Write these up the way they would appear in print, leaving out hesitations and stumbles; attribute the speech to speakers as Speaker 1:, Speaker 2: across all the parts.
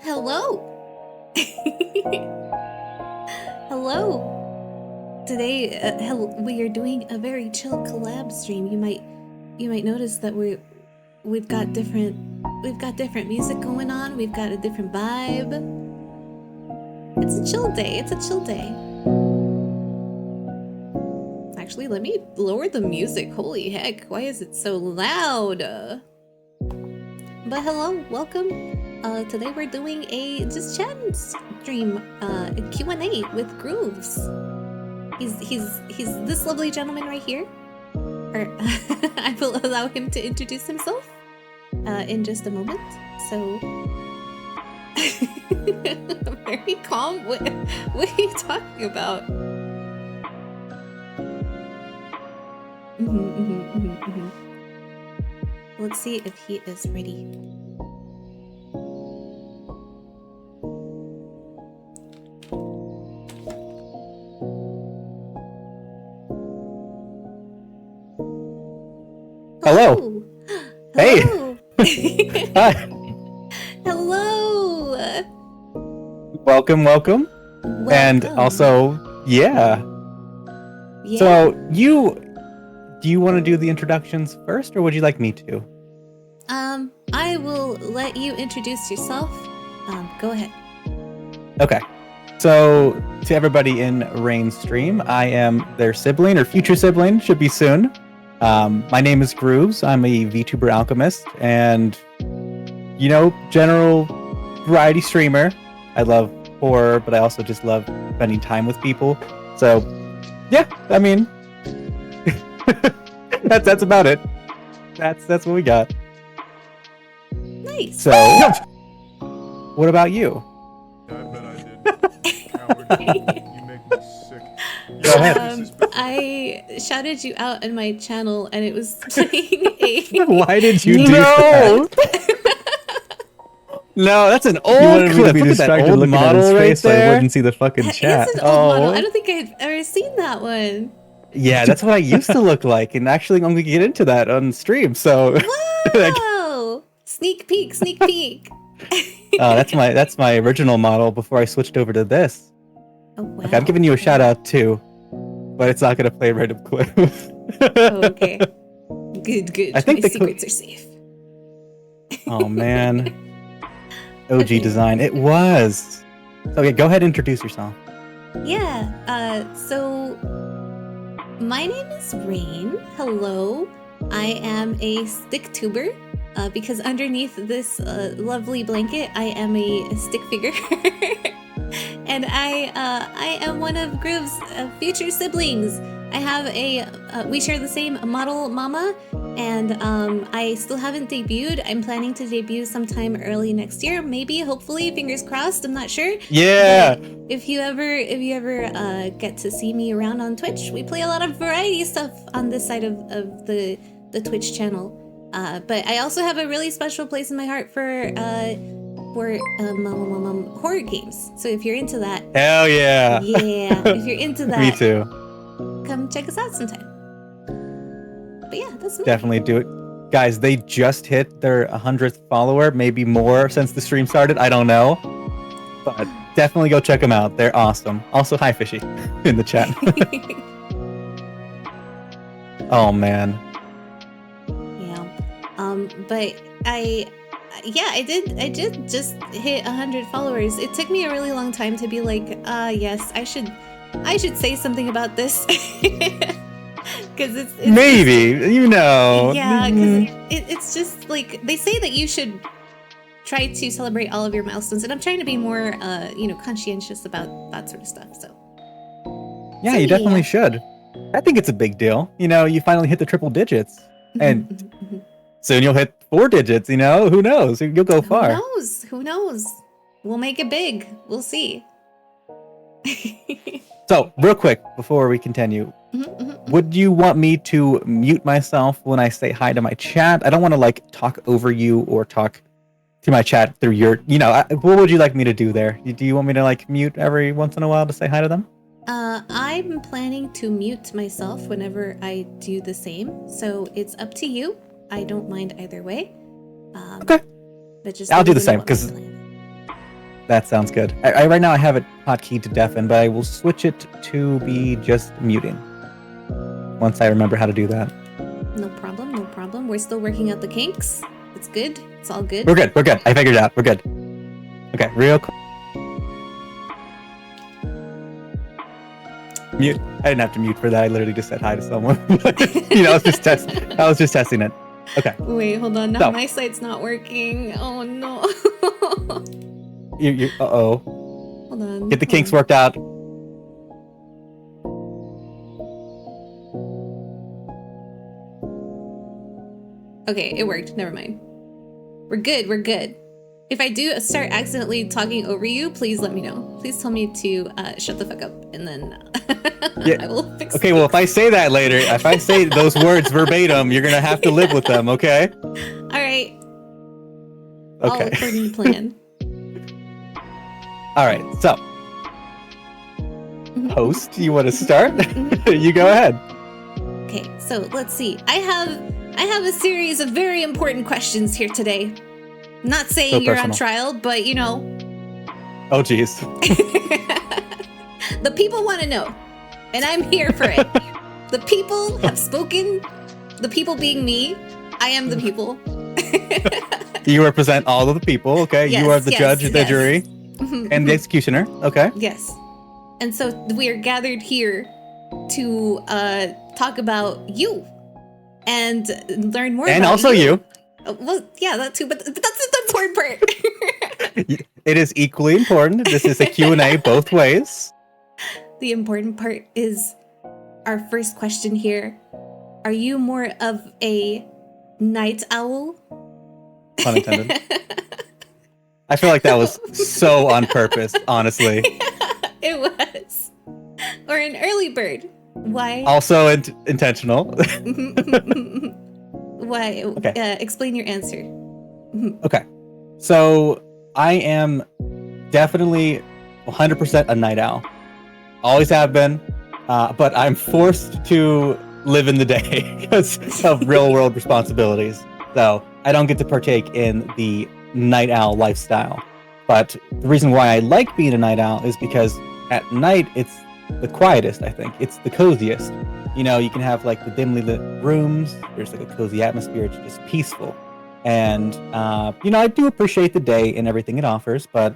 Speaker 1: Hello. Hello. Today, we are doing a very chill collab stream. You might notice that we've got different music going on. We've got a different vibe. It's a chill day. Actually, let me lower the music. Holy heck, why is it so loud? But hello, welcome. Today we're doing a just chat stream, a Q&A with Grooves. He's this lovely gentleman right here. Or I will allow him to introduce himself in just a moment. So very calm. What are you talking about? Let's see if he is ready.
Speaker 2: Hello. Hey. Hi.
Speaker 1: Hello.
Speaker 2: Welcome. And also, yeah. So do you want to do the introductions first, or would you like me to?
Speaker 1: I will let you introduce yourself. Go ahead.
Speaker 2: Okay. So to everybody in Rain's stream, I am their sibling or future sibling, should be soon. My name is Grooves. I'm a VTuber alchemist and, general variety streamer. I love horror, but I also just love spending time with people. So, yeah, I mean, that's about it. That's what we got.
Speaker 1: Nice.
Speaker 2: So, what about you?
Speaker 3: Yeah, I bet I did. You make me sick.
Speaker 2: Go ahead.
Speaker 1: I shouted you out on my channel, and it was playing a.
Speaker 2: Why did you do that? No, that's an old
Speaker 4: You wanted
Speaker 2: clip.
Speaker 4: me to be
Speaker 2: Look at that
Speaker 4: distracted
Speaker 2: old
Speaker 4: looking at
Speaker 2: model
Speaker 4: his
Speaker 2: right
Speaker 4: face so I
Speaker 2: there.
Speaker 4: wouldn't see the fucking chat.
Speaker 1: It's an old model. I don't think I've ever seen that one.
Speaker 2: Yeah, that's what I used to look like, and actually, I'm gonna get into that on stream. So,
Speaker 1: Wow! Sneak peek.
Speaker 2: that's my original model before I switched over to this.
Speaker 1: Oh wow!
Speaker 2: Okay, I'm giving you a shout out too, but it's not gonna play random clips.
Speaker 1: Okay. Good.
Speaker 2: I think
Speaker 1: my
Speaker 2: the
Speaker 1: secrets are safe.
Speaker 2: Oh man, OG
Speaker 1: Okay.
Speaker 2: design. It was. Okay, go ahead and introduce yourself.
Speaker 1: Yeah. So my name is Rain. Hello. I am a stick tuber. Because underneath this lovely blanket, I am a stick figure. And I am one of Groove's future siblings. I have we share the same model mama, and I still haven't debuted. I'm planning to debut sometime early next year, maybe, hopefully, fingers crossed. I'm not sure.
Speaker 2: Yeah.
Speaker 1: But if you ever get to see me around on Twitch, we play a lot of variety stuff on this side of the Twitch channel. But I also have a really special place in my heart for horror games. So if you're into that,
Speaker 2: Hell yeah.
Speaker 1: if you're into that,
Speaker 2: Me too.
Speaker 1: come check us out sometime. But yeah, that's me.
Speaker 2: Definitely do it. Guys, they just hit their 100th follower, maybe more since the stream started. I don't know. But definitely go check them out. They're awesome. Also, hi, Fishy, in the chat. Oh, man.
Speaker 1: But I did just hit 100 followers. It took me a really long time to be like, yes, I should say something about this. Because it's
Speaker 2: Maybe,
Speaker 1: yeah, because it's just like they say that you should try to celebrate all of your milestones, and I'm trying to be more conscientious about that sort of stuff.
Speaker 2: Yeah, you definitely should. I think it's a big deal. You finally hit the triple digits, and soon you'll hit 4 digits. Who knows? You'll go far.
Speaker 1: Who knows? We'll make it big. We'll see.
Speaker 2: So, real quick before we continue, would you want me to mute myself when I say hi to my chat? I don't want to talk over you or talk to my chat through your. What would you like me to do there? Do you want me to mute every once in a while to say hi to them?
Speaker 1: I'm planning to mute myself whenever I do the same, so it's up to you. I don't mind either way.
Speaker 2: Okay.
Speaker 1: But just
Speaker 2: I'll do the
Speaker 1: let me
Speaker 2: same,
Speaker 1: know what
Speaker 2: That sounds good. I right now I have it hotkeyed to deafen, but I will switch it to be just muting once I remember how to do that.
Speaker 1: No problem, no problem. We're still working out the kinks. It's good. It's all good.
Speaker 2: We're good. We're good. I figured it out. We're good. Okay, real quick. Mute. I didn't have to mute for that. I literally just said hi to someone. I was just testing it. Okay.
Speaker 1: Wait, hold on. Now
Speaker 2: So-
Speaker 1: my site's not working. Oh no.
Speaker 2: Uh-oh.
Speaker 1: Hold on.
Speaker 2: Get the
Speaker 1: hold
Speaker 2: kinks
Speaker 1: on.
Speaker 2: worked out.
Speaker 1: Okay, it worked. Never mind. We're good. We're good. If I do start accidentally talking over you, please let me know. Please tell me to shut the fuck up, and then
Speaker 2: Yeah.
Speaker 1: I will fix
Speaker 2: Okay,
Speaker 1: it.
Speaker 2: well, if I say that later, if I say those words verbatim, you're gonna have to live with them, okay?
Speaker 1: All right. All
Speaker 2: Okay.
Speaker 1: according to plan.
Speaker 2: All right. So, host, you want to start? You go ahead.
Speaker 1: Okay, so let's see. I have a series of very important questions here today. Not saying
Speaker 2: So
Speaker 1: you're on
Speaker 2: personal.
Speaker 1: trial, but you know,
Speaker 2: Oh, geez.
Speaker 1: the people want to know, and I'm here for it. The people have spoken. The people being me, I am the people.
Speaker 2: You represent all of the people, okay?
Speaker 1: Yes,
Speaker 2: You are the
Speaker 1: yes,
Speaker 2: judge, the
Speaker 1: yes.
Speaker 2: jury, and the executioner, okay?
Speaker 1: Yes. And so we are gathered here to talk about you and learn more
Speaker 2: And
Speaker 1: about
Speaker 2: also you.
Speaker 1: Well, yeah, that too, but that's the important part.
Speaker 2: It is equally important. This is a Q&A both ways.
Speaker 1: The important part is our first question here. Are you more of a night owl?
Speaker 2: Pun intended. I feel like that was so on purpose, honestly.
Speaker 1: It was. Or an early bird? Why?
Speaker 2: Also intentional.
Speaker 1: Why?
Speaker 2: Okay.
Speaker 1: Explain your answer.
Speaker 2: Okay. So I am definitely 100% a night owl. Always have been. But I'm forced to live in the day because of real world responsibilities. So I don't get to partake in the night owl lifestyle. But the reason why I like being a night owl is because at night it's the quietest, I think. It's the coziest. You know, you can have like the dimly lit rooms. There's like a cozy atmosphere. It's just peaceful. And, I do appreciate the day and everything it offers. But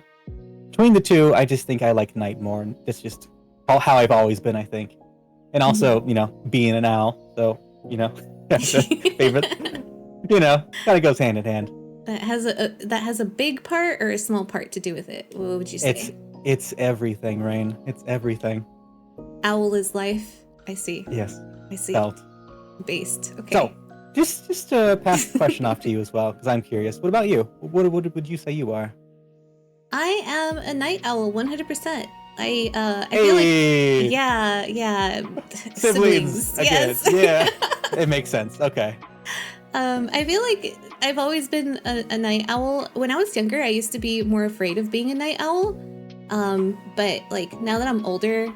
Speaker 2: between the two, I just think I like night more. And it's just how I've always been, I think. And also, being an owl. So, that's a favorite. Kind of goes hand in hand.
Speaker 1: That has a big part or a small part to do with it. What would you say?
Speaker 2: It's everything, Rain. It's everything.
Speaker 1: Owl is life. I see.
Speaker 2: Yes.
Speaker 1: I see.
Speaker 2: Felt.
Speaker 1: Based. Okay.
Speaker 2: So, just to pass the question off to you as well, because I'm curious. What about you? What would you say you are?
Speaker 1: I am a night owl, 100%. I feel
Speaker 2: Hey,
Speaker 1: like yeah.
Speaker 2: siblings again.
Speaker 1: Yes.
Speaker 2: Yeah, it makes sense. Okay.
Speaker 1: I feel like I've always been a night owl. When I was younger, I used to be more afraid of being a night owl. But like now that I'm older,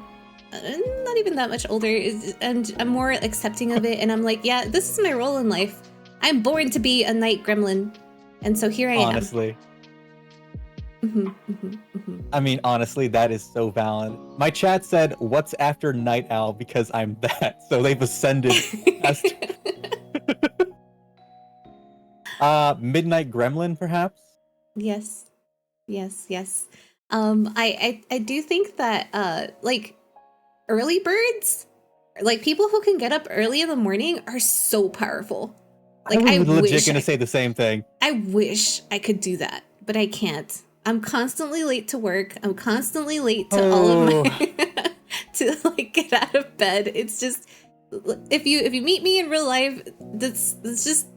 Speaker 1: not even that much older, and I'm more accepting of it, and I'm like, yeah, this is my role in life. I'm born to be a night gremlin, and so here I am.
Speaker 2: Honestly. I mean, honestly, that is so valid. My chat said, "What's after night owl?" Because I'm that. So they've ascended. Midnight gremlin, perhaps.
Speaker 1: Yes. I do think that like early birds, like people who can get up early in the morning, are so powerful. Like
Speaker 2: I
Speaker 1: I
Speaker 2: was legit
Speaker 1: wish
Speaker 2: gonna say the same thing.
Speaker 1: I wish I could do that, but I can't. I'm constantly late to work. I'm constantly late to all of my to like get out of bed. It's just if you meet me in real life, that's just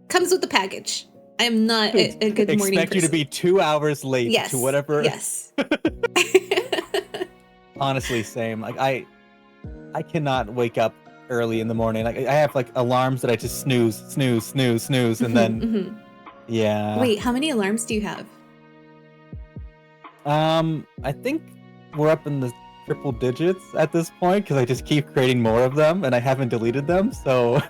Speaker 1: comes with the package. I'm not a good morning
Speaker 2: Expect you to
Speaker 1: person.
Speaker 2: be 2 hours late
Speaker 1: Yes.
Speaker 2: to whatever.
Speaker 1: Yes.
Speaker 2: Honestly, same. Like I cannot wake up early in the morning. Like I have like alarms that I just snooze, and then yeah.
Speaker 1: Wait, how many alarms do you have?
Speaker 2: I think we're up in the triple digits at this point because I just keep creating more of them and I haven't deleted them. So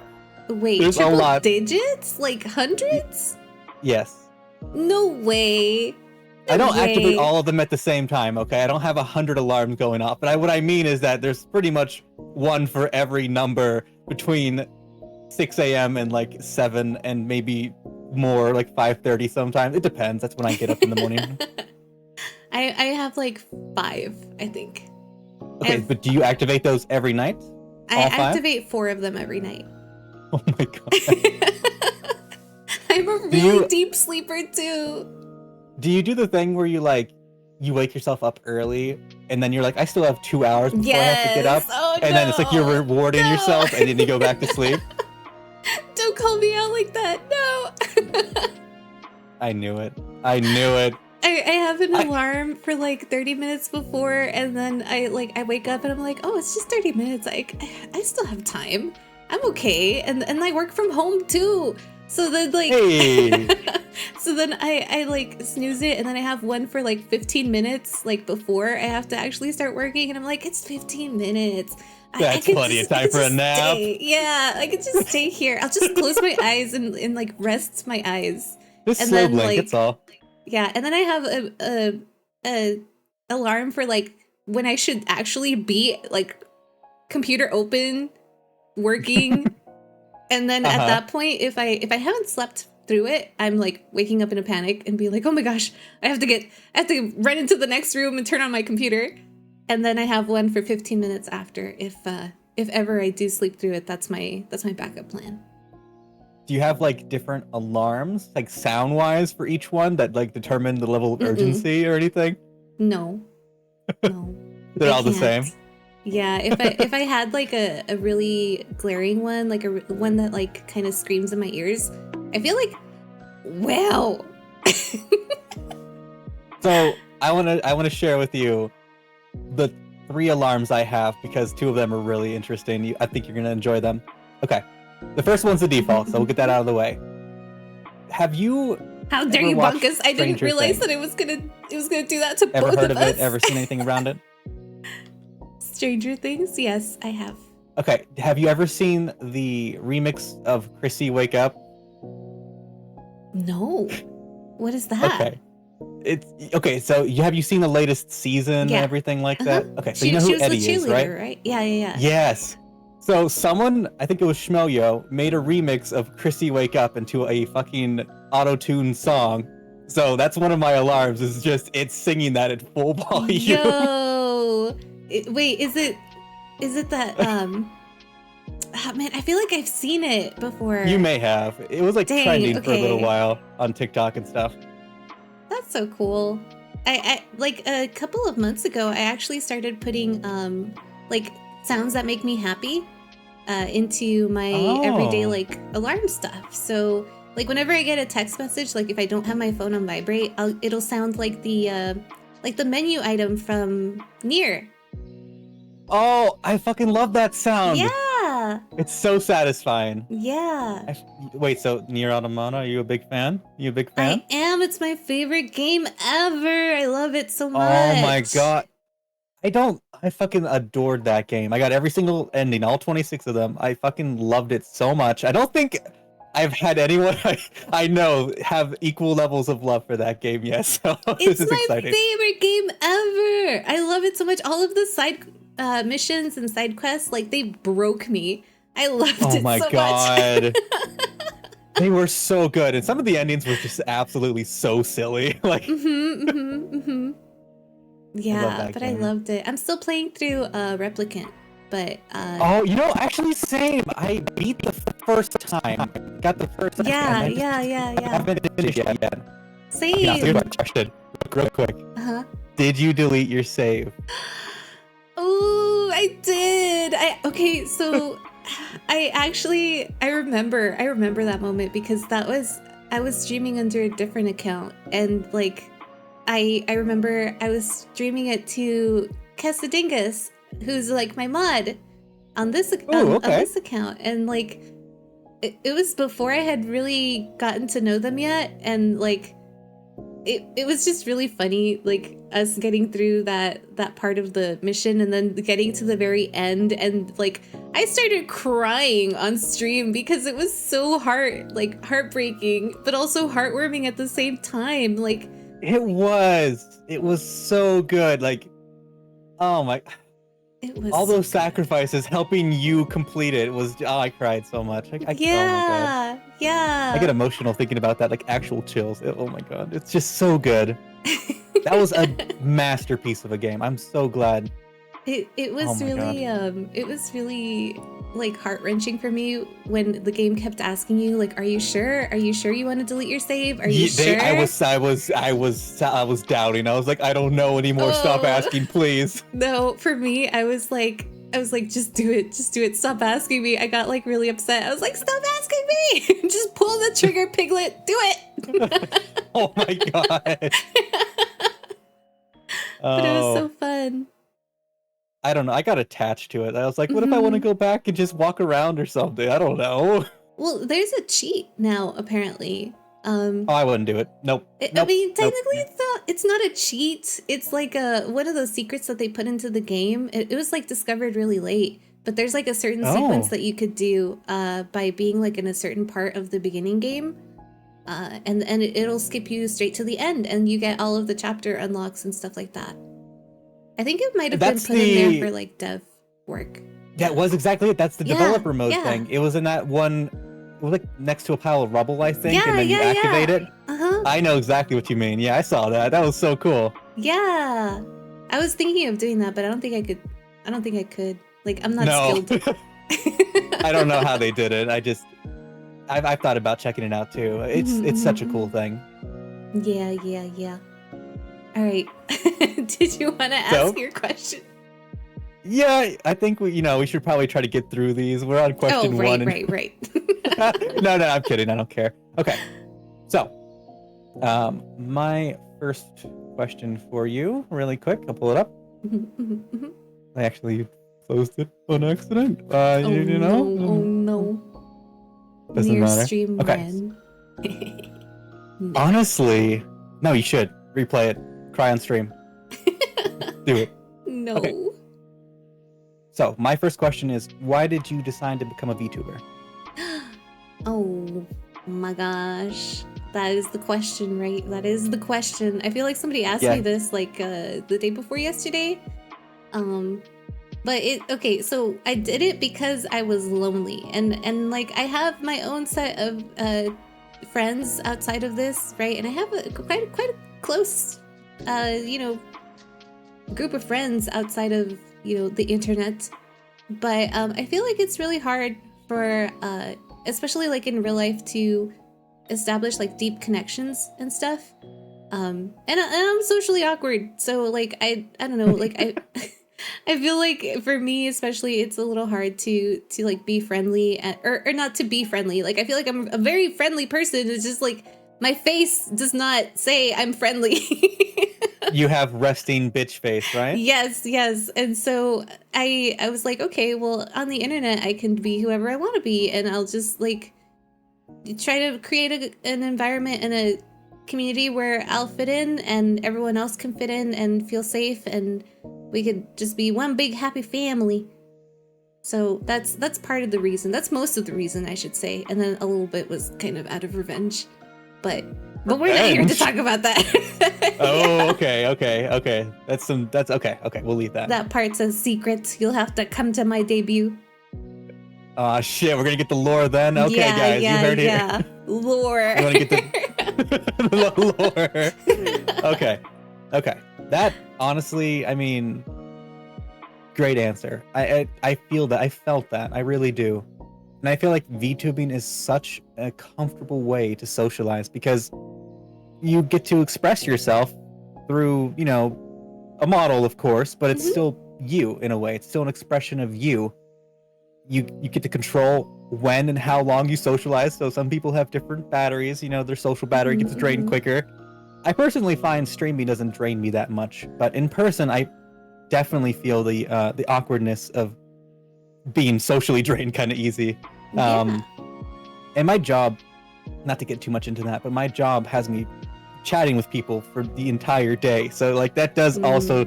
Speaker 1: Wait,
Speaker 2: There's a
Speaker 1: triple
Speaker 2: lot.
Speaker 1: digits? Like hundreds?
Speaker 2: yes.
Speaker 1: No way.
Speaker 2: I don't activate
Speaker 1: way.
Speaker 2: all of them at the same time, okay? I don't have 100 alarms going off, but what I mean is that there's pretty much one for every number between 6 a.m. and like 7 and maybe more, like 5:30 sometimes. It depends. That's when I get up in the morning.
Speaker 1: I have like 5, I think.
Speaker 2: Okay, but do you activate those every night?
Speaker 1: I
Speaker 2: All 5?
Speaker 1: activate 4 of them every night.
Speaker 2: Oh my god.
Speaker 1: I'm a really deep sleeper too.
Speaker 2: Do you do the thing where you wake yourself up early and then you're like, I still have 2 hours before I have to get up?
Speaker 1: Oh,
Speaker 2: And then it's like you're rewarding yourself and then you go back to sleep?
Speaker 1: Don't call me out like that. No.
Speaker 2: I knew it. I knew it.
Speaker 1: I have an alarm for like 30 minutes before, and then I wake up and I'm like, oh, it's just 30 minutes. I still have time. I'm okay. And I work from home too. So then
Speaker 2: Hey.
Speaker 1: so then I like snooze it, and then I have one for like 15 minutes like before I have to actually start working, and I'm like, it's 15 minutes.
Speaker 2: That's plenty of time for a nap.
Speaker 1: Yeah, I could just stay here. I'll just close my eyes and like rest my eyes.
Speaker 2: Just
Speaker 1: And
Speaker 2: slow
Speaker 1: then,
Speaker 2: blink,
Speaker 1: like,
Speaker 2: it's all.
Speaker 1: Yeah, and then I have a alarm for like when I should actually be like computer open, working. And then at that point, if I haven't slept through it, I'm like waking up in a panic and be like, oh my gosh, I have to run into the next room and turn on my computer. And then I have one for 15 minutes after if ever I do sleep through it. That's my backup plan.
Speaker 2: Do you have like different alarms, like sound wise for each one that like determine the level of urgency or anything?
Speaker 1: No.
Speaker 2: They're all the same.
Speaker 1: Yeah, if I had like a really glaring one, like one that like kind of screams in my ears, I feel like, wow.
Speaker 2: So I wanna share with you the 3 alarms I have because 2 of them are really interesting. I think you're gonna enjoy them. Okay, the first one's the default, so we'll get that out of the way. Have you?
Speaker 1: How dare
Speaker 2: ever
Speaker 1: you,
Speaker 2: watched
Speaker 1: Bunkus? I didn't
Speaker 2: Stranger
Speaker 1: realize
Speaker 2: Things?
Speaker 1: that it was gonna do that to
Speaker 2: Ever
Speaker 1: both
Speaker 2: heard
Speaker 1: of
Speaker 2: of
Speaker 1: us.
Speaker 2: it? Ever seen anything around it?
Speaker 1: Stranger Things? Yes, I have.
Speaker 2: Okay, have you ever seen the remix of Chrissy Wake Up?
Speaker 1: No. What is that?
Speaker 2: Okay. It's okay, so have you seen the latest season
Speaker 1: Yeah.
Speaker 2: and everything like that? Okay, so
Speaker 1: She,
Speaker 2: you know
Speaker 1: she
Speaker 2: who
Speaker 1: was
Speaker 2: Eddie
Speaker 1: the
Speaker 2: is,
Speaker 1: cheerleader,
Speaker 2: right?
Speaker 1: Yeah.
Speaker 2: Yes. So someone, I think it was Schmelyo, made a remix of Chrissy Wake Up into a fucking auto-tune song. So that's one of my alarms, is just it's singing that at full volume.
Speaker 1: Yo. Wait, is it that ah, man, I feel like I've seen it before.
Speaker 2: You may have. It was like
Speaker 1: Dang,
Speaker 2: trending for a little
Speaker 1: okay.
Speaker 2: while on TikTok and stuff.
Speaker 1: That's so cool. I like a couple of months ago, I actually started putting like sounds that make me happy into my everyday
Speaker 2: Oh.
Speaker 1: like alarm stuff. So like whenever I get a text message, like if I don't have my phone on vibrate, it'll sound like the menu item from Nier.
Speaker 2: Oh, I fucking love that sound.
Speaker 1: Yeah.
Speaker 2: It's so satisfying.
Speaker 1: Yeah.
Speaker 2: Wait, so Nier Automata, are you a big fan? You a big fan?
Speaker 1: I am. It's my favorite game ever. I love it so much.
Speaker 2: Oh my god. I fucking adored that game. I got every single ending, all 26 of them. I fucking loved it so much. I don't think I've had anyone I know have equal levels of love for that game yet, so this
Speaker 1: It's
Speaker 2: is
Speaker 1: my
Speaker 2: exciting.
Speaker 1: favorite game ever. I love it so much. All of the side missions and side quests, like they broke me. I loved
Speaker 2: Oh
Speaker 1: it
Speaker 2: my
Speaker 1: so
Speaker 2: god.
Speaker 1: much.
Speaker 2: They were so good, and some of the endings were just absolutely so silly. Like,
Speaker 1: Yeah,
Speaker 2: that
Speaker 1: but I
Speaker 2: game.
Speaker 1: loved it. I'm still playing through Replicant, but
Speaker 2: oh, you know, actually, same. I beat the first time. Got the first time.
Speaker 1: yeah.
Speaker 2: I haven't finished it yet.
Speaker 1: Same.
Speaker 2: Yeah, here's my question, real quick.
Speaker 1: Uh-huh.
Speaker 2: Did you delete your save?
Speaker 1: Oh, I did. Okay, so I remember that moment because I was streaming under a different account, and like I remember I was streaming it to Quesadingus, who's like my mod on this on this account, and like it was before I had really gotten to know them yet, and like it was just really funny, like us getting through that part of the mission and then getting to the very end, and like I started crying on stream because it was so heartbreaking, but also heartwarming at the same time. Like
Speaker 2: It was so good. Like, oh my,
Speaker 1: It was
Speaker 2: all
Speaker 1: so
Speaker 2: those
Speaker 1: good.
Speaker 2: sacrifices helping you complete it was. Oh, I cried so much. Oh my god.
Speaker 1: Yeah, yeah.
Speaker 2: I get emotional thinking about that, like actual chills. Oh my god, it's just so good. That was a masterpiece of a game. I'm so glad.
Speaker 1: It
Speaker 2: Oh
Speaker 1: was
Speaker 2: my
Speaker 1: really it was really like heart-wrenching for me when the game kept asking you like, are you sure? Are you sure you want to delete your save? Are you sure?
Speaker 2: I was doubting. I was like, I don't know anymore. Stop
Speaker 1: Oh.
Speaker 2: asking, please.
Speaker 1: No, for me, I was like, just do it, stop asking me. I got like really upset. I was like, stop asking me, just pull the trigger, Piglet, do it.
Speaker 2: Oh my god.
Speaker 1: But it was so
Speaker 2: Oh,
Speaker 1: fun.
Speaker 2: I don't know. I got attached to it. I was like, what if I want to
Speaker 1: Mhm.
Speaker 2: go back and just walk around or something? I don't know.
Speaker 1: Well, there's a cheat now, apparently.
Speaker 2: Oh, I wouldn't do it. Nope.
Speaker 1: I
Speaker 2: Nope.
Speaker 1: mean,
Speaker 2: Nope.
Speaker 1: technically, it's not a cheat. It's like one of those secrets that they put into the game. It was like discovered really late, but there's like a certain sequence
Speaker 2: Oh.
Speaker 1: that you could do by being like in a certain part of the beginning game, and it'll skip you straight to the end, and you get all of the chapter unlocks and stuff like that. I think it might have been
Speaker 2: That's
Speaker 1: put in there
Speaker 2: the-
Speaker 1: for like dev work.
Speaker 2: That was exactly it. That's the
Speaker 1: Yeah,
Speaker 2: developer mode
Speaker 1: yeah.
Speaker 2: thing. It was in that one. It was like next to a pile of rubble, I think,
Speaker 1: Yeah,
Speaker 2: and then
Speaker 1: yeah,
Speaker 2: you activate
Speaker 1: yeah.
Speaker 2: it.
Speaker 1: Uh-huh.
Speaker 2: I know exactly what you mean. Yeah, I saw that. That was so cool.
Speaker 1: Yeah. I was thinking of doing that, but I don't think I could. Like, I'm not
Speaker 2: No.
Speaker 1: skilled.
Speaker 2: I don't know how they did it. I've thought about checking it out too. It's
Speaker 1: Mhm,
Speaker 2: such a
Speaker 1: mhm,
Speaker 2: cool thing.
Speaker 1: Yeah. All right. Did you want to ask
Speaker 2: So?
Speaker 1: your question?
Speaker 2: Yeah, I think we should probably try to get through these. We're on question
Speaker 1: Oh, right,
Speaker 2: one.
Speaker 1: right.
Speaker 2: No, I'm kidding. I don't care. Okay. So, my first question for you, really quick. I'll pull it up. I actually closed it on accident.
Speaker 1: Oh
Speaker 2: you know?
Speaker 1: no.
Speaker 2: Doesn't
Speaker 1: Near
Speaker 2: matter.
Speaker 1: stream
Speaker 2: Okay.
Speaker 1: when. No.
Speaker 2: Honestly, no, you should replay it. Cry on stream. Do it.
Speaker 1: No.
Speaker 2: Okay. So, my first question is, why did you decide to become a VTuber?
Speaker 1: Oh my gosh. That is the question, right? That is the question. I feel like somebody asked
Speaker 2: Yeah.
Speaker 1: me this like the day before yesterday. But okay, so I did it because I was lonely and like I have my own set of friends outside of this, right? And I have quite a close group of friends outside of, the internet. But I feel like it's really hard for especially like in real life to establish like deep connections and stuff. And I'm socially awkward, so like I don't know, like I feel like for me especially it's a little hard to like be friendly or not to be friendly. Like I feel like I'm a very friendly person. It's just like my face does not say I'm friendly.
Speaker 2: You have resting bitch face, right?
Speaker 1: Yes. And so I was like, okay, well, on the internet I can be whoever I want to be, and I'll just like try to create an environment and a community where I'll fit in and everyone else can fit in and feel safe, and we could just be one big happy family. So that's part of the reason. That's most of the reason, I should say. And then a little bit was kind of out of revenge. But we're not here to
Speaker 2: Revenge?
Speaker 1: talk about that.
Speaker 2: Oh, okay. That's okay. Okay, we'll leave that.
Speaker 1: That part's a secret. You'll have to come to my debut.
Speaker 2: Oh shit, we're gonna get the lore then. Okay, guys, you heard
Speaker 1: yeah.
Speaker 2: it.
Speaker 1: Lore.
Speaker 2: You wanna get the lore? Okay. That honestly, I mean, great answer. I feel that. I felt that. I really do. And I feel like VTubing is such a comfortable way to socialize because you get to express yourself through, a model, of course, but it's
Speaker 1: Mhm.
Speaker 2: still you in a way. It's still an expression of you. You get to control when and how long you socialize. So some people have different batteries. Their social battery gets drained
Speaker 1: Mhm.
Speaker 2: quicker. I personally find streaming doesn't drain me that much, but in person, I definitely feel the awkwardness of being socially drained kind of easy.
Speaker 1: Yeah.
Speaker 2: And my job, not to get too much into that, but my job has me chatting with people for the entire day. So like that does also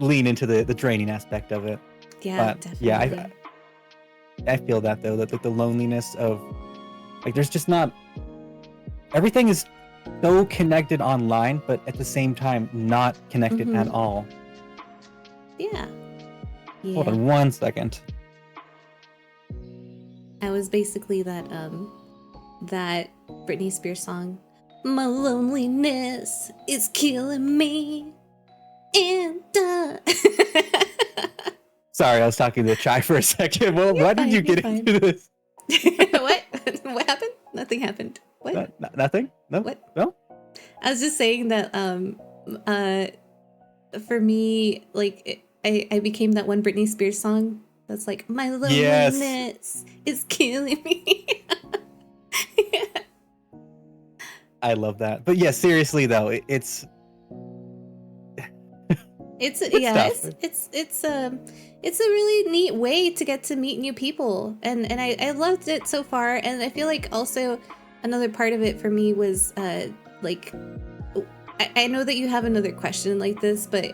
Speaker 2: lean into the draining aspect of it.
Speaker 1: Yeah,
Speaker 2: But
Speaker 1: definitely.
Speaker 2: yeah, I feel that though, that the loneliness of like there's just not everything is so connected online, but at the same time not connected at all.
Speaker 1: Yeah.
Speaker 2: Hold on 1 second.
Speaker 1: I was basically that that Britney Spears song. My loneliness is killing me. And
Speaker 2: Sorry, I was talking to Chai for a second. Well, why did you get into this?
Speaker 1: What? What happened? Nothing happened. What?
Speaker 2: Nothing? No?
Speaker 1: What?
Speaker 2: No?
Speaker 1: I was just saying that for me, like I became that one Britney Spears song that's like, my loneliness is killing me.
Speaker 2: I love that. But yeah, seriously though, it's
Speaker 1: it's a really neat way to get to meet new people, and I loved it so far. And I feel like also another part of it for me was like I know that you have another question like this, but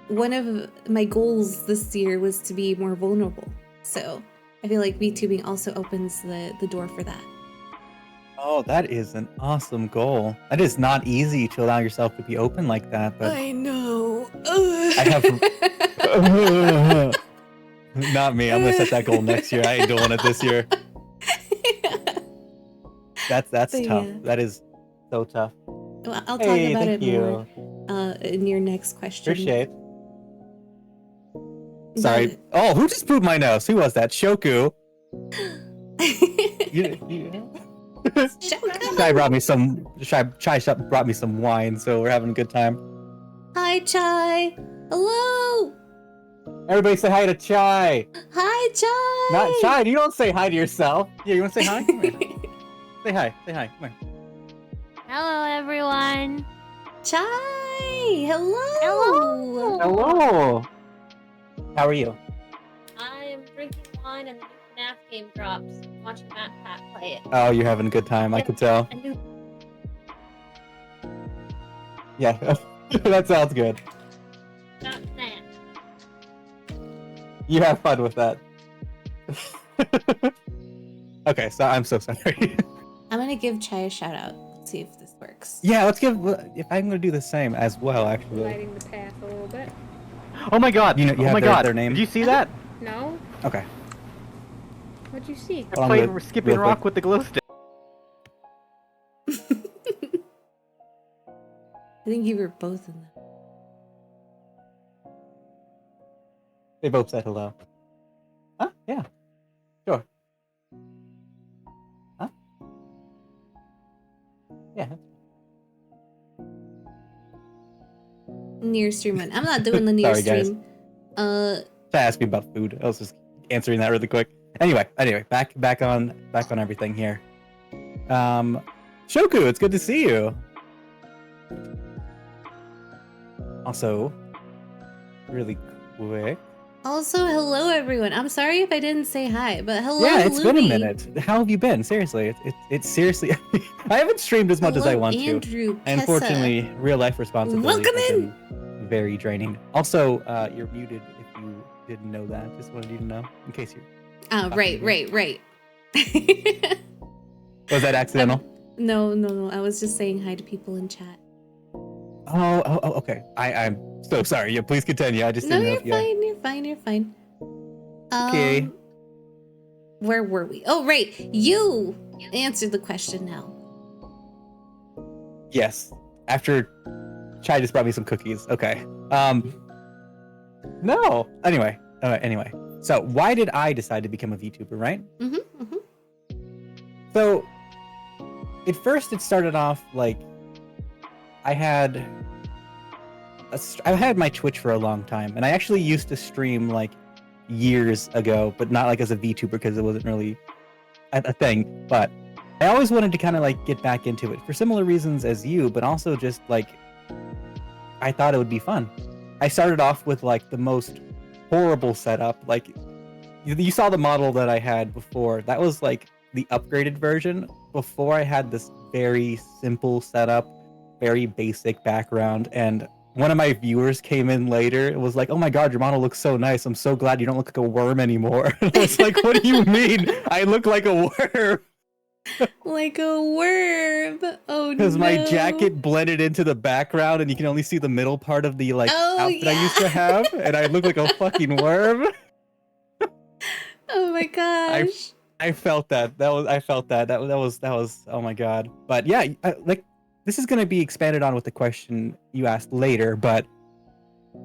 Speaker 1: one of my goals this year was to be more vulnerable. So I feel like VTubing also opens the door for that.
Speaker 2: Oh, that is an awesome goal. That is not easy to allow yourself to be open like that, but
Speaker 1: I know.
Speaker 2: I have not me. I'm gonna set that goal next year. I ain't doing it this year. That's tough.
Speaker 1: Yeah.
Speaker 2: That is so tough.
Speaker 1: Well, I'll talk about it more in your next question.
Speaker 2: Appreciate. Sorry. Oh, who just proved my nose? Who was that? Shoku. Chai brought me some. Chai brought me some wine, so we're having a good time.
Speaker 1: Hi, Chai. Hello.
Speaker 2: Everybody say hi to Chai.
Speaker 1: Hi, Chai.
Speaker 2: Not Chai. You don't say hi to yourself. Yeah, you want to say hi? Come here. Say hi. Say hi. Come here.
Speaker 4: Hello, everyone.
Speaker 1: Chai. Hello.
Speaker 4: Hello.
Speaker 2: Hello. How are you?
Speaker 4: I am drinking wine and the new FNAF game drops. Watching Matt Pat play it.
Speaker 2: Oh, you're having a good time. I could tell.
Speaker 4: A new
Speaker 2: Yeah, that sounds good.
Speaker 4: Not FNAF.
Speaker 2: You have fun with that. Okay, so I'm so sorry.
Speaker 1: I'm gonna give Chai a shout out. Let's see if this works.
Speaker 2: Yeah, let's give. If I'm gonna do the same as well, actually.
Speaker 5: Lighting the path a little bit.
Speaker 6: Oh my god!
Speaker 2: You know, you
Speaker 6: oh
Speaker 2: have
Speaker 6: my
Speaker 2: their,
Speaker 6: god!
Speaker 2: their name.
Speaker 6: Did you see that?
Speaker 5: No?
Speaker 2: Okay.
Speaker 5: What'd you see?
Speaker 6: I
Speaker 2: Hold on,
Speaker 6: played
Speaker 2: real
Speaker 6: Skipping
Speaker 2: quick.
Speaker 6: Rock with the glow stick.
Speaker 1: I think you were both in that.
Speaker 2: They both said hello. Huh? Yeah. Sure. Huh? Yeah.
Speaker 1: Near stream one. I'm not doing the near
Speaker 2: Sorry, guys.
Speaker 1: stream.
Speaker 2: To ask me about food. I was just answering that really quick. Anyway, back on everything here. Shoku, it's good to see you. Also, really quick.
Speaker 1: Also, hello everyone. I'm sorry if I didn't say hi, but hello.
Speaker 2: Yeah, it's been a
Speaker 1: Louie.
Speaker 2: minute. How have you been? Seriously, it's seriously. I havenn't streamed as much as I
Speaker 1: Hello,
Speaker 2: want
Speaker 1: Andrew,
Speaker 2: to. Unfortunately, real life responsibilities
Speaker 1: Welcome
Speaker 2: have been very draining. Also, you're muted if you didn't know that. Just wanted you to know, in case you.
Speaker 1: Oh, right.
Speaker 2: Was that accidental?
Speaker 1: No. I was just saying hi to people in chat.
Speaker 2: Oh, okay. I'm so sorry. Yeah, please continue. I just
Speaker 1: No,
Speaker 2: didn't know
Speaker 1: you're
Speaker 2: if you.
Speaker 1: fine. You're fine.
Speaker 2: Okay.
Speaker 1: Where were we? Oh, right. You answered the question now.
Speaker 2: Yes. After Chai just brought me some cookies. Okay. No. Anyway. So why did I decide to become a VTuber, right?
Speaker 1: Mm-hmm.
Speaker 2: So at first it started off like I had my Twitch for a long time, and I actually used to stream like years ago, but not like as a VTuber because it wasn't really a thing. But I always wanted to kind of like get back into it for similar reasons as you, but also just like I thought it would be fun. I started off with like the most horrible setup. Like you saw the model that I had before. That was like the upgraded version. Before I had this very simple setup, very basic background, and one of my viewers came in later and was like, "Oh my god, your model looks so nice. I'm so glad you don't look like a worm anymore." And I was like, "What do you mean? I look like a worm?"
Speaker 1: Like a worm. Oh no.
Speaker 2: Because my jacket blended into the background and you can only see the middle part of the
Speaker 1: Oh,
Speaker 2: outfit I used
Speaker 1: yeah.
Speaker 2: to have, and I look like a fucking worm.
Speaker 1: Oh my gosh.
Speaker 2: I felt that. I felt that. That was oh my god. But yeah, like this is gonna be expanded on with the question you asked later, but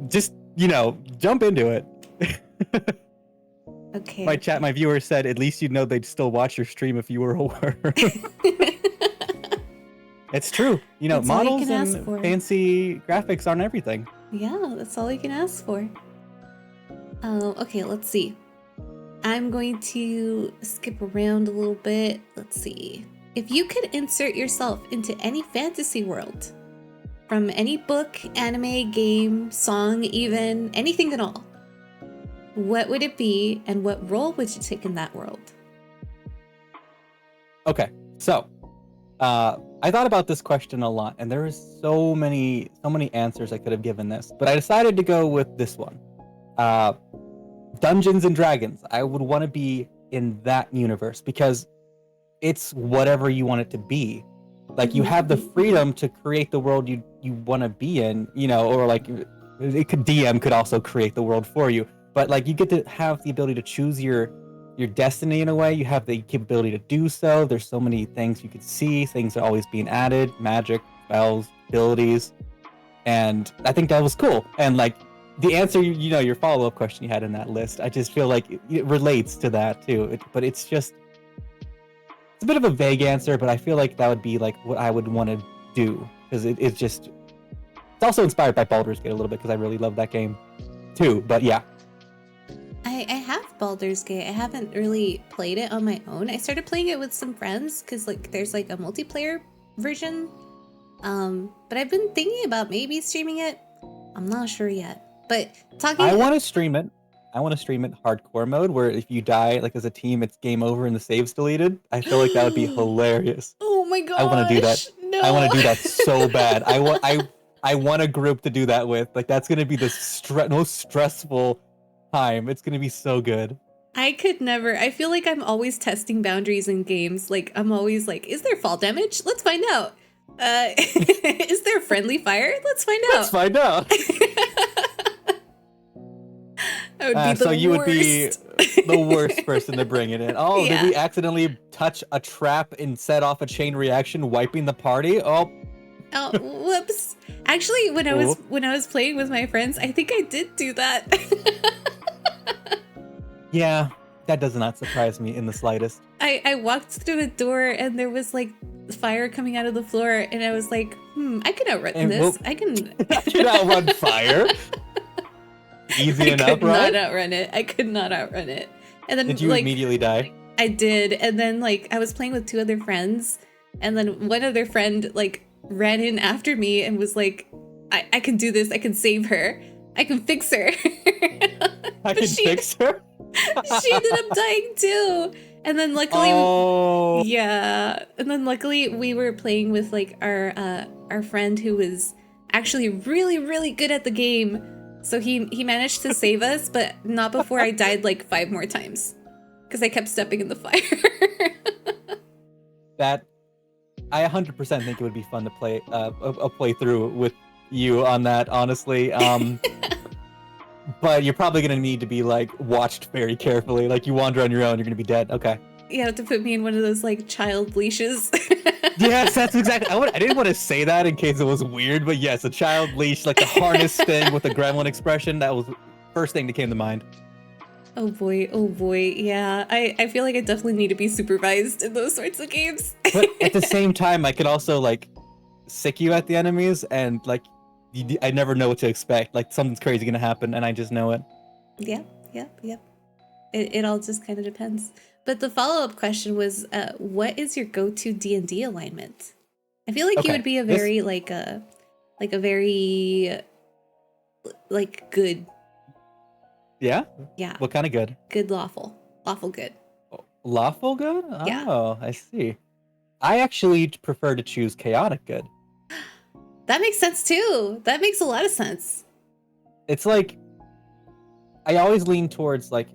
Speaker 2: just jump into it.
Speaker 1: Okay.
Speaker 2: My viewer said at least you'd know they'd still watch your stream if you were a worm. It's true.
Speaker 1: That's all you
Speaker 2: models
Speaker 1: can ask
Speaker 2: and
Speaker 1: for.
Speaker 2: fancy graphics aren't everything.
Speaker 1: Yeah, that's all you can ask for. Okay, let's see. I'm going to skip around a little bit. Let's see. If you could insert yourself into any fantasy world, from any book, anime, game, song, even, anything at all, what would it be and what role would you take in that world?
Speaker 2: Okay, so I thought about this question a lot, and there is so many answers I could have given this, but I decided to go with this one. Dungeons and Dragons. I would want to be in that universe because it's whatever you want it to be. Like you have the freedom to create the world you want to be in, or like DM could also create the world for you. But like you get to have the ability to choose your destiny in a way. You have the capability to do so. There's so many things you could see. Things are always being added, magic, spells, abilities, and I think that was cool. And like the answer, your follow-up question you had in that list, I just feel like it relates to that too. But it's a bit of a vague answer, but I feel like that would be like what I would want to do because it's also inspired by Baldur's Gate a little bit because I really love that game too. But yeah.
Speaker 1: I have Baldur's Gate. I haven't really played it on my own. I started playing it with some friends because like there's like a multiplayer version. But I've been thinking about maybe streaming it. I'm not sure yet. But
Speaker 2: I want to stream it. I want to stream it hardcore mode where if you die like as a team, it's game over and the save's deleted. I feel like that would be hilarious.
Speaker 1: Oh my gosh.
Speaker 2: I want to do that.
Speaker 1: No.
Speaker 2: I want to do that so bad. I want a group to do that with. Like that's gonna be the most stressful time. It's gonna be so good.
Speaker 1: I could never. I feel like I'm always testing boundaries in games. Like I'm always like, is there fall damage? Let's find out. Is there friendly fire? Let's find out.
Speaker 2: Let's find out.
Speaker 1: I would be the
Speaker 2: so you
Speaker 1: worst.
Speaker 2: would be the worst person to bring it in. Oh,
Speaker 1: Yeah.
Speaker 2: Did we accidentally touch a trap and set off a chain reaction, wiping the party? Oh,
Speaker 1: Whoops. Actually, when I was playing with my friends, I think I did do that.
Speaker 2: yeah, that does not surprise me in the slightest.
Speaker 1: I walked through a door and there was like fire coming out of the floor, and I was like, I can outrun this. I can.
Speaker 2: You're outrun fire. Easy enough,
Speaker 1: I could
Speaker 2: right?
Speaker 1: not outrun it. I could not outrun it. And then
Speaker 2: Did you
Speaker 1: like
Speaker 2: immediately die?
Speaker 1: I did, and then like I was playing with two other friends, and then one other friend like ran in after me and was like, I can do this. I can save her. I can fix her.
Speaker 2: I can fix her.
Speaker 1: She ended up dying too. And then luckily,
Speaker 2: Oh.
Speaker 1: yeah. And then luckily we were playing with like our friend who was actually really, really good at the game. So he managed to save us, but not before I died like 5 more times. Because I kept stepping in the fire.
Speaker 2: That I 100% think it would be fun to play a playthrough with you on that, honestly. But you're probably gonna need to be like watched very carefully. Like you wander on your own, you're gonna be dead. Okay.
Speaker 1: You have to put me in one of those like child leashes.
Speaker 2: Yes, that's exactly. I didn't want to say that in case it was weird, but yes, a child leash, like the harness thing with the gremlin expression. That was the first thing that came to mind.
Speaker 1: Oh boy, yeah. I feel like I definitely need to be supervised in those sorts of games.
Speaker 2: But at the same time, I could also like sick you at the enemies, and like I never know what to expect. Like something's crazy gonna happen, and I just know it.
Speaker 1: Yeah. It all just kind of depends. But the follow-up question was, what is your go-to D&D alignment? I feel like you would be a very like a very like good.
Speaker 2: Yeah.
Speaker 1: Yeah.
Speaker 2: What kind of good?
Speaker 1: Good lawful good.
Speaker 2: Lawful good?
Speaker 1: Yeah.
Speaker 2: Oh, I see. I actually prefer to choose chaotic good.
Speaker 1: That makes sense too. That makes a lot of sense.
Speaker 2: It's like I always lean towards like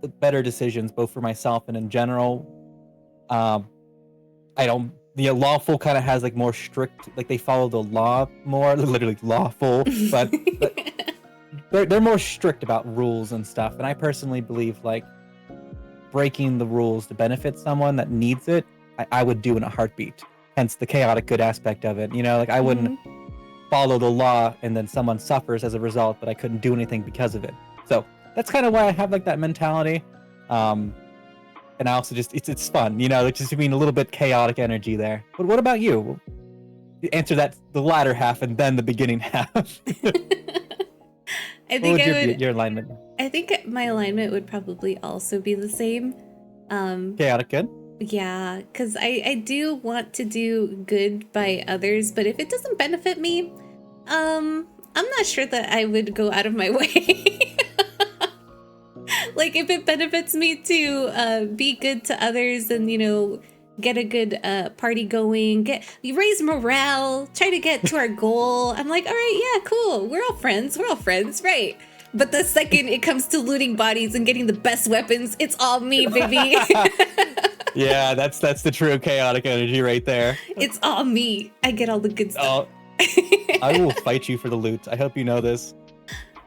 Speaker 2: the better decisions, both for myself and in general. lawful kind of has like more strict, like they follow the law more, literally lawful, but they're more strict about rules and stuff. And I personally believe like breaking the rules to benefit someone that needs it, I would do in a heartbeat. Hence the chaotic good aspect of it. You know, like I wouldn't follow the law and then someone suffers as a result, but I couldn't do anything because of it. So that's kind of why I have like that mentality. And I also just it's fun, you know, like just being a little bit chaotic energy there. But what about you? Answer that the latter half and then the beginning half.
Speaker 1: I think
Speaker 2: your alignment?
Speaker 1: I think my alignment would probably also be the same.
Speaker 2: Chaotic good?
Speaker 1: Yeah, because I do want to do good by others, but if it doesn't benefit me, I'm not sure that I would go out of my way. Like if it benefits me to be good to others and, you know, get a good party going, raise morale, try to get to our goal. I'm like, all right, yeah, cool. We're all friends, right? But the second it comes to looting bodies and getting the best weapons, it's all me, baby.
Speaker 2: Yeah, that's the true chaotic energy right there.
Speaker 1: It's all me. I get all the good stuff.
Speaker 2: I will fight you for the loot. I hope you know this.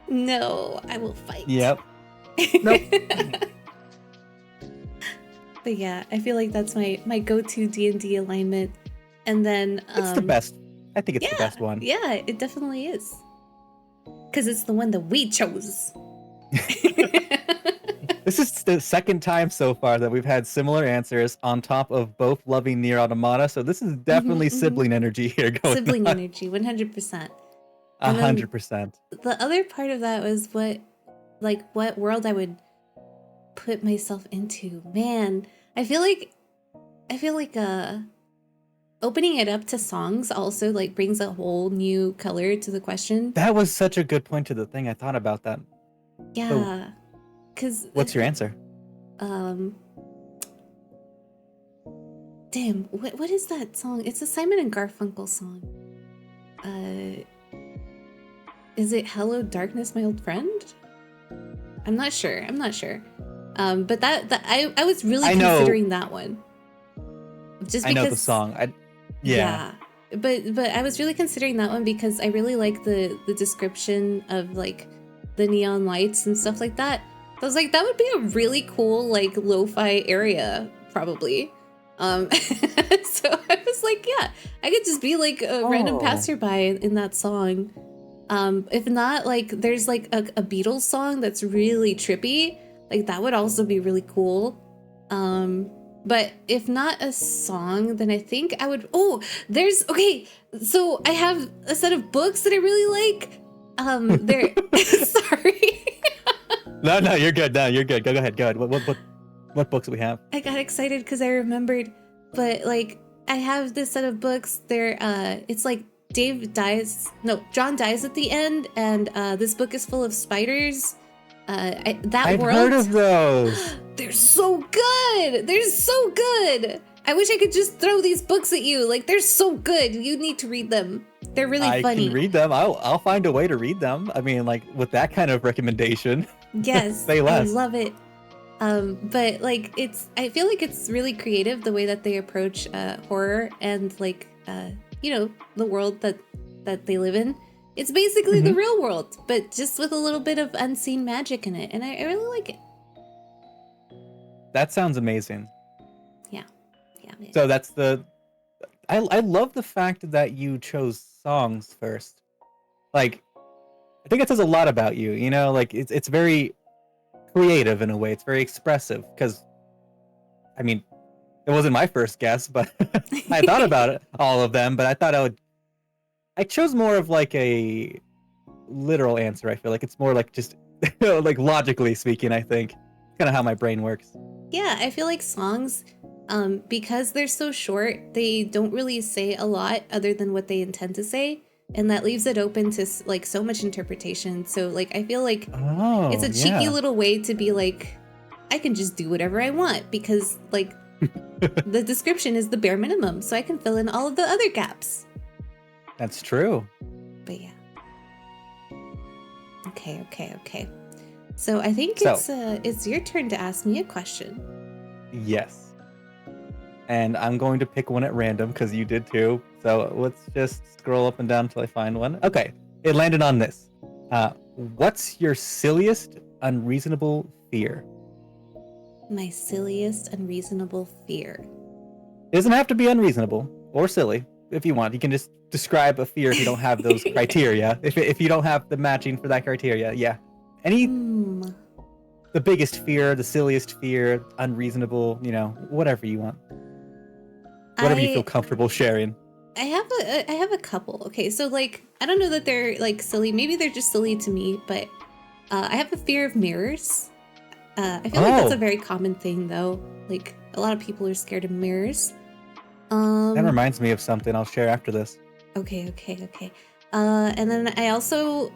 Speaker 1: No, I will fight.
Speaker 2: Yep. Nope.
Speaker 1: But yeah, I feel like that's my go-to D&D alignment. And then
Speaker 2: it's the best. I think it's the best one.
Speaker 1: Yeah, it definitely is. Because it's the one that we chose.
Speaker 2: This is the second time so far that we've had similar answers on top of both loving Nier Automata. So this is definitely sibling energy here going
Speaker 1: Sibling
Speaker 2: on.
Speaker 1: energy, 100%.
Speaker 2: 100%.
Speaker 1: The other part of that was what world I would put myself into. Man, I feel like opening it up to songs also like brings a whole new color to the question.
Speaker 2: That was such a good point to the thing. I thought about that.
Speaker 1: Yeah. Cause
Speaker 2: what's your answer?
Speaker 1: Damn, what is that song? It's a Simon and Garfunkel song. Is it Hello Darkness, My Old Friend? I'm not sure. But that I was really considering that one. Just because
Speaker 2: I know the song. Yeah.
Speaker 1: But I was really considering that one because I really like the description of like the neon lights and stuff like that. I was like, that would be a really cool like lo-fi area, probably. So I was like, yeah, I could just be like a random passerby in that song. If not, like there's like a Beatles song that's really trippy, like that would also be really cool. But if not a song, then I think I would so I have a set of books that I really like. They're sorry.
Speaker 2: No, you're good. No, you're good. Go ahead. What books do we have?
Speaker 1: I got excited because I remembered, but like I have this set of books. They're it's like John dies at the end, and this book is full of spiders. I've
Speaker 2: heard of those.
Speaker 1: They're so good. I wish I could just throw these books at you. Like they're so good. You need to read them. They're really funny.
Speaker 2: I can read them. I'll find a way to read them. I mean, like with that kind of recommendation.
Speaker 1: Yes,
Speaker 2: say less.
Speaker 1: I love it. But like I feel like it's really creative the way that they approach horror and like the world that they live in. It's basically the real world, but just with a little bit of unseen magic in it, and I really like it.
Speaker 2: That sounds amazing.
Speaker 1: Yeah. Man.
Speaker 2: So that's I love the fact that you chose songs first. Like, I think it says a lot about you. You know, like it's very creative in a way. It's very expressive because, I mean, it wasn't my first guess, but I thought about all of them. But I thought I chose more of like a literal answer. I feel like it's more like just like logically speaking. I think it's kind of how my brain works.
Speaker 1: Yeah, I feel like songs, because they're so short, they don't really say a lot other than what they intend to say, and that leaves it open to like so much interpretation. So like I feel like it's a cheeky little way to be like, I can just do whatever I want because like the description is the bare minimum, so I can fill in all of the other gaps.
Speaker 2: That's true.
Speaker 1: But yeah. Okay. So I think it's your turn to ask me a question.
Speaker 2: Yes. and I'm going to pick one at random because you did too. So let's just scroll up and down until I find one. Okay, it landed on this. What's your silliest unreasonable fear?
Speaker 1: My silliest unreasonable fear.
Speaker 2: It doesn't have to be unreasonable or silly if you want. You can just describe a fear if you don't have those criteria. If you don't have the matching for that criteria, yeah. The biggest fear, the silliest fear, unreasonable, whatever you want. Whatever you feel comfortable sharing.
Speaker 1: I have a couple. Okay, so like I don't know that they're like silly. Maybe they're just silly to me, but I have a fear of mirrors. I feel like that's a very common thing though. Like a lot of people are scared of mirrors.
Speaker 2: That reminds me of something I'll share after this.
Speaker 1: Okay. And then I also,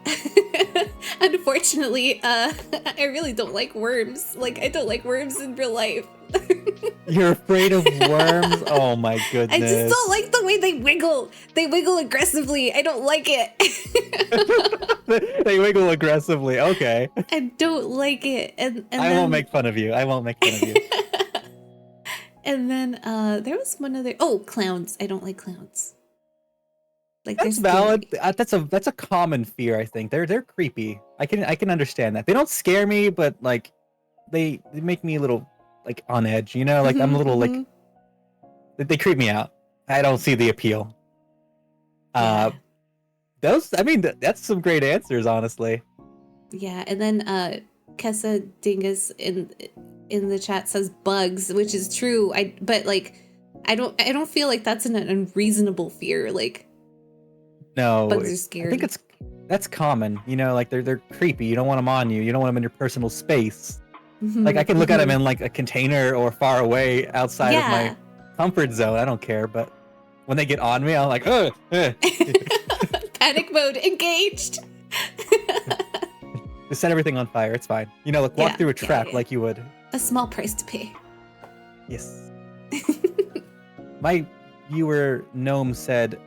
Speaker 1: unfortunately, I really don't like worms. Like, I don't like worms in real life.
Speaker 2: You're afraid of worms? Oh my goodness.
Speaker 1: I just don't like the way they wiggle. They wiggle aggressively. I don't like it.
Speaker 2: They wiggle aggressively. Okay.
Speaker 1: I don't like it. And
Speaker 2: I won't make fun of you.
Speaker 1: And then there was one other. Oh, clowns. I don't like clowns. Like
Speaker 2: that's valid. That's a common fear. I think they're creepy. I can understand that. They don't scare me, but like they make me a little like on edge. Like I'm a little like they creep me out. I don't see the appeal.
Speaker 1: Yeah.
Speaker 2: That's some great answers, honestly.
Speaker 1: Yeah, and then Kessa Dingus in the chat says bugs, which is true. But I don't feel like that's an unreasonable fear. Like.
Speaker 2: No,
Speaker 1: bugs are scary.
Speaker 2: I think that's common. Like they're creepy. You don't want them on you. You don't want them in your personal space. Like I can look at them in like a container or far away outside of my comfort zone. I don't care. But when they get on me, I'm like,
Speaker 1: panic mode engaged.
Speaker 2: Just set everything on fire. It's fine. Walk through a trap like you would.
Speaker 1: A small price to pay.
Speaker 2: Yes. My viewer Gnome said,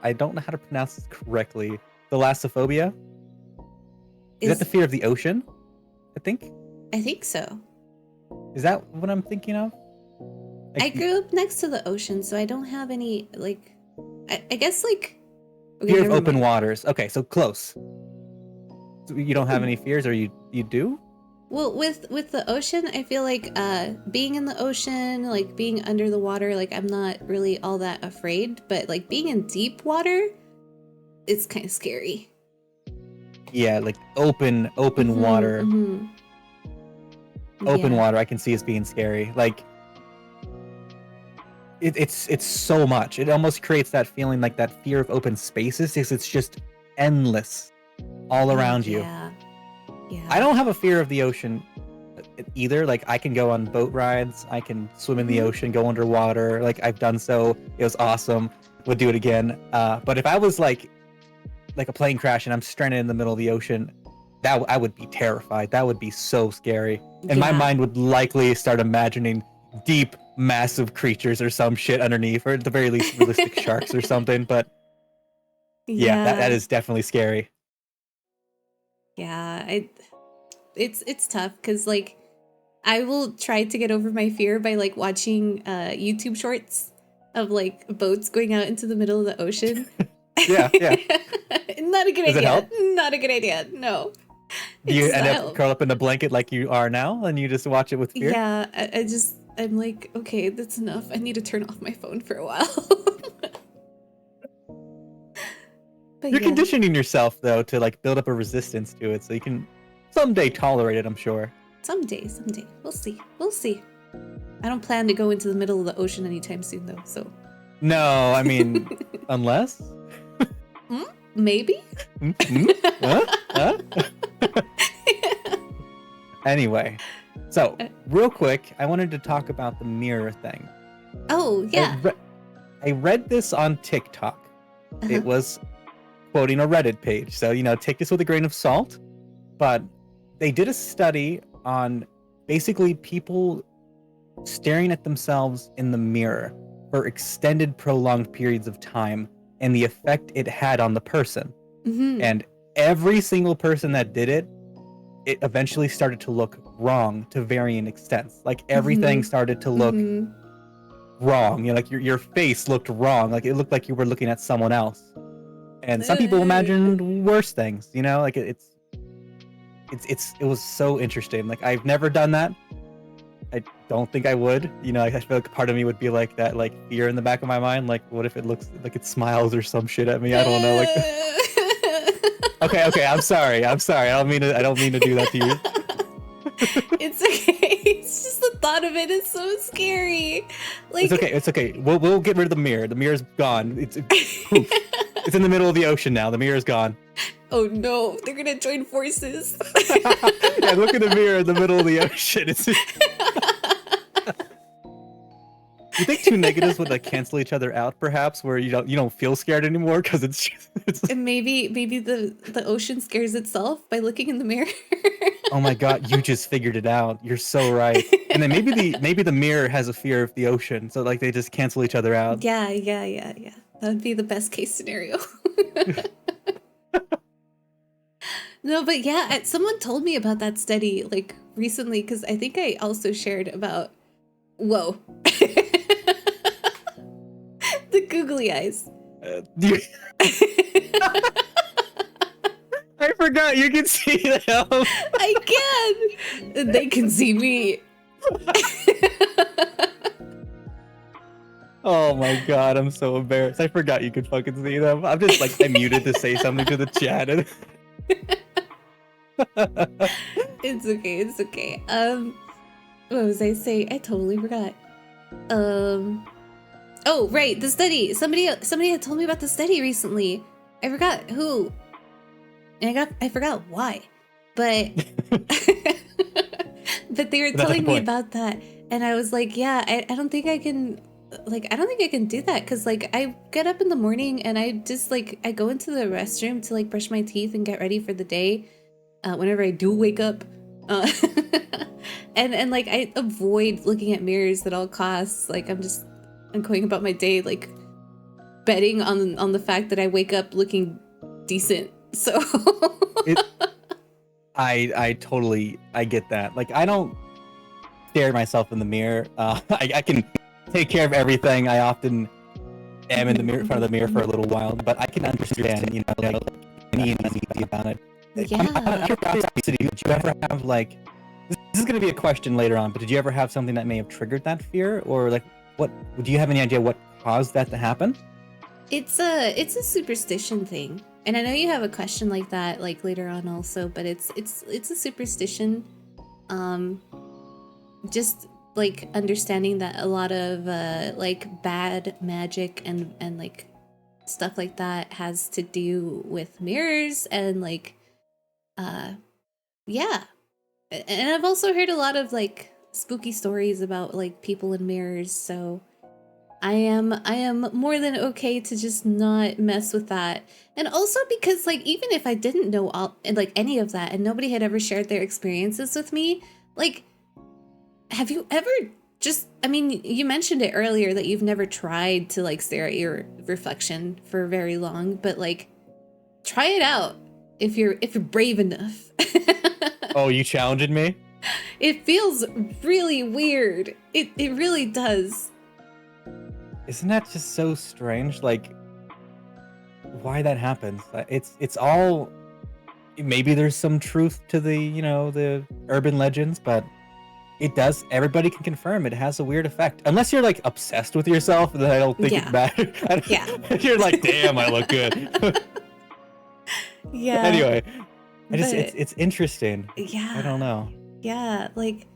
Speaker 2: I don't know how to pronounce this correctly. Thalassophobia? Is that the fear of the ocean? I think
Speaker 1: so.
Speaker 2: Is that what I'm thinking of?
Speaker 1: I grew up next to the ocean, so I don't have any, like... I guess, like... Okay,
Speaker 2: fear of open waters. Okay, so close. So you don't have any fears, or you do?
Speaker 1: Well, with the ocean, I feel like being in the ocean, like being under the water, like I'm not really all that afraid. But like being in deep water, it's kind of scary.
Speaker 2: Yeah, like open water. Open water, I can see as being scary. Like it's so much. It almost creates that feeling, like that fear of open spaces, because it's just endless all around you.
Speaker 1: Yeah.
Speaker 2: I don't have a fear of the ocean either. Like I can go on boat rides, I can swim in the ocean, go underwater. Like I've done so. It was awesome. Would do it again. But if I was like a plane crash and I'm stranded in the middle of the ocean, I would be terrified. That would be so scary. And my mind would likely start imagining deep, massive creatures or some shit underneath, or at the very least realistic sharks or something. But that is definitely scary.
Speaker 1: Yeah, it's tough because like I will try to get over my fear by like watching YouTube shorts of like boats going out into the middle of the ocean.
Speaker 2: Yeah.
Speaker 1: Not a good
Speaker 2: Does
Speaker 1: idea.
Speaker 2: it help?
Speaker 1: Not a good idea. No.
Speaker 2: Do you end up curl up in the blanket like you are now, and you just watch it with fear?
Speaker 1: Yeah, I'm like, okay, that's enough. I need to turn off my phone for a while. But
Speaker 2: You're conditioning yourself though to like build up a resistance to it, so you can someday tolerate it, I'm sure.
Speaker 1: Someday. We'll see. I don't plan to go into the middle of the ocean anytime soon though, so.
Speaker 2: No, I mean, unless.
Speaker 1: Maybe?
Speaker 2: Huh? Anyway, so real quick, I wanted to talk about the mirror thing.
Speaker 1: Oh, yeah.
Speaker 2: I read this on TikTok. It was quoting a Reddit page, so take this with a grain of salt. But they did a study on basically people staring at themselves in the mirror for extended, prolonged periods of time and the effect it had on the person. And every single person that did it eventually started to look wrong to varying extents. Like everything started to look wrong. You know, like your face looked wrong. Like it looked like you were looking at someone else. And some people imagined worse things. You know, like it was so interesting. Like I've never done that. I don't think I would. You know, I feel like part of me would be like that, like fear in the back of my mind. Like, what if it looks like it smiles or some shit at me? I don't know. Like, okay, I'm sorry. I don't mean to do that to you.
Speaker 1: It's okay. It's just the thought of it is so scary. Like,
Speaker 2: It's okay. We'll get rid of the mirror. The mirror's gone. It's poof. It's in the middle of the ocean now. The mirror's gone.
Speaker 1: oh no, they're gonna join forces.
Speaker 2: Yeah, look at the mirror in the middle of the ocean. You think two negatives would like cancel each other out, perhaps, where you don't feel scared anymore because it's
Speaker 1: And maybe the ocean scares itself by looking in the mirror.
Speaker 2: oh my god, you just figured it out. You're so right. And then maybe the mirror has a fear of the ocean, so like they just cancel each other out.
Speaker 1: Yeah. That would be the best case scenario. No, but yeah, someone told me about that study like recently because I think I also shared about whoa. The googly eyes.
Speaker 2: I forgot you can see them.
Speaker 1: I can. They can see me.
Speaker 2: Oh my god, I'm so embarrassed. I forgot you could fucking see them. I'm just like I muted to say something to the chat. And...
Speaker 1: It's okay. What was I saying? I totally forgot. Oh right, the study. Somebody had told me about the study recently. I forgot who. And I forgot why. But but they were telling me about that, and I was like, yeah, I don't think I can. Like, I don't think I can do that because, like, I get up in the morning and I just, like, I go into the restroom to, like, brush my teeth and get ready for the day whenever I do wake up. And like, I avoid looking at mirrors at all costs. Like, I'm going about my day, like, betting on the fact that I wake up looking decent. So...
Speaker 2: I totally get that. Like, I don't stare at myself in the mirror. I can... take care of everything. I often am in front of the mirror for a little while, but I can understand, you know, like any easy about it.
Speaker 1: Yeah.
Speaker 2: I'm curious, did you ever have like? This is going to be a question later on, but did you ever have something that may have triggered that fear, or like, what? Do you have any idea what caused that to happen?
Speaker 1: It's a superstition thing, and I know you have a question like that, like later on also, but it's a superstition. Just like understanding that a lot of like bad magic and like stuff like that has to do with mirrors and like yeah. And I've also heard a lot of like spooky stories about like people in mirrors, so I am more than okay to just not mess with that. And also because like even if I didn't know all like any of that and nobody had ever shared their experiences with me, like have you ever just, I mean, you mentioned it earlier that you've never tried to like stare at your reflection for very long, but like try it out if you're brave enough.
Speaker 2: Oh, you challenging me?
Speaker 1: It feels really weird. It really does.
Speaker 2: Isn't that just so strange? Like, why that happens? It's all, maybe there's some truth to the, you know, the urban legends, but it does. Everybody can confirm it has a weird effect. Unless you're like obsessed with yourself, then I don't think it matters.
Speaker 1: Yeah.
Speaker 2: You're like, damn, I look good.
Speaker 1: Yeah.
Speaker 2: Anyway,
Speaker 1: But-
Speaker 2: it's interesting.
Speaker 1: Yeah.
Speaker 2: I don't know.
Speaker 1: Yeah, like,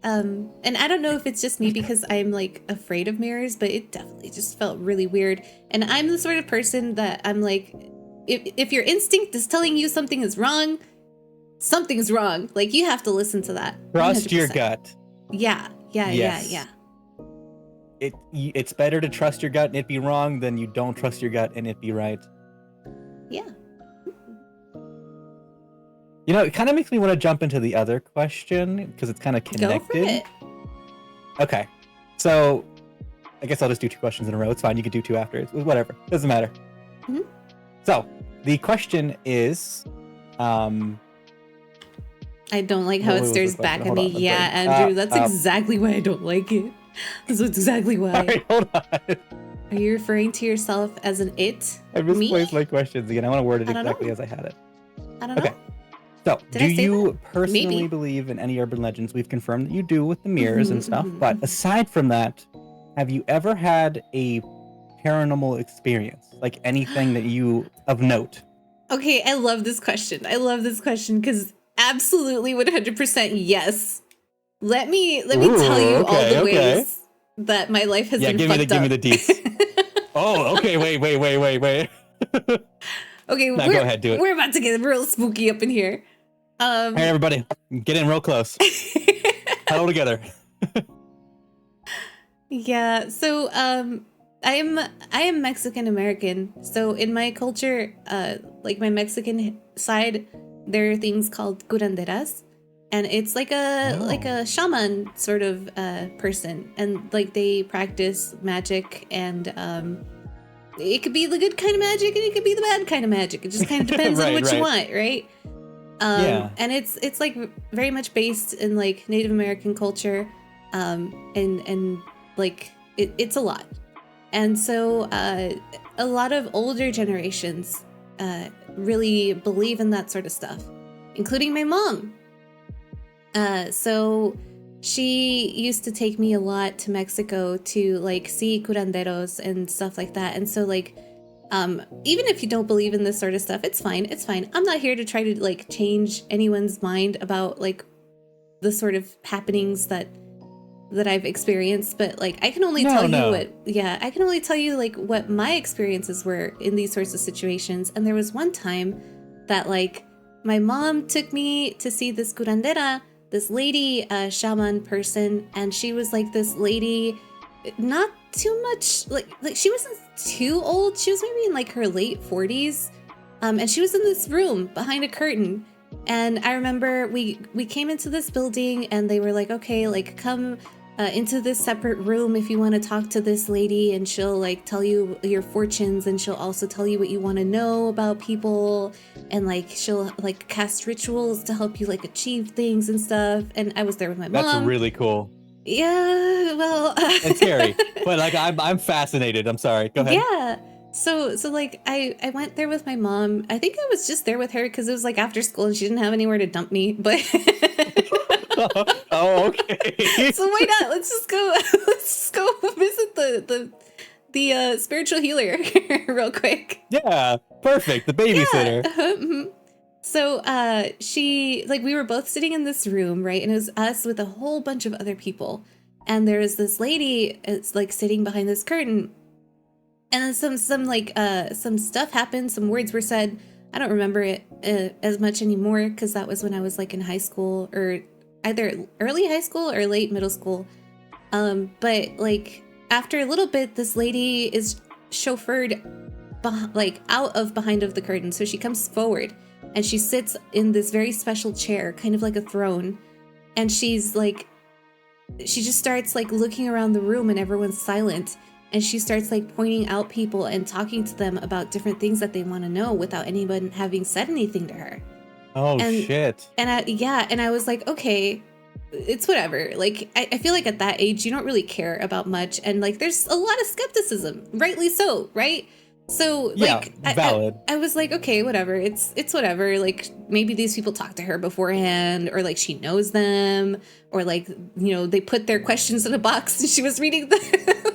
Speaker 1: and I don't know if it's just me because I'm like afraid of mirrors, but it definitely just felt really weird. And I'm the sort of person that I'm like, if your instinct is telling you something is wrong, something's wrong. Like you have to listen to that.
Speaker 2: Trust your
Speaker 1: 100%.
Speaker 2: gut.
Speaker 1: Yeah.
Speaker 2: Yes. It's better to trust your gut and it be wrong than you don't trust your gut and it be right.
Speaker 1: Yeah.
Speaker 2: You know, it kind of makes me want to jump into the other question because it's kind of connected.
Speaker 1: Go for it.
Speaker 2: Okay, so I guess I'll just do two questions in a row. It's fine. You can do two after. It's whatever. Doesn't matter.
Speaker 1: Mhm.
Speaker 2: So the question is,
Speaker 1: I don't like how
Speaker 2: What
Speaker 1: it
Speaker 2: was
Speaker 1: stares
Speaker 2: the
Speaker 1: back
Speaker 2: question?
Speaker 1: at
Speaker 2: Hold
Speaker 1: me.
Speaker 2: on,
Speaker 1: Yeah,
Speaker 2: I'm sorry.
Speaker 1: Andrew, that's exactly why I don't like it. That's exactly why.
Speaker 2: All right, hold on.
Speaker 1: Are you referring to yourself as an it?
Speaker 2: I misplaced my questions again. I want to word it
Speaker 1: I don't
Speaker 2: exactly
Speaker 1: know.
Speaker 2: as I had it.
Speaker 1: I don't
Speaker 2: Okay.
Speaker 1: know.
Speaker 2: So,
Speaker 1: Did
Speaker 2: do
Speaker 1: I say
Speaker 2: you personally
Speaker 1: Maybe.
Speaker 2: believe in any urban legends? We've confirmed that you do with the mirrors and
Speaker 1: Mhm,
Speaker 2: stuff.
Speaker 1: mhm,
Speaker 2: But
Speaker 1: mhm.
Speaker 2: aside from that, have you ever had a paranormal experience? Like anything that you of note?
Speaker 1: Okay, I love this question. I love this question because absolutely 100% yes. Let me tell you
Speaker 2: Ooh,
Speaker 1: all
Speaker 2: okay,
Speaker 1: the
Speaker 2: okay.
Speaker 1: ways that my life has
Speaker 2: Yeah,
Speaker 1: been
Speaker 2: give me
Speaker 1: fucked
Speaker 2: the
Speaker 1: up.
Speaker 2: deets. Oh, okay. Wait.
Speaker 1: Okay,
Speaker 2: Now go ahead, do it.
Speaker 1: we're about to get real spooky up in here.
Speaker 2: Hey, everybody, get in real close. Huddle together.
Speaker 1: Yeah, so I am Mexican American. So in my culture, like my Mexican side, there are things called curanderas, and it's like a shaman sort of person, and like they practice magic, and it could be the good kind of magic and it could be the bad kind of magic. It just kind of depends on what you want, right?
Speaker 2: Yeah.
Speaker 1: And it's like very much based in like Native American culture, and like it's a lot. And so a lot of older generations really believe in that sort of stuff, including my mom. So she used to take me a lot to Mexico to like see curanderos and stuff like that. And so like even if you don't believe in this sort of stuff, it's fine. It's fine. I'm not here to try to like change anyone's mind about like the sort of happenings that I've experienced, but like I can only tell you I can only tell you like what my experiences were in these sorts of situations. And there was one time that like my mom took me to see this curandera, this lady shaman person, and she was like this lady, not too much like she wasn't too old. She was maybe in like her late 40s, and she was in this room behind a curtain. And I remember we came into this building and they were like, okay, like come into this separate room if you want to talk to this lady, and she'll like tell you your fortunes, and she'll also tell you what you want to know about people, and like she'll like cast rituals to help you like achieve things and stuff. And I was there with my mom.
Speaker 2: That's really cool.
Speaker 1: Yeah, well,
Speaker 2: It's scary, but like I'm fascinated. I'm sorry. Go ahead.
Speaker 1: Yeah. So like I went there with my mom. I think I was just there with her because it was like after school and she didn't have anywhere to dump me. But
Speaker 2: Oh, okay.
Speaker 1: so why not? Let's just go. Let's just go visit the spiritual healer real quick.
Speaker 2: Yeah, perfect. The babysitter.
Speaker 1: Yeah. Mhm. So she like we were both sitting in this room, right? And it was us with a whole bunch of other people. And there was this lady, it's like sitting behind this curtain. And then some stuff happened, some words were said. I don't remember it as much anymore because that was when I was like in high school, or either early high school or late middle school. But like after a little bit, this lady is chauffeured like out of behind of the curtain. So she comes forward and she sits in this very special chair, kind of like a throne. And she's like, she just starts like looking around the room and everyone's silent. And she starts like pointing out people and talking to them about different things that they want to know without anyone having said anything to her.
Speaker 2: Oh,
Speaker 1: And-
Speaker 2: shit.
Speaker 1: And I was like, okay, it's whatever. Like, I feel like at that age, you don't really care about much. And like, there's a lot of skepticism, rightly so, right? So like,
Speaker 2: Yeah, valid.
Speaker 1: I was like, okay, whatever. It's whatever. Like maybe these people talked to her beforehand, or like she knows them, or like, you know, they put their questions in a box and she was reading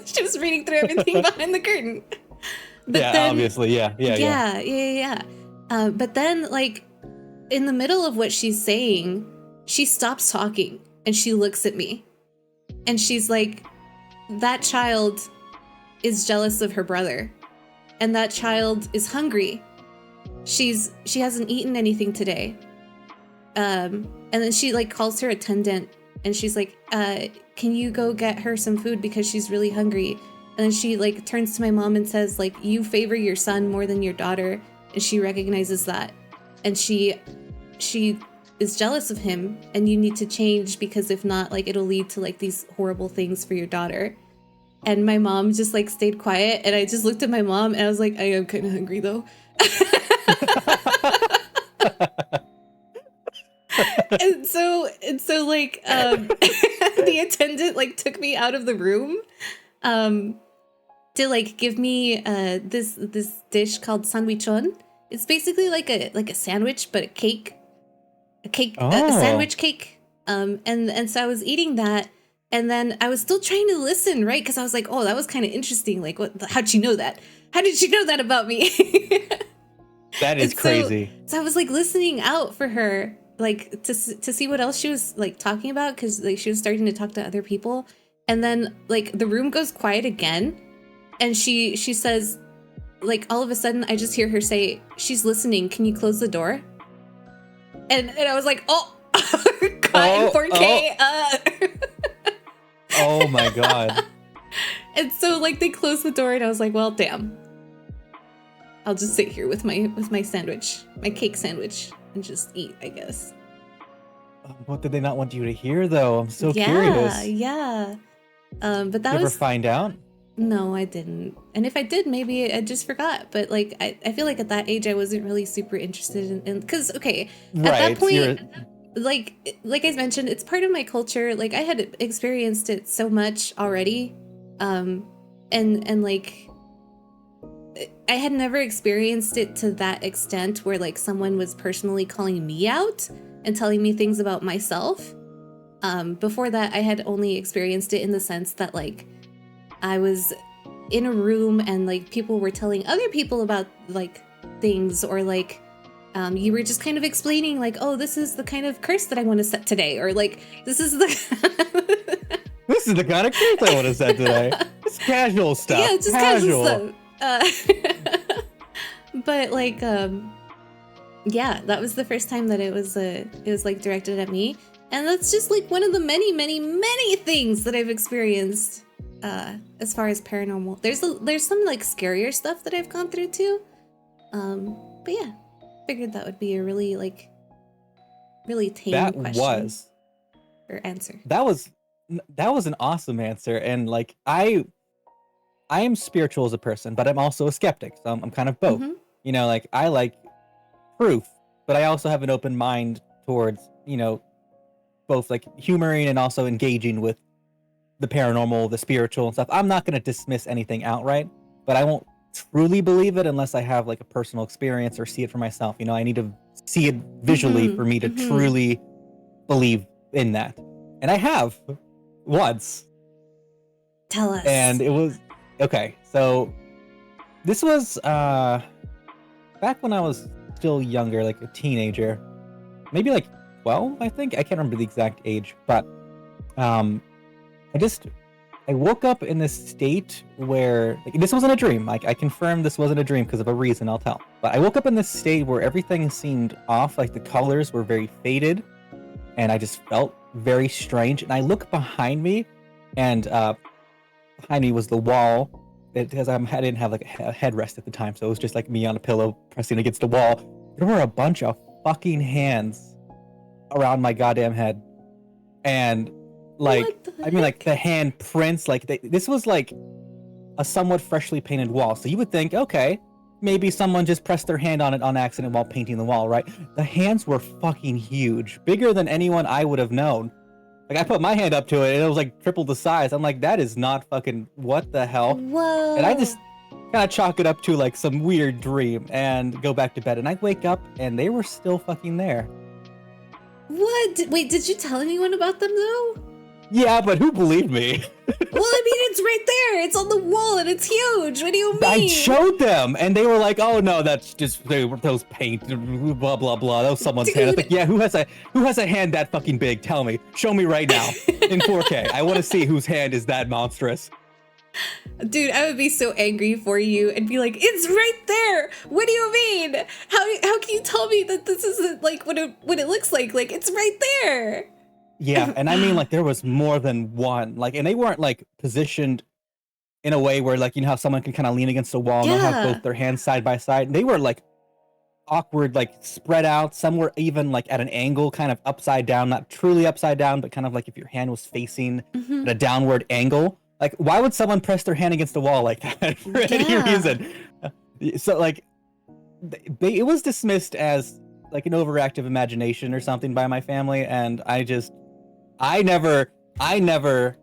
Speaker 1: she was reading through everything behind the curtain. But
Speaker 2: yeah,
Speaker 1: then,
Speaker 2: obviously. Yeah.
Speaker 1: But then like in the middle of what she's saying, she stops talking and she looks at me and she's like, that child is jealous of her brother. And that child is hungry. She hasn't eaten anything today. And then she like calls her attendant and she's like, can you go get her some food because she's really hungry? And then she like turns to my mom and says like, you favor your son more than your daughter. And she recognizes that. And she is jealous of him and you need to change because if not, like it'll lead to like these horrible things for your daughter. And my mom just like stayed quiet and I just looked at my mom and I was like, I am kind of hungry though. and so like the attendant like took me out of the room to like give me this dish called sandwichon. It's basically like a sandwich but a cake, a sandwich cake. And so I was eating that, and then I was still trying to listen, right? Because I was like, oh, that was kind of interesting. Like, how'd you know that? How did you know that about me?
Speaker 2: That is
Speaker 1: And
Speaker 2: crazy.
Speaker 1: So I was like listening out for her, like to see what else she was like talking about, because like she was starting to talk to other people, and then like the room goes quiet again, and she says, like all of a sudden I just hear her say, "She's listening. Can you close the door?" And I was like, oh, caught in 4K.
Speaker 2: Oh my god.
Speaker 1: And so like they closed the door, and I was like, well, damn. I'll just sit here with my sandwich, my cake sandwich, and just eat, I guess.
Speaker 2: What did they not want you to hear though? I'm so
Speaker 1: Yeah,
Speaker 2: curious.
Speaker 1: yeah. But
Speaker 2: Did
Speaker 1: that
Speaker 2: you ever
Speaker 1: was
Speaker 2: find out?
Speaker 1: no, I didn't. And if I did, maybe I just forgot. But like, I feel like at that age, I wasn't really super interested in because okay, at that point, like I mentioned, it's part of my culture. Like I had experienced it so much already, and like I had never experienced it to that extent where like someone was personally calling me out and telling me things about myself. Before that, I had only experienced it in the sense that like I was in a room and like people were telling other people about like things, or like you were just kind of explaining like, oh, this is the kind of curse that I want to set today, or like this is the
Speaker 2: This is the kind of curse I want to set today. It's casual stuff.
Speaker 1: yeah, just casual stuff. But like yeah, that was the first time that it was like directed at me, and that's just like one of the many things that I've experienced as far as paranormal. There's some like scarier stuff that I've gone through too, but yeah, figured that would be a really tame question or answer.
Speaker 2: That was an awesome answer. And like I am spiritual as a person, but I'm also a skeptic, so I'm kind of both.
Speaker 1: Mhm.
Speaker 2: You know, like I like proof, but I also have an open mind towards, you know, both like humoring and also engaging with the paranormal, the spiritual and stuff. I'm not going to dismiss anything outright, but I won't truly believe it unless I have like a personal experience or see it for myself. You know, I need to see it visually for me to truly believe in that. And I have once.
Speaker 1: Tell us.
Speaker 2: And it was okay. So this was back when I was still younger, like a teenager, maybe like 12, I think. I can't remember the exact age, but I woke up in this state where like, this wasn't a dream. Like I confirmed this wasn't a dream because of a reason I'll tell. But I woke up in this state where everything seemed off, like the colors were very faded, and I just felt very strange. And I look behind me, and behind me was the wall. Because I didn't have like a headrest at the time, so it was just like me on a pillow pressing against the wall. There were a bunch of fucking hands around my goddamn head, and like I mean, like the hand prints. Like this was like a somewhat freshly painted wall, so you would think, okay, maybe someone just pressed their hand on it on accident while painting the wall, right? The hands were fucking huge, bigger than anyone I would have known. Like I put my hand up to it, and it was like triple the size. I'm like, that is not fucking what the hell.
Speaker 1: Whoa.
Speaker 2: And I just kind of chalk it up to like some weird dream and go back to bed. And I wake up and they were still fucking there.
Speaker 1: What? Wait, did you tell anyone about them though?
Speaker 2: Yeah, but who believed me?
Speaker 1: Well, I mean, it's right there. It's on the wall and it's huge. What do you mean?
Speaker 2: I showed them and they were like, oh no, that's just those paint, blah, blah, blah. That was someone's hand. I was like, yeah, who has a hand that fucking big? Tell me. Show me right now in 4K. I want to see whose hand is that monstrous.
Speaker 1: Dude, I would be so angry for you and be like, it's right there. What do you mean? How can you tell me that this isn't like what it looks like? Like, it's right there.
Speaker 2: Yeah, and I mean, like, there was more than one. Like, and they weren't, like, positioned in a way where, like, you know how someone can kind of lean against a wall and they'll have both their hands side by side. They were, like, awkward, like, spread out. Some were even, like, at an angle, kind of upside down. Not truly upside down, but kind of like if your hand was facing at a downward angle. Like, why would someone press their hand against a wall like that for any reason? So, like, it was dismissed as like an overactive imagination or something by my family, and I never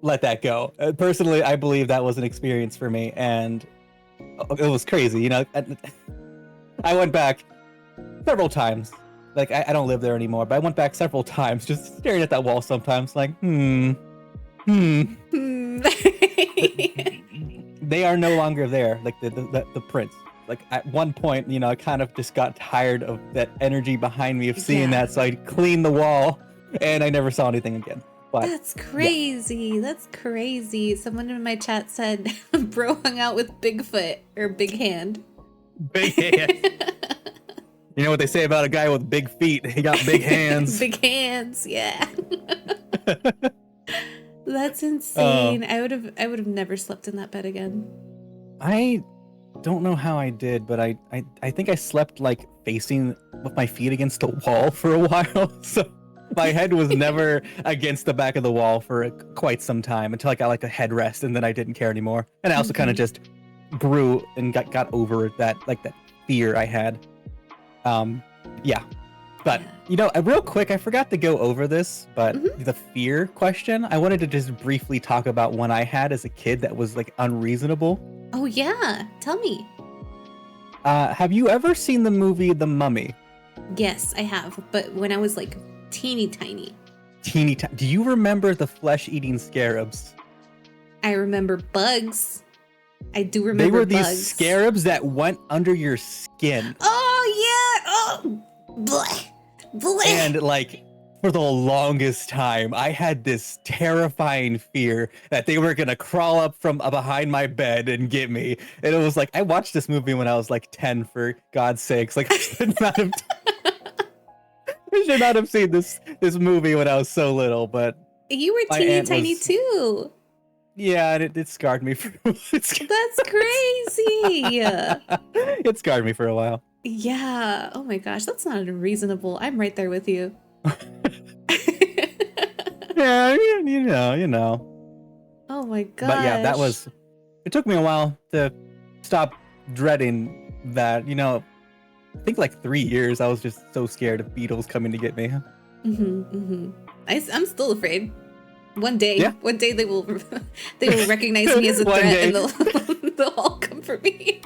Speaker 2: let that go. Personally, I believe that was an experience for me, and it was crazy. You know, I went back several times. Like I don't live there anymore, but I went back several times, just staring at that wall sometimes, like they are no longer there, like the prints. Like at one point, you know, I kind of just got tired of that energy behind me of seeing that, so I cleaned the wall, and I never saw anything again. But
Speaker 1: That's crazy. That's crazy. Someone in my chat said bro hung out with Bigfoot or Big Hand.
Speaker 2: big hands. You know what they say about a guy with big feet? He got big hands.
Speaker 1: Big hands, yeah. That's insane. I would have never slept in that bed again.
Speaker 2: I don't know how I did, but I think I slept like facing with my feet against the wall for a while. So my head was never against the back of the wall for quite some time until I got like a headrest, and then I didn't care anymore. And I also kind of just grew and got over that fear I had. Yeah. But you know, real quick, I forgot to go over this, but the fear question, I wanted to just briefly talk about one I had as a kid that was like unreasonable.
Speaker 1: Oh yeah, tell me.
Speaker 2: Have you ever seen the movie The Mummy?
Speaker 1: Yes, I have, but when I was like teeny tiny.
Speaker 2: Do you remember the flesh-eating scarabs?
Speaker 1: I remember bugs. I do remember
Speaker 2: They were
Speaker 1: bugs.
Speaker 2: these scarabs that went under your skin.
Speaker 1: Oh yeah. Oh, bleh. Bleh.
Speaker 2: And like for the longest time, I had this terrifying fear that they were gonna crawl up from behind my bed and get me. And it was like, I watched this movie when I was like 10, for God's sakes. Like I should not have seen this movie when I was so little, but
Speaker 1: You were
Speaker 2: my
Speaker 1: teeny
Speaker 2: aunt
Speaker 1: tiny
Speaker 2: was-
Speaker 1: too.
Speaker 2: yeah, it scarred me for
Speaker 1: That's crazy.
Speaker 2: it scarred me for a while.
Speaker 1: Yeah. Oh my gosh, that's not unreasonable. I'm right there with you.
Speaker 2: Yeah, you know.
Speaker 1: Oh my gosh.
Speaker 2: But yeah, it took me a while to stop dreading that, you know. I think like 3 years I was just so scared of beetles coming to get me.
Speaker 1: I'm still afraid. One day they will recognize me as a
Speaker 2: One
Speaker 1: threat
Speaker 2: day.
Speaker 1: and they'll all come for me.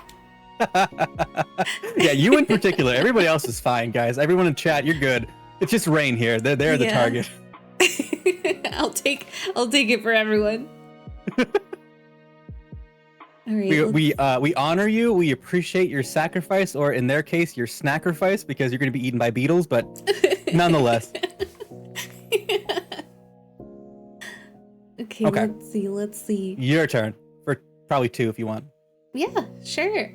Speaker 2: Yeah, you in particular. Everybody else is fine, guys. Everyone in chat, you're good. It's just Rain here. They're the
Speaker 1: Yeah.
Speaker 2: target.
Speaker 1: I'll take it for everyone. All right.
Speaker 2: We honor you. We appreciate your sacrifice, or in their case, your snacrifice, because you're going to be eaten by beetles. But nonetheless,
Speaker 1: Okay,
Speaker 2: Okay.
Speaker 1: Let's see.
Speaker 2: your turn for probably 2 if you want.
Speaker 1: Yeah, sure.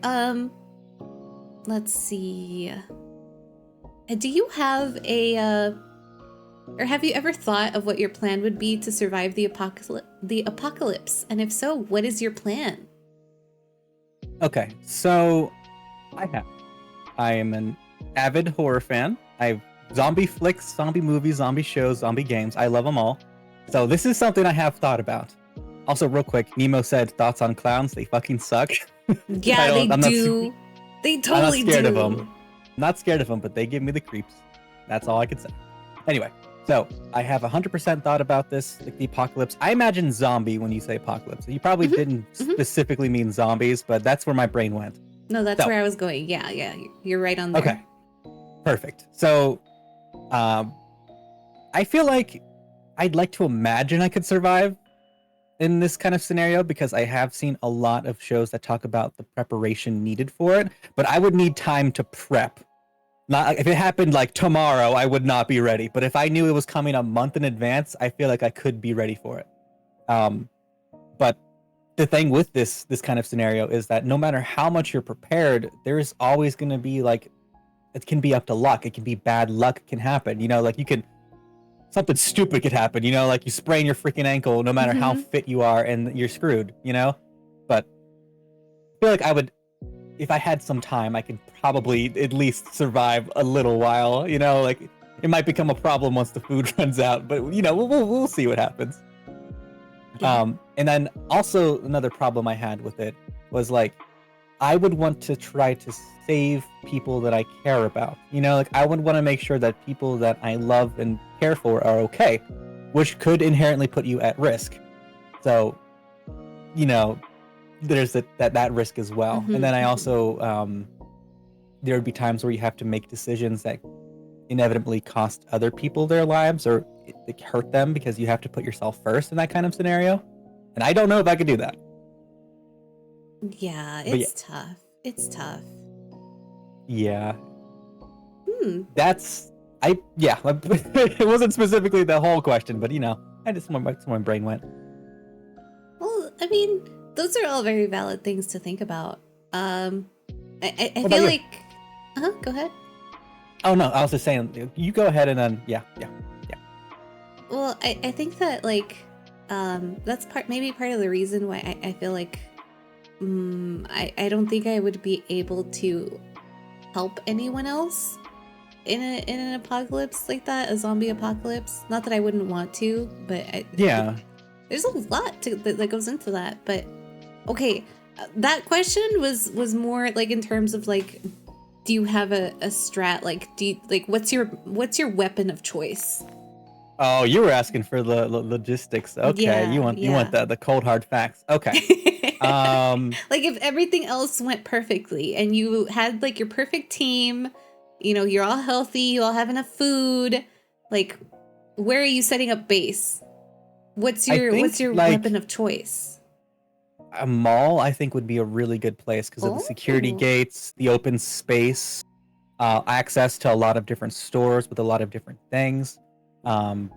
Speaker 1: Let's see. Do you have or have you ever thought of what your plan would be to survive the apocalypse? And if so, what is your plan?
Speaker 2: Okay, so I am an avid horror fan. I've zombie flicks, zombie movies, zombie shows, zombie games. I love them all. So this is something I have thought about. Also, real quick, Nemo said thoughts on clowns. They fucking suck.
Speaker 1: Yeah, they do. They totally
Speaker 2: I'm not scared
Speaker 1: do.
Speaker 2: of them. Not scared of them, but they give me the creeps. That's all I can say. Anyway, so I have 100% thought about this, like the apocalypse. I imagine zombie when you say apocalypse. You probably didn't specifically mean zombies, but that's where my brain went.
Speaker 1: No, that's
Speaker 2: So-
Speaker 1: where I was going. Yeah, you're right on there.
Speaker 2: Okay, perfect. So, I feel like I'd like to imagine I could survive in this kind of scenario because I have seen a lot of shows that talk about the preparation needed for it, but I would need time to prep. Not if it happened like tomorrow, I would not be ready. But if I knew it was coming a month in advance, I feel like I could be ready for it. But the thing with this kind of scenario is that no matter how much you're prepared, there is always going to be like, it can be up to luck. It can be bad luck can happen. You know, like something stupid could happen. You know, like you sprain your freaking ankle, no matter how fit you are, and you're screwed. You know, but I feel like I would. If I had some time, I could probably at least survive a little while. You know, like it might become a problem once the food runs out, but you know, we'll see what happens.
Speaker 1: Yeah.
Speaker 2: And then also another problem I had with it was like, I would want to try to save people that I care about. You know, like I would want to make sure that people that I love and care for are okay, which could inherently put you at risk. So, you know, there's that risk as well.
Speaker 1: Mhm,
Speaker 2: And then I
Speaker 1: mhm.
Speaker 2: also there would be times where you have to make decisions that inevitably cost other people their lives or it hurt them because you have to put yourself first in that kind of scenario. And I don't know if I could do that.
Speaker 1: Yeah,
Speaker 2: But
Speaker 1: it's tough. It's tough.
Speaker 2: yeah,
Speaker 1: Hmm.
Speaker 2: yeah. It wasn't specifically the whole question, but you know, I just where my brain went.
Speaker 1: Well, I mean, those are all very valid things to think about. I
Speaker 2: What about
Speaker 1: feel
Speaker 2: you?
Speaker 1: like. Go ahead.
Speaker 2: Oh no, I was just saying. You go ahead and then yeah.
Speaker 1: Well, I think that like, that's maybe part of the reason why I feel like, I don't think I would be able to help anyone else in an apocalypse like that, a zombie apocalypse. Not that I wouldn't want to, but
Speaker 2: Yeah.
Speaker 1: there's a lot that goes into that. But okay, that question was more like in terms of like, do you have a strat? Like, what's your weapon of choice?
Speaker 2: Oh, you were asking for the logistics. Okay,
Speaker 1: Yeah,
Speaker 2: you want the cold hard facts. Okay.
Speaker 1: Like if everything else went perfectly and you had like your perfect team, you know, you're all healthy, you all have enough food, like where are you setting up base? What's
Speaker 2: I
Speaker 1: your
Speaker 2: think,
Speaker 1: weapon of choice?
Speaker 2: a mall I think would be a really good place because of the security
Speaker 1: Oh.
Speaker 2: gates, the open space, access to a lot of different stores with a lot of different things. Um,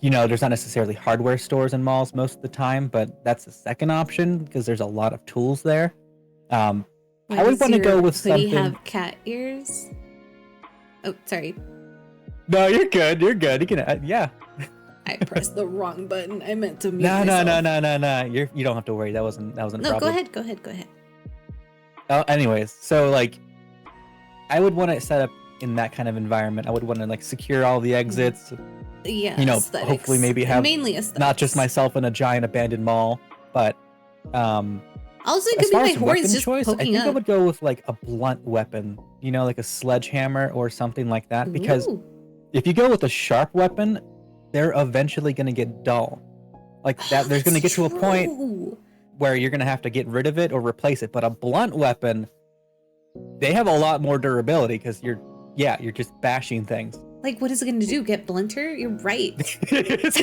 Speaker 2: you know, there's not necessarily hardware stores in malls most of the time, but that's the second option because there's a lot of tools there. Um,
Speaker 1: Why
Speaker 2: I would
Speaker 1: does
Speaker 2: want to
Speaker 1: your
Speaker 2: go with
Speaker 1: hoodie
Speaker 2: something.
Speaker 1: have cat ears? Oh, sorry.
Speaker 2: No, you're good. You're good. You can, yeah.
Speaker 1: I pressed the wrong button. I meant to mute
Speaker 2: No,
Speaker 1: myself.
Speaker 2: no. You don't have to worry. That wasn't a
Speaker 1: No,
Speaker 2: problem.
Speaker 1: go ahead.
Speaker 2: Anyways, so like, I would want to set up in that kind of environment. I would want to like secure all the exits.
Speaker 1: Yeah,
Speaker 2: You know,
Speaker 1: aesthetics.
Speaker 2: hopefully maybe have
Speaker 1: mainly aesthetics.
Speaker 2: not just myself in a giant abandoned mall, but
Speaker 1: Also, it
Speaker 2: as
Speaker 1: could be
Speaker 2: far
Speaker 1: my
Speaker 2: as
Speaker 1: horns
Speaker 2: weapon
Speaker 1: just
Speaker 2: choice, I
Speaker 1: poking
Speaker 2: think I
Speaker 1: up.
Speaker 2: would go with like a blunt weapon. You know, like a sledgehammer or something like that. Because
Speaker 1: Ooh.
Speaker 2: if you go with a sharp weapon, they're eventually going to get dull. Like that, there's going to get to a point
Speaker 1: True.
Speaker 2: where you're going to have to get rid of it or replace it. But a blunt weapon, they have a lot more durability because you're just bashing things.
Speaker 1: Like, what is it going to do? Get blunter? You're right.
Speaker 2: It's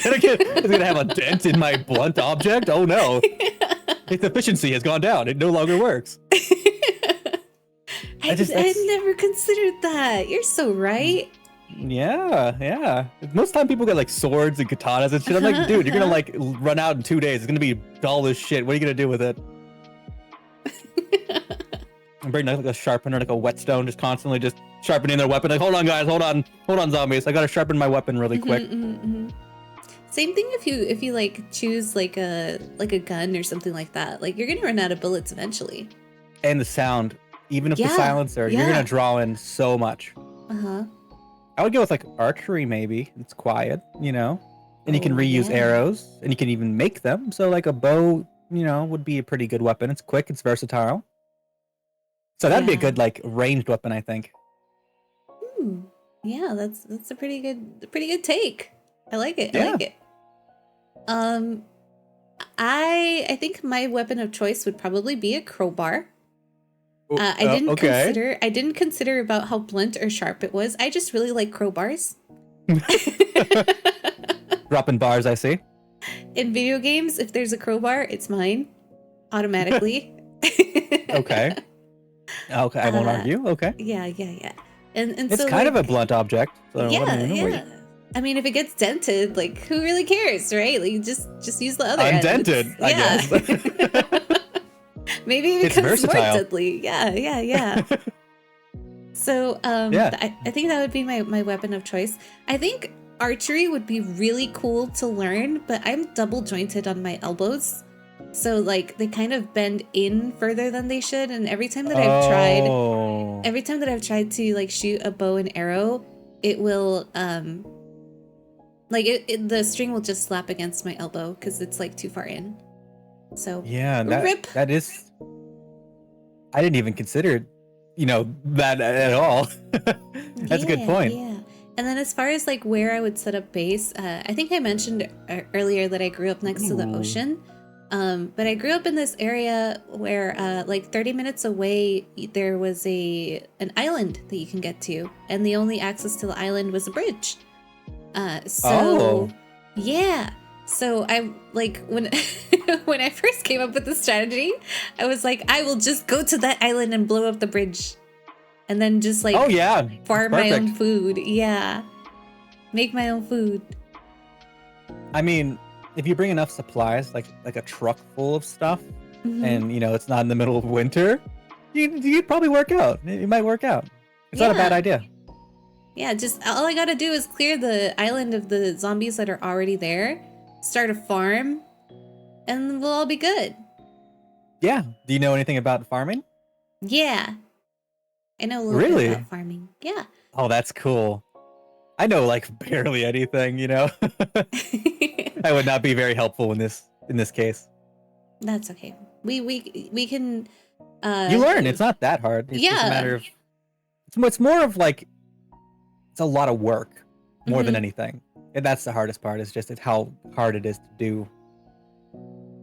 Speaker 2: gonna have a dent in my blunt object. Oh no, its efficiency has gone down. It no longer works.
Speaker 1: I never considered that. You're so right.
Speaker 2: Yeah. Most time people get like swords and katanas and shit. I'm like, dude, you're gonna like run out in 2 days. It's gonna be dull as shit. What are you gonna do with it? I'm bringing like a sharpener, like a whetstone, just constantly just sharpening their weapon. Like, hold on, guys, hold on, zombies. I gotta sharpen my weapon really quick.
Speaker 1: Same thing if you like choose like a gun or something like that. Like you're gonna run out of bullets eventually.
Speaker 2: And the sound, even if the
Speaker 1: Yeah,
Speaker 2: silencer, you're
Speaker 1: yeah.
Speaker 2: gonna draw in so much.
Speaker 1: Uh-huh.
Speaker 2: I would go with like archery, maybe. It's quiet, you know, and you can
Speaker 1: Oh,
Speaker 2: reuse
Speaker 1: yeah.
Speaker 2: arrows, and you can even make them. So like a bow, you know, would be a pretty good weapon. It's quick, it's versatile. So that'd be a
Speaker 1: Yeah.
Speaker 2: good like ranged weapon, I think.
Speaker 1: Yeah, that's a pretty good take. I like it.
Speaker 2: Yeah.
Speaker 1: I like it. I think my weapon of choice would probably be a crowbar. I didn't consider about how blunt or sharp it was. I just really like crowbars.
Speaker 2: Dropping bars, I see.
Speaker 1: In video games, if there's a crowbar, it's mine automatically.
Speaker 2: Okay. Okay, I won't argue. Okay.
Speaker 1: Yeah. And
Speaker 2: It's
Speaker 1: so
Speaker 2: kind of a
Speaker 1: like,
Speaker 2: blunt object. So
Speaker 1: yeah,
Speaker 2: what do you know,
Speaker 1: yeah. I mean, if it gets dented, like who really cares, right? Like just use the other end.
Speaker 2: Undented, I guess.
Speaker 1: Maybe it
Speaker 2: It's
Speaker 1: becomes more
Speaker 2: versatile.
Speaker 1: deadly. Yeah. So
Speaker 2: Yeah.
Speaker 1: I think that would be my weapon of choice. I think archery would be really cool to learn, but I'm double jointed on my elbows. So like they kind of bend in further than they should, and every time that I've tried to like shoot a bow and arrow, it will like the string will just slap against my elbow because it's like too far in. So
Speaker 2: Yeah,
Speaker 1: Rip.
Speaker 2: that is. I didn't even consider, that at all. That's a good point.
Speaker 1: Yeah. And then as far as like where I would set up base, I think I mentioned earlier that I grew up next to the
Speaker 2: Ooh.
Speaker 1: ocean. But I grew up in this area where like 30 minutes away there was an island that you can get to, and the only access to the island was a bridge.
Speaker 2: Oh.
Speaker 1: Yeah. So I like when when I first came up with the strategy, I was like, I will just go to that island and blow up the bridge. And then just like
Speaker 2: Oh yeah.
Speaker 1: farm my own
Speaker 2: Perfect.
Speaker 1: food. Yeah. Make my own food.
Speaker 2: I mean, if you bring enough supplies, like a truck full of stuff,
Speaker 1: Mhm.
Speaker 2: and it's not in the middle of winter, you'd probably work out. It might work out. It's not a bad
Speaker 1: Yeah.
Speaker 2: idea.
Speaker 1: Yeah, just all I gotta do is clear the island of the zombies that are already there, start a farm, and we'll all be good.
Speaker 2: Yeah. Do you know anything about farming?
Speaker 1: Yeah. I know a little
Speaker 2: Really?
Speaker 1: bit about farming. Yeah.
Speaker 2: Oh, that's cool. I know like barely anything, I would not be very helpful in this case.
Speaker 1: That's okay. We can
Speaker 2: You learn. It's not that hard. It's just
Speaker 1: Yeah.
Speaker 2: a matter of it's more of like it's a lot of work more than
Speaker 1: Mhm.
Speaker 2: anything. And that's the hardest part, is just it's how hard it is to do.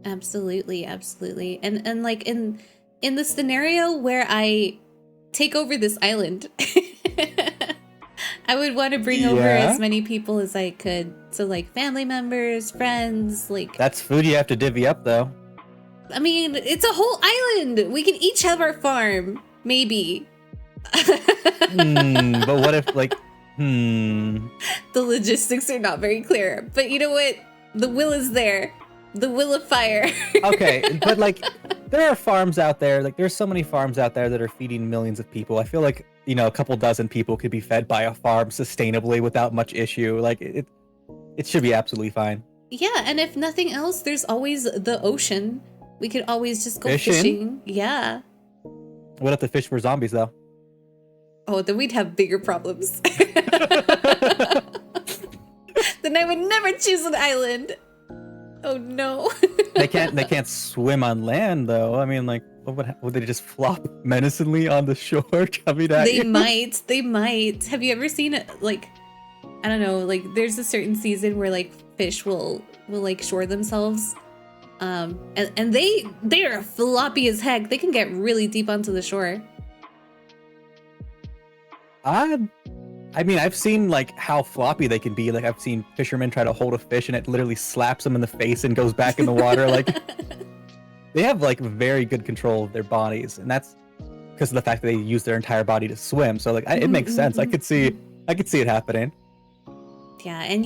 Speaker 1: Absolutely, absolutely. And like in the scenario where I take over this island, I would want to bring over
Speaker 2: Yeah?
Speaker 1: as many people as I could. So like family members, friends, like
Speaker 2: That's food you have to divvy up though.
Speaker 1: I mean, it's a whole island. We can each have our farm, maybe.
Speaker 2: But what if like
Speaker 1: The logistics are not very clear. But you know what? The will is there. The will of fire.
Speaker 2: Okay, but like there are farms out there, like there's so many farms out there that are feeding millions of people. I feel like, a couple dozen people could be fed by a farm sustainably without much issue. Like it should be absolutely fine.
Speaker 1: Yeah, and if nothing else, there's always the ocean. We could always just go
Speaker 2: Fishing?
Speaker 1: fishing. Yeah.
Speaker 2: What if the fish were zombies though?
Speaker 1: Oh, then we'd have bigger problems. Then I would never choose an island. Oh no.
Speaker 2: They can't swim on land though. I mean, like would they just flop menacingly on the shore coming at
Speaker 1: They
Speaker 2: you?
Speaker 1: might. They might. Have you ever seen it? Like, I don't know. Like, there's a certain season where like fish will like shore themselves, and they are floppy as heck. They can get really deep onto the shore.
Speaker 2: I mean, I've seen like how floppy they can be. Like I've seen fishermen try to hold a fish and it literally slaps them in the face and goes back in the water. Like they have like very good control of their bodies, and that's because of the fact that they use their entire body to swim. So like it makes sense. I could see it happening.
Speaker 1: Yeah, and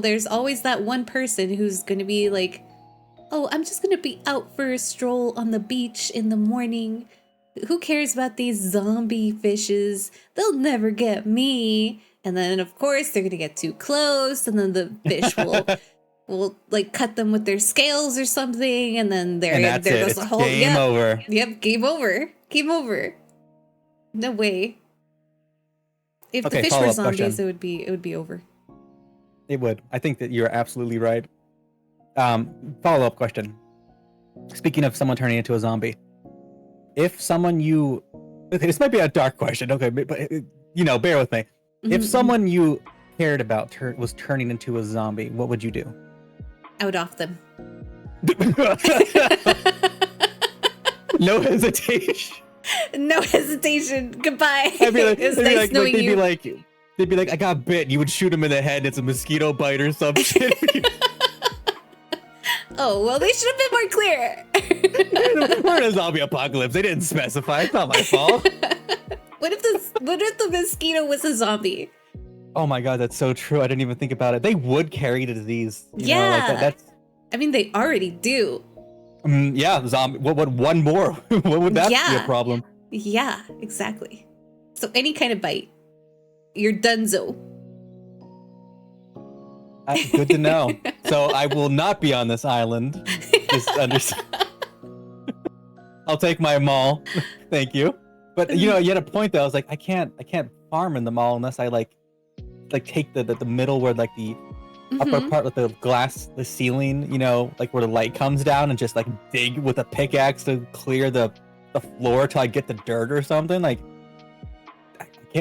Speaker 1: there's always that one person who's gonna be like, "Oh, I'm just gonna be out for a stroll on the beach in the morning. Who cares about these zombie fishes? They'll never get me." And then of course they're gonna get too close, and then the fish will like cut them with their scales or something, and then there
Speaker 2: And that's
Speaker 1: there
Speaker 2: it.
Speaker 1: goes
Speaker 2: It's
Speaker 1: the whole
Speaker 2: game over.
Speaker 1: Yep, game over. Game over. No way. If the
Speaker 2: Okay,
Speaker 1: fish were
Speaker 2: follow-up
Speaker 1: zombies,
Speaker 2: question.
Speaker 1: it would be over.
Speaker 2: It would. I think that you're absolutely right. Follow-up question. Speaking of someone turning into a zombie, if someone okay, this might be a dark question, okay, but bear with me. If
Speaker 1: Mhm.
Speaker 2: someone you cared about was turning into a zombie, what would you do?
Speaker 1: I would off them.
Speaker 2: No hesitation.
Speaker 1: No hesitation. Goodbye.
Speaker 2: I'd be like,
Speaker 1: It was
Speaker 2: they'd be
Speaker 1: nice
Speaker 2: like,
Speaker 1: knowing
Speaker 2: they'd
Speaker 1: you.
Speaker 2: be like, I got bit. You would shoot him in the head. It's a mosquito bite or some shit.
Speaker 1: Oh, well, they should have been more clear.
Speaker 2: We're in a zombie apocalypse. They didn't specify. It's not my fault.
Speaker 1: What if the mosquito was a zombie?
Speaker 2: Oh my god, that's so true. I didn't even think about it. They would carry the disease.
Speaker 1: Yeah.
Speaker 2: That's
Speaker 1: I mean, they already do.
Speaker 2: yeah, zombie. What would one more? What would that be
Speaker 1: Yeah.
Speaker 2: a problem?
Speaker 1: Yeah, exactly. So any kind of bite, you're donezo.
Speaker 2: Good to know. So I will not be on this island. Just understand. I'll take my mall. Thank you. But you had a point though. I was like, I can't farm in the mall unless I like take the middle where like the upper
Speaker 1: Mhm.
Speaker 2: part with the glass, the ceiling, like where the light comes down, and just like dig with a pickaxe to clear the the floor to like get the dirt or something. Like,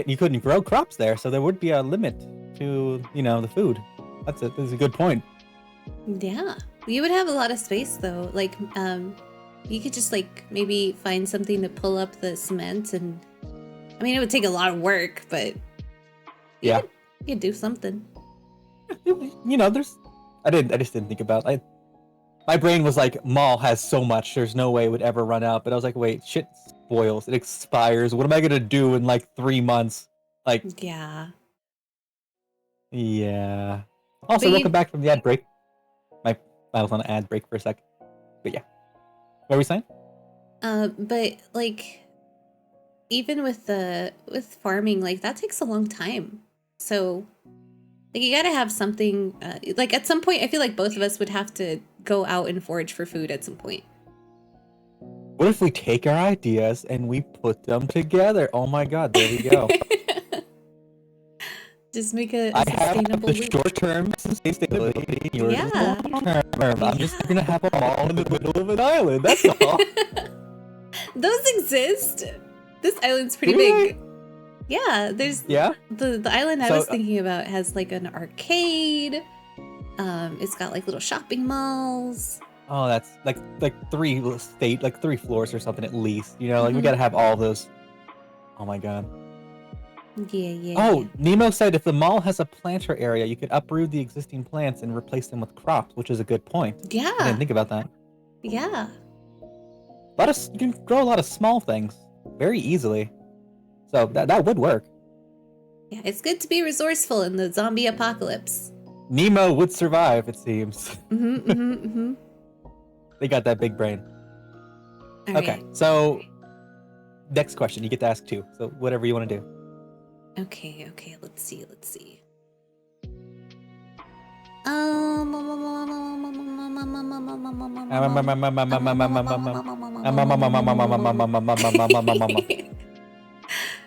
Speaker 2: you couldn't grow crops there, so there would be a limit to the food. That's a good point.
Speaker 1: Yeah. You would have a lot of space though. Like, you could just like maybe find something to pull up the cement, and I mean it would take a lot of work, but
Speaker 2: Yeah.
Speaker 1: you could do something.
Speaker 2: There's. I just didn't think about it. My brain was like, mall has so much. There's no way it would ever run out. But I was like, wait, shit spoils. It expires. What am I gonna do in like 3 months? Like,
Speaker 1: Yeah.
Speaker 2: yeah. Also,
Speaker 1: But
Speaker 2: welcome back from the ad break. I was on an ad break for a sec. But yeah. What were we saying?
Speaker 1: But like, even with farming, like that takes a long time. So, like, you gotta have something. Like at some point, I feel like both of us would have to go out and forage for food at some point.
Speaker 2: What if we take our ideas and we put them together? Oh my god, there we go.
Speaker 1: Just make a
Speaker 2: I have
Speaker 1: sustainable
Speaker 2: the
Speaker 1: loop.
Speaker 2: short-term sustainability. Yours is
Speaker 1: Yeah.
Speaker 2: long-term. I'm just gonna have them all in the middle of an island. That's all.
Speaker 1: Those exist. This island's pretty
Speaker 2: Do they?
Speaker 1: big. Yeah, there's
Speaker 2: Yeah.
Speaker 1: the island I
Speaker 2: So,
Speaker 1: was thinking about has like an arcade. It's got like little shopping malls.
Speaker 2: Oh, that's like three floors or something at least. Like we
Speaker 1: Mhm.
Speaker 2: gotta have all those. Oh my god.
Speaker 1: Yeah.
Speaker 2: Oh, Nemo said if the mall has a planter area, you could uproot the existing plants and replace them with crops, which is a good point. I
Speaker 1: Yeah.
Speaker 2: didn't think about that.
Speaker 1: Yeah.
Speaker 2: You can grow a lot of small things very easily, so that would work.
Speaker 1: Yeah, it's good to be resourceful in the zombie apocalypse.
Speaker 2: Nemo would survive, it seems.
Speaker 1: Mm-hmm.
Speaker 2: They got that big brain.
Speaker 1: All
Speaker 2: Okay, so next question, you get to ask two. So whatever you want to do.
Speaker 1: Okay. Let's see.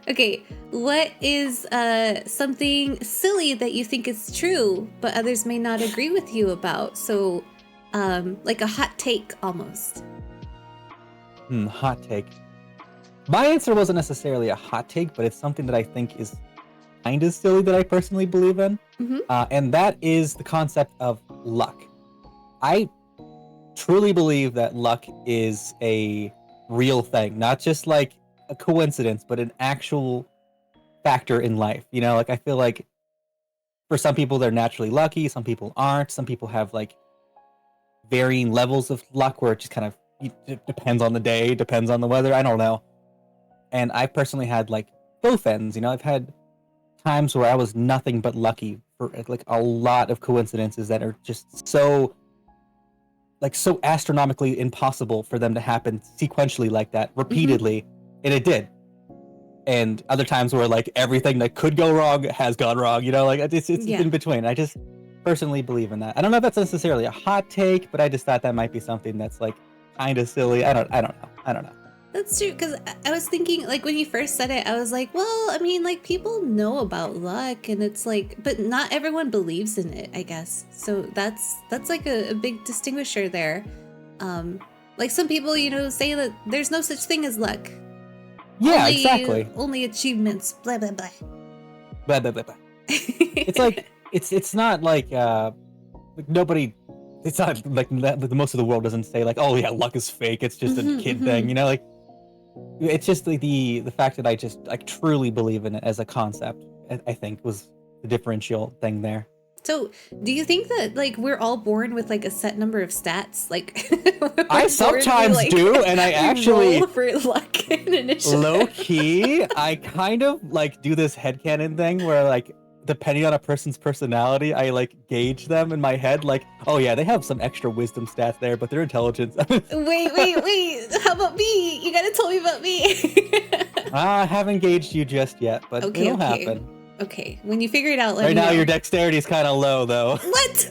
Speaker 1: Okay, what is something silly that you think is true, but others may not agree with you about? So, like a hot take almost.
Speaker 2: Hot take. My answer wasn't necessarily a hot take, but it's something that I think is kind of silly that I personally believe in.
Speaker 1: Mhm.
Speaker 2: And that is the concept of luck. I truly believe that luck is a real thing, not just like a coincidence, but an actual factor in life. Like I feel like for some people they're naturally lucky, some people aren't, some people have like varying levels of luck where it just kind of it depends on the day, depends on the weather. I don't know. And I personally had like both ends. I've had times where I was nothing but lucky for like a lot of coincidences that are just so astronomically impossible for them to happen sequentially like that repeatedly, and it did. And other times where like everything that could go wrong has gone wrong. Like it's
Speaker 1: Yeah.
Speaker 2: in between. I just personally believe in that. I don't know if that's necessarily a hot take, but I just thought that might be something that's like kind of silly. I don't know.
Speaker 1: That's true, because I was thinking, like, when you first said it, I was like, well, I mean, like, people know about luck, and it's like, but not everyone believes in it, I guess. So that's like a big distinguisher there. Like, some people, say that there's no such thing as luck.
Speaker 2: Yeah, exactly.
Speaker 1: Only achievements, blah, blah, blah.
Speaker 2: Blah, blah, blah, blah. It's like, it's not like, nobody... It's not like most of the world doesn't say like, oh yeah, luck is fake. It's just a kid thing, like it's just the fact that I truly believe in it as a concept. I think was the differential thing there.
Speaker 1: So, do you think that like we're all born with like a set number of stats? Like,
Speaker 2: I sometimes do, and I actually
Speaker 1: roll for luck and initiative.
Speaker 2: low key, I kind of like do this headcanon thing where like, depending on a person's personality, I like gauge them in my head. Like, oh yeah, they have some extra wisdom stats there, but their intelligence.
Speaker 1: Wait. How about me? You gotta tell me about me.
Speaker 2: I haven't gauged you just yet, but
Speaker 1: Okay,
Speaker 2: it'll
Speaker 1: okay.
Speaker 2: happen.
Speaker 1: Okay, when you figure it out, let
Speaker 2: Right
Speaker 1: me
Speaker 2: now,
Speaker 1: know.
Speaker 2: your dexterity is kind of low, though.
Speaker 1: What?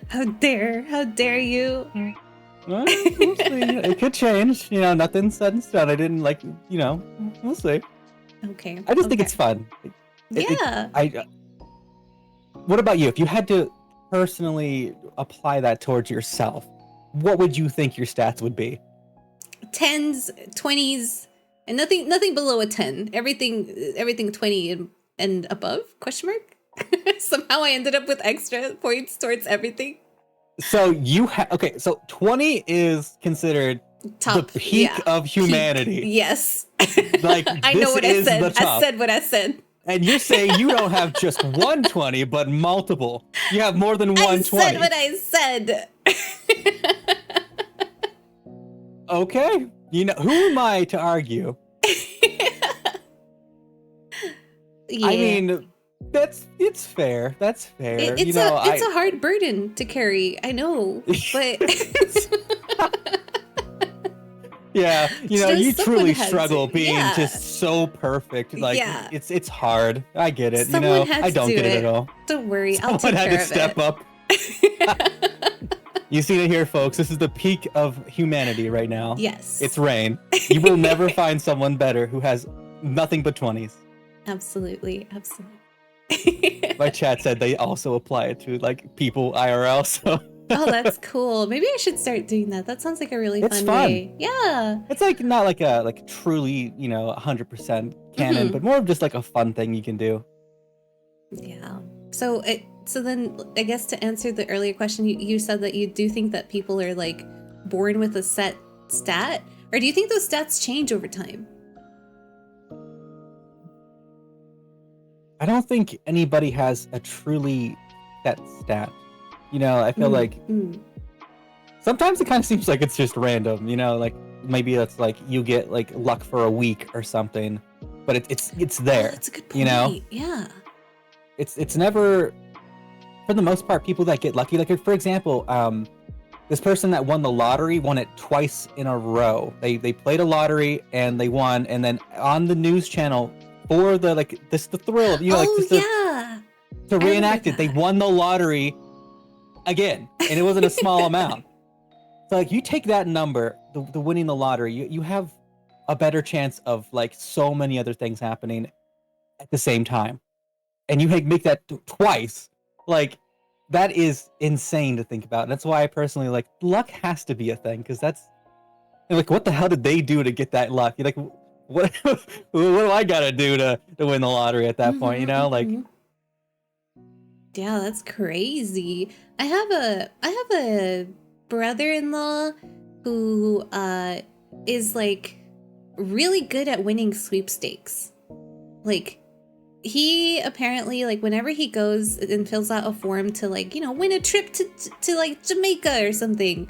Speaker 1: How dare you?
Speaker 2: Well, we'll see. It could change. Nothing's set in stone. I didn't like, we'll see.
Speaker 1: Okay.
Speaker 2: I just think
Speaker 1: okay.
Speaker 2: it's fun.
Speaker 1: Yeah.
Speaker 2: What about you? If you had to personally apply that towards yourself, what would you think your stats would be?
Speaker 1: 10s, 20s, and nothing below a 10. Everything 20 and above? Question mark? Somehow I ended up with extra points towards everything.
Speaker 2: So okay, so 20 is considered
Speaker 1: Top,
Speaker 2: the peak
Speaker 1: yeah,
Speaker 2: of humanity.
Speaker 1: peak, yes.
Speaker 2: Like,
Speaker 1: I know
Speaker 2: this
Speaker 1: what I
Speaker 2: is
Speaker 1: said.
Speaker 2: the
Speaker 1: I
Speaker 2: top.
Speaker 1: said what I said.
Speaker 2: And you're saying you don't have just 120, but multiple. You have more than 120.
Speaker 1: I said what I said.
Speaker 2: Okay. You know, who am I to argue?
Speaker 1: Yeah.
Speaker 2: I mean, it's fair. That's fair.
Speaker 1: It's
Speaker 2: you know,
Speaker 1: it's a hard burden to carry. I know, but
Speaker 2: yeah, you know,
Speaker 1: Just
Speaker 2: you
Speaker 1: someone
Speaker 2: truly
Speaker 1: had
Speaker 2: struggle
Speaker 1: to-
Speaker 2: being
Speaker 1: yeah.
Speaker 2: just so perfect. Like,
Speaker 1: Yeah.
Speaker 2: it's hard. I get it.
Speaker 1: Someone
Speaker 2: you know,
Speaker 1: had
Speaker 2: I
Speaker 1: to
Speaker 2: don't
Speaker 1: do
Speaker 2: get it
Speaker 1: it.
Speaker 2: at all.
Speaker 1: don't worry, I'll
Speaker 2: Someone
Speaker 1: take
Speaker 2: had
Speaker 1: care
Speaker 2: to step
Speaker 1: of
Speaker 2: up.
Speaker 1: it.
Speaker 2: You seen it here, folks. This is the peak of humanity right now.
Speaker 1: Yes,
Speaker 2: It's Rain. You will never find someone better who has nothing but 20s.
Speaker 1: absolutely.
Speaker 2: My chat said they also apply it to like people IRL. So
Speaker 1: Oh, that's cool. Maybe I should start doing that. That sounds like a really
Speaker 2: It's
Speaker 1: fun
Speaker 2: fun.
Speaker 1: way. Yeah.
Speaker 2: it's like not like a truly 100% canon,
Speaker 1: Mhm.
Speaker 2: but more of just like a fun thing you can do.
Speaker 1: Yeah. So then I guess to answer the earlier question, you said that you do think that people are like born with a set stat, or do you think those stats change over time?
Speaker 2: I don't think anybody has a truly set stat. You know, I feel like
Speaker 1: Mm.
Speaker 2: sometimes it kind of seems like it's just random. You know, like maybe it's like you get like luck for a week or something, but it's
Speaker 1: Oh,
Speaker 2: there.
Speaker 1: that's a good point.
Speaker 2: you know?
Speaker 1: Yeah.
Speaker 2: It's never, for the most part, people that get lucky. Like, for example, this person that won the lottery won it twice in a row. They played a lottery and they won, and then on the news channel for the the thrill of
Speaker 1: yeah.
Speaker 2: to
Speaker 1: I remember
Speaker 2: reenact it, they
Speaker 1: that.
Speaker 2: won the lottery again, and it wasn't a small amount. So like, you take that number, the winning the lottery, you have a better chance of like so many other things happening at the same time, and you make that twice. Like, that is insane to think about. And that's why I personally like luck has to be a thing, because that's like, what the hell did they do to get that luck? You're like, what what do I gotta do to win the lottery at that point? You
Speaker 1: Mhm,
Speaker 2: know, like.
Speaker 1: mhm. Yeah, that's crazy. I have a brother-in-law who is like really good at winning sweepstakes. Like, he apparently, like, whenever he goes and fills out a form to like, win a trip to like Jamaica or something,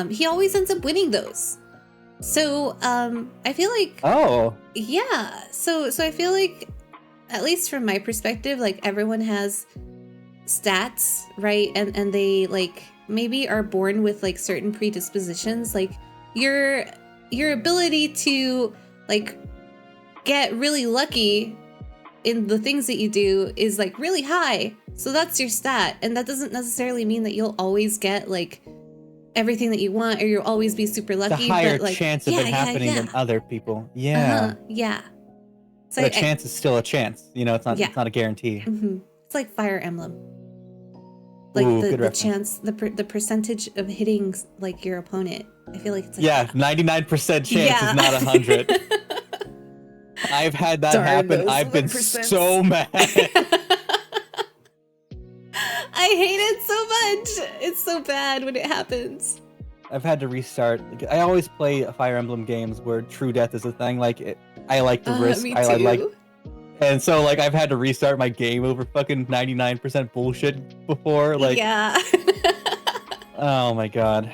Speaker 1: he always ends up winning those. So I feel like
Speaker 2: Oh,
Speaker 1: yeah. So I feel like, at least from my perspective, like, everyone has stats, right? And they like maybe are born with like certain predispositions. Like, your ability to like get really lucky in the things that you do is like really high. So that's your stat. And that doesn't necessarily mean that you'll always get like everything that you want, or you'll always be super
Speaker 2: the
Speaker 1: lucky.
Speaker 2: higher
Speaker 1: but like,
Speaker 2: chance of
Speaker 1: yeah,
Speaker 2: it happening than other people. Yeah.
Speaker 1: Yeah. So
Speaker 2: But a chance is still a chance. You know, it's not
Speaker 1: Yeah.
Speaker 2: it's not a guarantee.
Speaker 1: Mhm. It's like Fire Emblem. Like
Speaker 2: Ooh,
Speaker 1: the
Speaker 2: good reference.
Speaker 1: chance, the percentage of hitting like your opponent. I feel like it's like
Speaker 2: Yeah,
Speaker 1: that.
Speaker 2: 99% chance
Speaker 1: Yeah.
Speaker 2: is not 100. I've had that
Speaker 1: Darn
Speaker 2: happen.
Speaker 1: those
Speaker 2: I've been
Speaker 1: 1%.
Speaker 2: so mad.
Speaker 1: I hate it so much. It's so bad when it happens.
Speaker 2: I've had to restart. Like, I always play Fire Emblem games where true death is a thing. Like, I like the risk.
Speaker 1: Me
Speaker 2: I like,
Speaker 1: too.
Speaker 2: and so like I've had to restart my game over fucking 99% bullshit before. Like,
Speaker 1: Yeah.
Speaker 2: oh my god.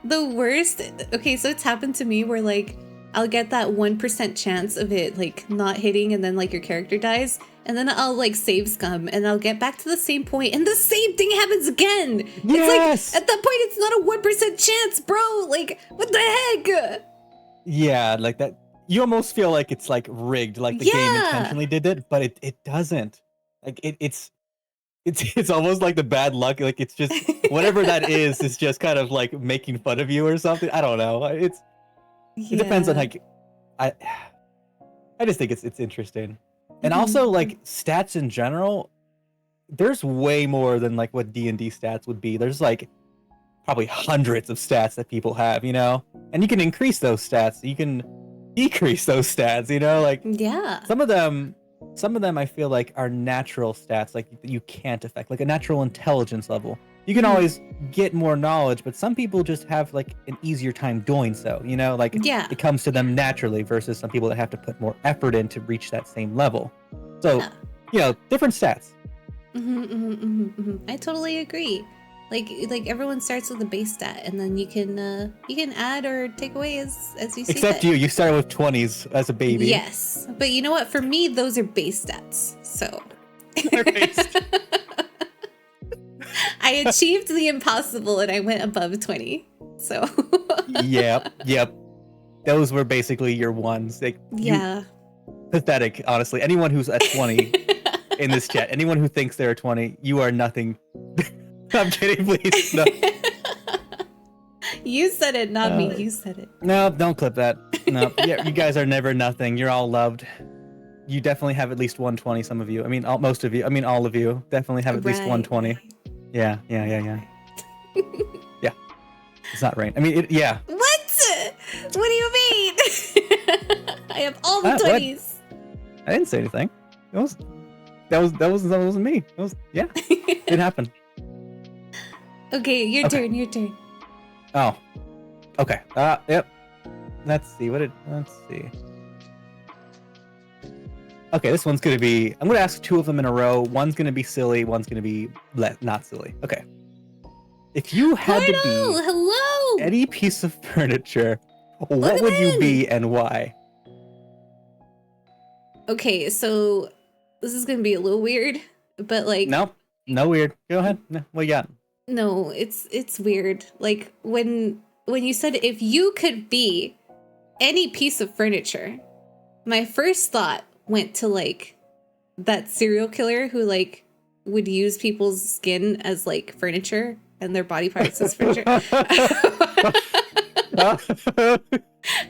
Speaker 1: The worst. Okay, so it's happened to me where like I'll get that 1% chance of it like not hitting, and then like your character dies, and then I'll like save scum, and I'll get back to the same point, and the same thing happens again.
Speaker 2: Yes!
Speaker 1: It's like, at that point, it's not a 1% chance, bro. Like, what the heck?
Speaker 2: Yeah, like that. You almost feel like it's like rigged, like the game
Speaker 1: Yeah.
Speaker 2: intentionally did it, but it doesn't. Like it's almost like the bad luck. Like, it's just whatever that is just kind of like making fun of you or something. I don't know. It depends on like I just think it's interesting. And also like stats in general, there's way more than like what D&D stats would be. There's like probably hundreds of stats that people have, and you can increase those stats, you can decrease those stats, like
Speaker 1: Yeah.
Speaker 2: some of them I feel like are natural stats, like you can't affect, like a natural intelligence level. You can always get more knowledge, but some people just have like an easier time doing so, like
Speaker 1: Yeah.
Speaker 2: it comes to them naturally versus some people that have to put more effort in to reach that same level. So, different stats.
Speaker 1: I totally agree. Like everyone starts with a base stat, and then you can add or take away as you see
Speaker 2: Except
Speaker 1: fit.
Speaker 2: you started with 20s as a baby.
Speaker 1: Yes, but you know what? For me, those are base stats. So
Speaker 2: They're based-
Speaker 1: I achieved the impossible, and I went above 20. So
Speaker 2: Yep. Those were basically your ones.
Speaker 1: yeah.
Speaker 2: Pathetic, honestly. Anyone who's at 20 in this chat, anyone who thinks they're 20, you are nothing. I'm kidding, please. No.
Speaker 1: You said it, not me. You said it.
Speaker 2: No, don't clip that. No, yeah, you guys are never nothing. You're all loved. You definitely have at least 120. Some of you. I mean, most of you. I mean, all of you definitely have at least 120. Yeah. Yeah. It's not Rain. I mean, yeah.
Speaker 1: What? What do you mean? I have all the
Speaker 2: What?
Speaker 1: 20s.
Speaker 2: I didn't say anything. That wasn't me. It happened.
Speaker 1: Okay, your turn. Your turn.
Speaker 2: Oh. Okay. Yep. Let's see. Let's see. Okay, this one's gonna be. I'm gonna ask two of them in a row. One's gonna be silly. One's gonna be not silly. Okay. If you had to be
Speaker 1: Hello.
Speaker 2: any piece of furniture, what would you be and why?
Speaker 1: Okay, so this is gonna be a little weird, but like
Speaker 2: No weird. Go ahead. No, what you got?
Speaker 1: no, it's weird. Like when you said if you could be any piece of furniture, my first thought went to like that serial killer who like would use people's skin as like furniture and their body parts as furniture. I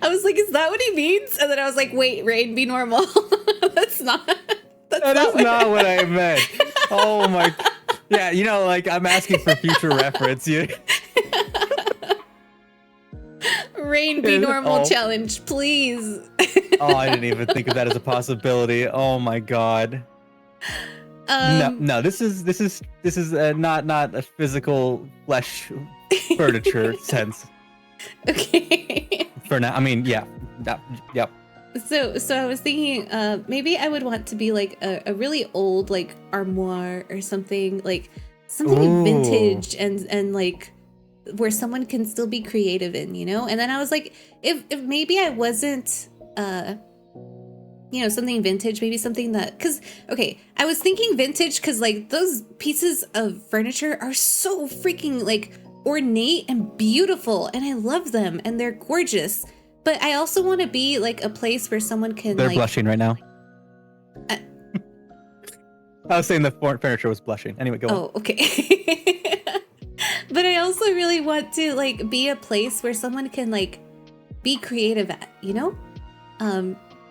Speaker 1: was like, is that what he means? And then I was like, wait, Rain, be normal. That's not
Speaker 2: what I meant. Oh my. Yeah, like I'm asking for future reference.
Speaker 1: Rain, be normal
Speaker 2: Oh.
Speaker 1: challenge, please.
Speaker 2: Oh, I didn't even think of that as a possibility. Oh my god. No. This is not a physical flesh furniture sense.
Speaker 1: Okay.
Speaker 2: For now, I mean, yeah. Yep.
Speaker 1: So I was thinking, maybe I would want to be like a really old like armoire or something, like something
Speaker 2: Ooh.
Speaker 1: vintage and like where someone can still be creative in, And then I was like, if maybe I wasn't, something vintage, maybe something that, I was thinking vintage because like those pieces of furniture are so freaking like ornate and beautiful, and I love them and they're gorgeous. But I also want to be like a place where someone can.
Speaker 2: They're
Speaker 1: like,
Speaker 2: blushing right now.
Speaker 1: Uh,
Speaker 2: I was saying the furniture was blushing. Anyway, go on.
Speaker 1: Oh, okay. But I also really want to like be a place where someone can like be creative at,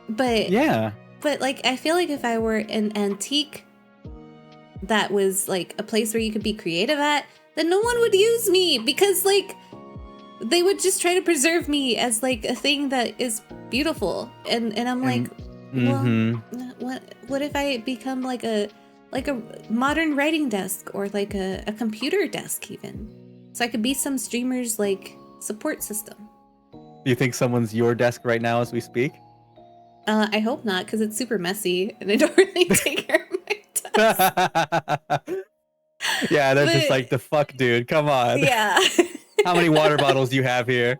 Speaker 1: But
Speaker 2: Yeah.
Speaker 1: But like I feel like if I were an antique that was like a place where you could be creative at, then no one would use me because like they would just try to preserve me as like a thing that is beautiful. And I'm like, well, what if I become like a modern writing desk or like a computer desk even? So I could be some streamer's like support system.
Speaker 2: Do you think someone's your desk right now as we speak?
Speaker 1: I hope not, because it's super messy and I don't really take care of my desk.
Speaker 2: Yeah, they're just
Speaker 1: But-
Speaker 2: like, the fuck, dude, come on.
Speaker 1: Yeah.
Speaker 2: How many water bottles do you have here?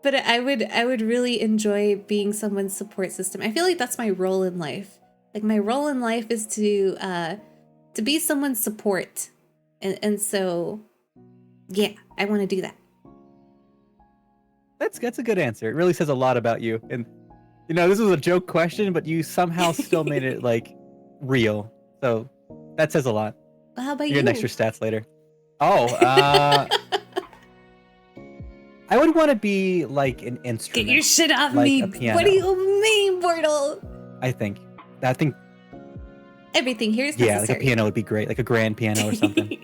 Speaker 1: But I would really enjoy being someone's support system. I feel like that's my role in life. Like my role in life is to be someone's support. And so yeah, I want to do that.
Speaker 2: That's a good answer. It really says a lot about you. And this was a joke question, but you somehow still made it like real. So that says a lot.
Speaker 1: Well, how about
Speaker 2: You
Speaker 1: you?
Speaker 2: get extra stats later. Oh, I would want to be like an instrument.
Speaker 1: Get your shit off
Speaker 2: like
Speaker 1: me.
Speaker 2: a piano.
Speaker 1: What do you mean, Portal?
Speaker 2: I think
Speaker 1: Everything here is
Speaker 2: yeah, like a
Speaker 1: necessary.
Speaker 2: piano would be great, like a grand piano or something.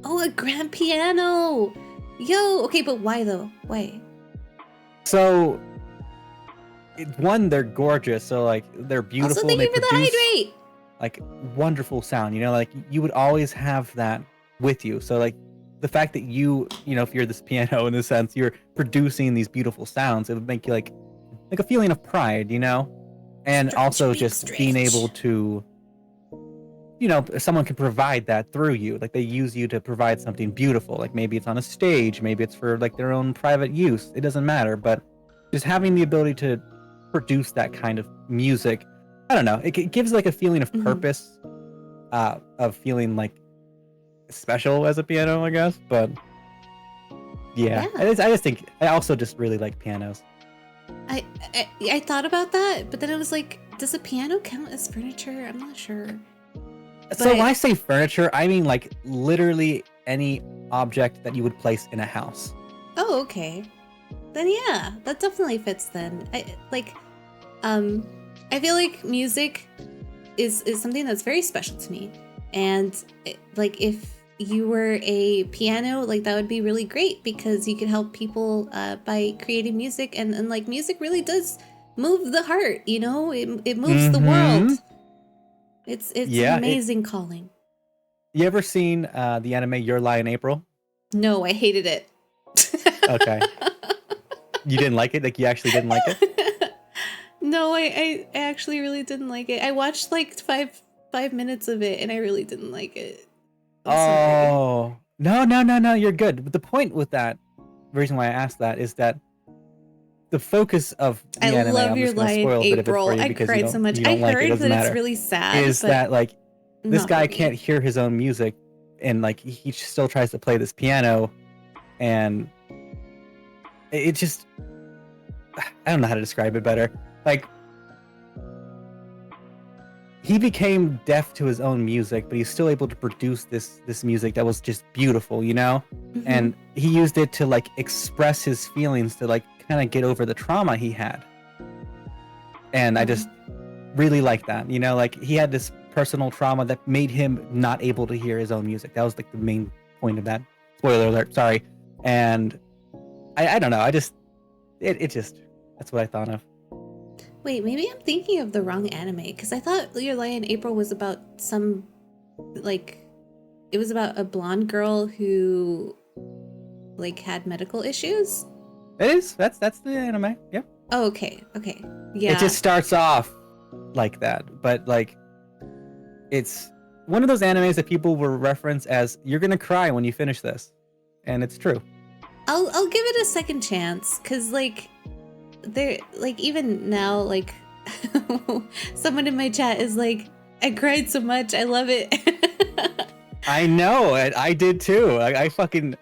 Speaker 1: Oh, a grand piano. Yo, okay, but why though? Why?
Speaker 2: So, one, they're gorgeous. So like they're beautiful.
Speaker 1: Also, thank
Speaker 2: and
Speaker 1: you for the
Speaker 2: produce,
Speaker 1: hydrate.
Speaker 2: like wonderful sound. You know, like you would always have that with you. So like the fact that you know, if you're this piano in a sense, you're producing these beautiful sounds, it would make you like a feeling of pride, you know, and
Speaker 1: Stretch,
Speaker 2: also
Speaker 1: big
Speaker 2: just being
Speaker 1: stretch.
Speaker 2: able to, you know, someone can provide that through you. Like they use you to provide something beautiful. Like maybe it's on a stage, maybe it's for like their own private use. It doesn't matter, but just having the ability to produce that kind of music, I don't know, it gives like a feeling of
Speaker 1: Mhm.
Speaker 2: purpose, of feeling like special as a piano, I guess. But yeah,
Speaker 1: Yeah.
Speaker 2: I just think I also just really like pianos.
Speaker 1: I thought about that, but then I was like, does a piano count as furniture? I'm not sure.
Speaker 2: So when
Speaker 1: But-
Speaker 2: I say furniture, I mean like literally any object that you would place in a house.
Speaker 1: Oh, okay. Then yeah, that definitely fits then. I feel like music is something that's very special to me. And like if you were a piano, like that would be really great because you could help people by creating music and like music really does move the heart, you know? It moves the world.
Speaker 2: Mhm.
Speaker 1: It's
Speaker 2: Yeah,
Speaker 1: an amazing calling.
Speaker 2: You ever seen the anime Your Lie in April?
Speaker 1: No, I hated it.
Speaker 2: Okay. You didn't like it? Like you actually didn't like it?
Speaker 1: No, I actually really didn't like it. I watched like five minutes of it and I really didn't like it. I'm sorry.
Speaker 2: Oh. No, you're good. But the point with that, the reason why I asked that is that the focus of the
Speaker 1: I
Speaker 2: anime,
Speaker 1: love
Speaker 2: I'm
Speaker 1: Your
Speaker 2: just gonna
Speaker 1: Lie in
Speaker 2: spoil a bit of it
Speaker 1: April.
Speaker 2: for you
Speaker 1: I
Speaker 2: because
Speaker 1: cried so much.
Speaker 2: you
Speaker 1: I
Speaker 2: don't like it,
Speaker 1: heard
Speaker 2: doesn't
Speaker 1: that
Speaker 2: matter.
Speaker 1: it's really sad.
Speaker 2: Is
Speaker 1: but
Speaker 2: that like this
Speaker 1: not
Speaker 2: guy
Speaker 1: for me.
Speaker 2: can't hear his own music and like he still tries to play this piano and it just I don't know how to describe it better. Like he became deaf to his own music, but he's still able to produce this music that was just beautiful, you know?
Speaker 1: Mhm.
Speaker 2: And he used it to like express his feelings to like kind of get over the trauma he had. And I just really like that, you know, like he had this personal trauma that made him not able to hear his own music. That was like the main point of that. Spoiler alert, sorry. And I don't know, I just it just that's what I thought of.
Speaker 1: Wait, maybe I'm thinking of the wrong anime because I thought Your Lie in April was about some like it was about a blonde girl who like had medical issues.
Speaker 2: It is. That's the anime. Yeah.
Speaker 1: Oh, okay. Yeah.
Speaker 2: It just starts off like that, but like it's one of those animes that people will reference as you're gonna cry when you finish this, and it's true.
Speaker 1: I'll give it a second chance because like there like even now like someone in my chat is like I cried so much I love it.
Speaker 2: I know. I did too. I fucking.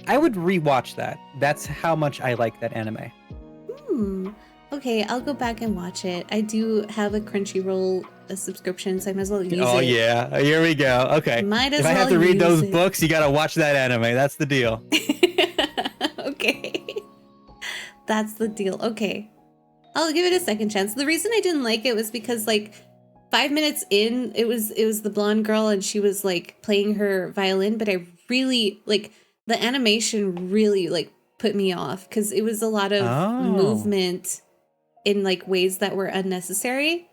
Speaker 2: I would rewatch that. That's how much I like that anime.
Speaker 1: Okay, I'll go back and watch it. I do have a Crunchyroll subscription, so I might as well use it.
Speaker 2: Oh yeah, here we go. Okay.
Speaker 1: Might as
Speaker 2: If I have
Speaker 1: well
Speaker 2: to read
Speaker 1: use
Speaker 2: those
Speaker 1: it.
Speaker 2: books, you gotta watch that anime. That's the deal.
Speaker 1: Okay. That's the deal. Okay. I'll give it a second chance. The reason I didn't like it was because like 5 minutes in, it was the blonde girl and she was like playing her violin, but I really like the animation really like put me off because it was a lot of
Speaker 2: Oh.
Speaker 1: movement in like ways that were unnecessary.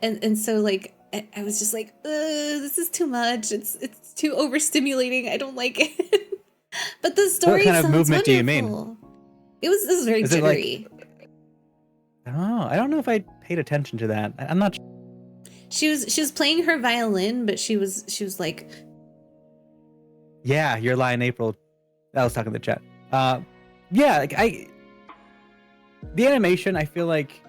Speaker 1: And so like I was just like, this is too much. It's too overstimulating. I don't like it. But the story
Speaker 2: kind of
Speaker 1: sounds
Speaker 2: movement do you mean?
Speaker 1: wonderful. It was very
Speaker 2: Is it like-
Speaker 1: jittery.
Speaker 2: Oh, I don't know if I paid attention to that. I'm not.
Speaker 1: She was playing her violin, but she was like,
Speaker 2: Yeah, Your Lie in April. I was talking to the chat. Yeah, like the animation, I feel like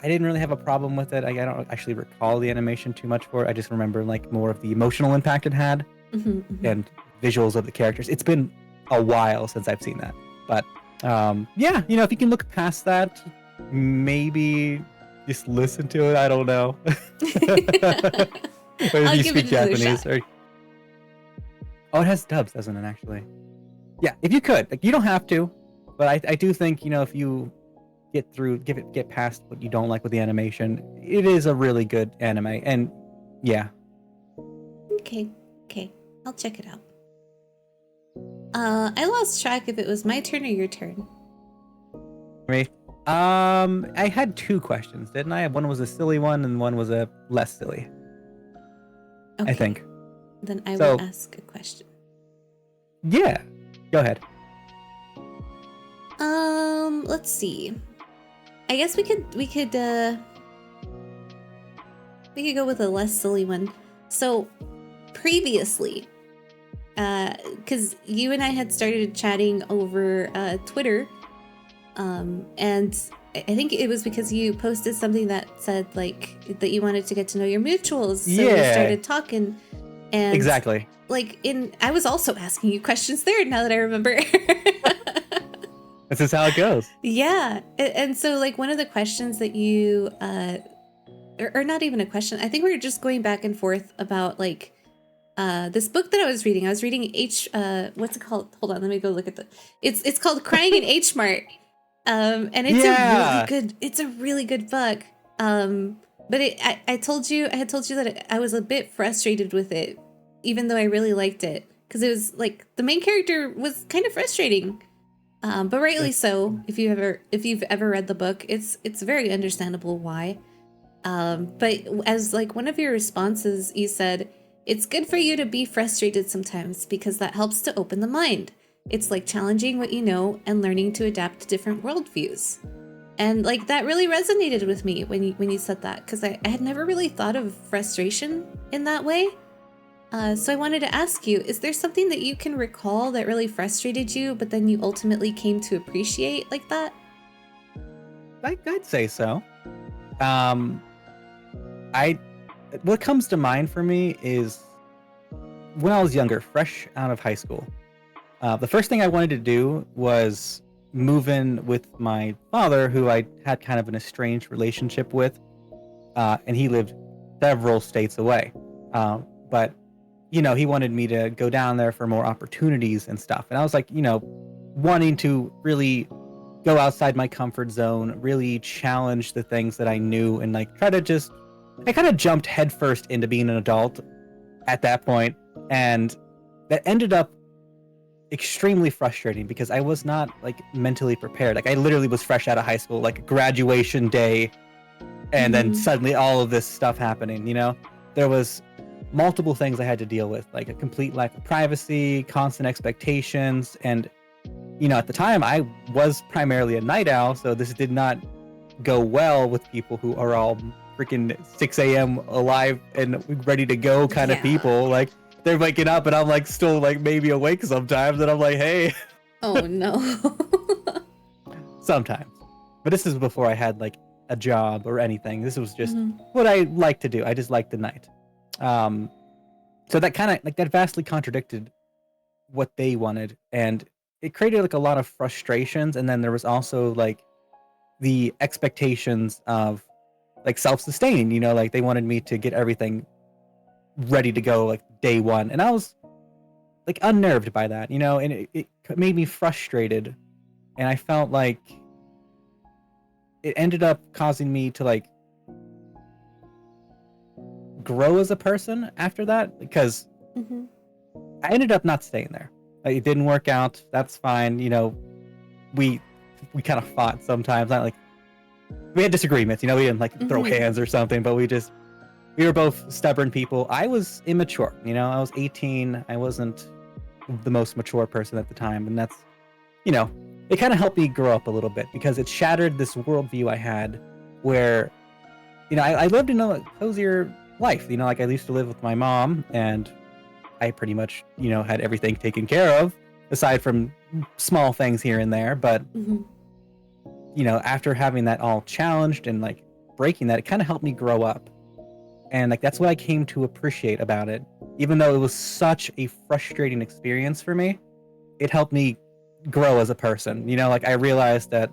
Speaker 2: I didn't really have a problem with it. I don't actually recall the animation too much for it. I just remember like more of the emotional impact it had
Speaker 1: mhm, mhm.
Speaker 2: and visuals of the characters. It's been a while since I've seen that, but yeah, you know, if you can look past that, maybe just listen to it. I don't know. Or if
Speaker 1: I'll
Speaker 2: you
Speaker 1: give
Speaker 2: speak
Speaker 1: it another
Speaker 2: Japanese,
Speaker 1: shot.
Speaker 2: or oh, it has dubs, doesn't it? Actually, yeah. If you could, like, you don't have to, but I do think, you know, if you get past what you don't like with the animation, it is a really good anime, and yeah.
Speaker 1: Okay. I'll check it out. I lost track if it was my turn or your turn.
Speaker 2: Me. I had two questions, didn't I? One was a silly one, and one was a less silly.
Speaker 1: Okay.
Speaker 2: I think.
Speaker 1: Then I
Speaker 2: So-
Speaker 1: will ask a question.
Speaker 2: Yeah. Go ahead.
Speaker 1: Let's see. I guess we could go with a less silly one. So previously, because you and I had started chatting over Twitter, and I think it was because you posted something that said like that you wanted to get to know your mutuals. So we
Speaker 2: Yeah.
Speaker 1: started talking, and
Speaker 2: Exactly.
Speaker 1: I was also asking you questions there. Now that I remember.
Speaker 2: This is how it goes.
Speaker 1: Yeah, and so like one of the questions that you or not even a question, I think we were just going back and forth about like this book that I was reading. I was reading what's it called? Hold on, let me go look at it's called Crying in H Mart. And it's
Speaker 2: Yeah.
Speaker 1: a really good book. But I had told you that I was a bit frustrated with it, even though I really liked it, because it was like the main character was kind of frustrating. But rightly so. If you've ever read the book, it's very understandable why. But as like one of your responses, you said it's good for you to be frustrated sometimes because that helps to open the mind. It's like challenging what you know and learning to adapt to different worldviews. And like that really resonated with me when you said that, because I had never really thought of frustration in that way. So I wanted to ask you, is there something that you can recall that really frustrated you, but then you ultimately came to appreciate like that?
Speaker 2: I'd say so. What comes to mind for me is when I was younger, fresh out of high school. The first thing I wanted to do was move in with my father, who I had kind of an estranged relationship with, and he lived several states away. But you know, he wanted me to go down there for more opportunities and stuff. And I was like, you know, wanting to really go outside my comfort zone, really challenge the things that I knew, and like try to just, I kind of jumped headfirst into being an adult at that point, and that ended up extremely frustrating because I was not like mentally prepared. Like I literally was fresh out of high school, like graduation day, and then
Speaker 1: Mhm.
Speaker 2: suddenly all of this stuff happening, you know? There was multiple things I had to deal with, like a complete lack of privacy, constant expectations, and you know, at the time I was primarily a night owl, so this did not go well with people who are all freaking 6 a.m. alive and ready to go kind of
Speaker 1: Yeah.
Speaker 2: people. Like they're waking up and I'm like still like maybe awake sometimes, and I'm like, hey,
Speaker 1: Oh no.
Speaker 2: sometimes. But this is before I had like a job or anything. This was just
Speaker 1: Mhm.
Speaker 2: what I like to do. I just like the night. So that kind of like that vastly contradicted what they wanted, and it created like a lot of frustrations. And then there was also like the expectations of like self-sustaining, you know, like they wanted me to get everything ready to go like day one, and I was like unnerved by that, you know, and it made me frustrated, and I felt like it ended up causing me to like grow as a person after that, because
Speaker 1: Mhm.
Speaker 2: I ended up not staying there. Like, it didn't work out. That's fine. You know, we kind of fought sometimes. Not like we had disagreements. You know, we didn't like throw
Speaker 1: Mhm.
Speaker 2: hands or something, but we were both stubborn people. I was immature. You know, I was 18. I wasn't the most mature person at the time, and that's, you know, it kind of helped me grow up a little bit because it shattered this worldview I had, where, you know, I lived in a cozier life. You know, like I used to live with my mom, and I pretty much, you know, had everything taken care of aside from small things here and there. But,
Speaker 1: Mhm.
Speaker 2: you know, after having that all challenged and like breaking that, it kind of helped me grow up. And like that's what I came to appreciate about it. Even though it was such a frustrating experience for me, it helped me grow as a person. You know, like I realized that,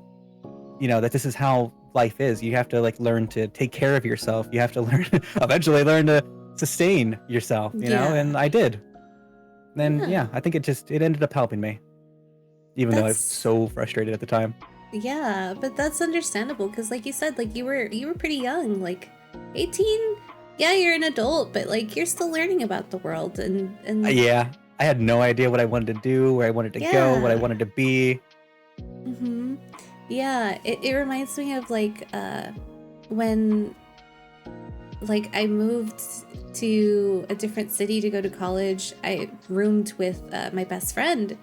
Speaker 2: you know, that this is how life is. You have to like learn to take care of yourself. You have to learn eventually learn to sustain yourself, you know,
Speaker 1: Yeah.
Speaker 2: and I did. Then
Speaker 1: Yeah.
Speaker 2: yeah, I think it ended up helping me. Even though I was
Speaker 1: That's-
Speaker 2: so frustrated at the time.
Speaker 1: Yeah, but that's understandable because like you said, like you were pretty young, like 18. yeah, you're an adult, but like you're still learning about the world and
Speaker 2: Yeah, I had no idea what I wanted to do, where I wanted to go, what I
Speaker 1: Yeah.
Speaker 2: wanted to be.
Speaker 1: hmm Yeah, it reminds me of like when like I moved to a different city to go to college. I roomed with my best friend.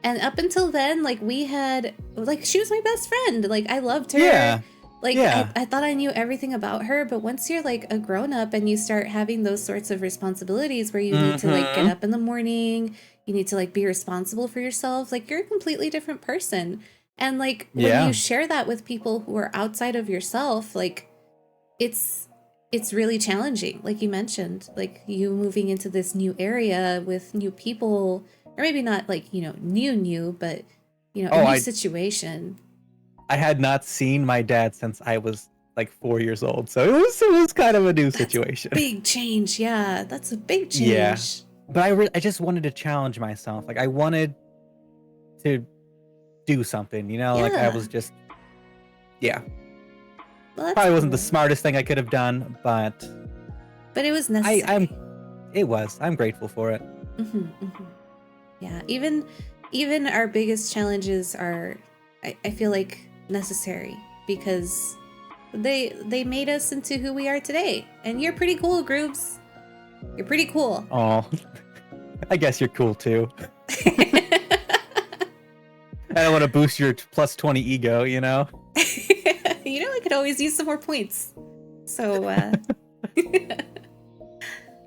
Speaker 1: And up until then, like we had like she was my best friend. Like I loved her.
Speaker 2: Yeah,
Speaker 1: Like
Speaker 2: yeah.
Speaker 1: I thought I knew everything about her, but once you're like a grown up and you start having those sorts of responsibilities where you need to like get
Speaker 2: Mhm.
Speaker 1: up in the morning, you need to like be responsible for yourself, like you're a completely different person. And like when you
Speaker 2: Yeah.
Speaker 1: share that with people who are outside of yourself, like it's it's really challenging, like you mentioned, like you moving into this new area with new people, or maybe not like, new, but a
Speaker 2: Oh,
Speaker 1: new
Speaker 2: I
Speaker 1: situation.
Speaker 2: had not seen my dad since I was like 4 years old, so it was kind of a new
Speaker 1: That's a
Speaker 2: situation.
Speaker 1: big change. Yeah, that's a big
Speaker 2: Yeah,
Speaker 1: change.
Speaker 2: but I just wanted to challenge myself. Like I wanted to do something, Like I
Speaker 1: Yeah.
Speaker 2: was just, yeah,
Speaker 1: Well, that's
Speaker 2: probably wasn't the
Speaker 1: cool.
Speaker 2: smartest thing I could have done, but
Speaker 1: But it was
Speaker 2: I
Speaker 1: necessary.
Speaker 2: I'm it was. I'm grateful for it.
Speaker 1: Yeah, even our biggest challenges are, I feel like, necessary because they made us into who we are today. And you're pretty cool, Grooves. You're pretty cool.
Speaker 2: Oh, I guess you're cool too. I don't want to boost your plus 20 ego,
Speaker 1: I could always use some more points. So,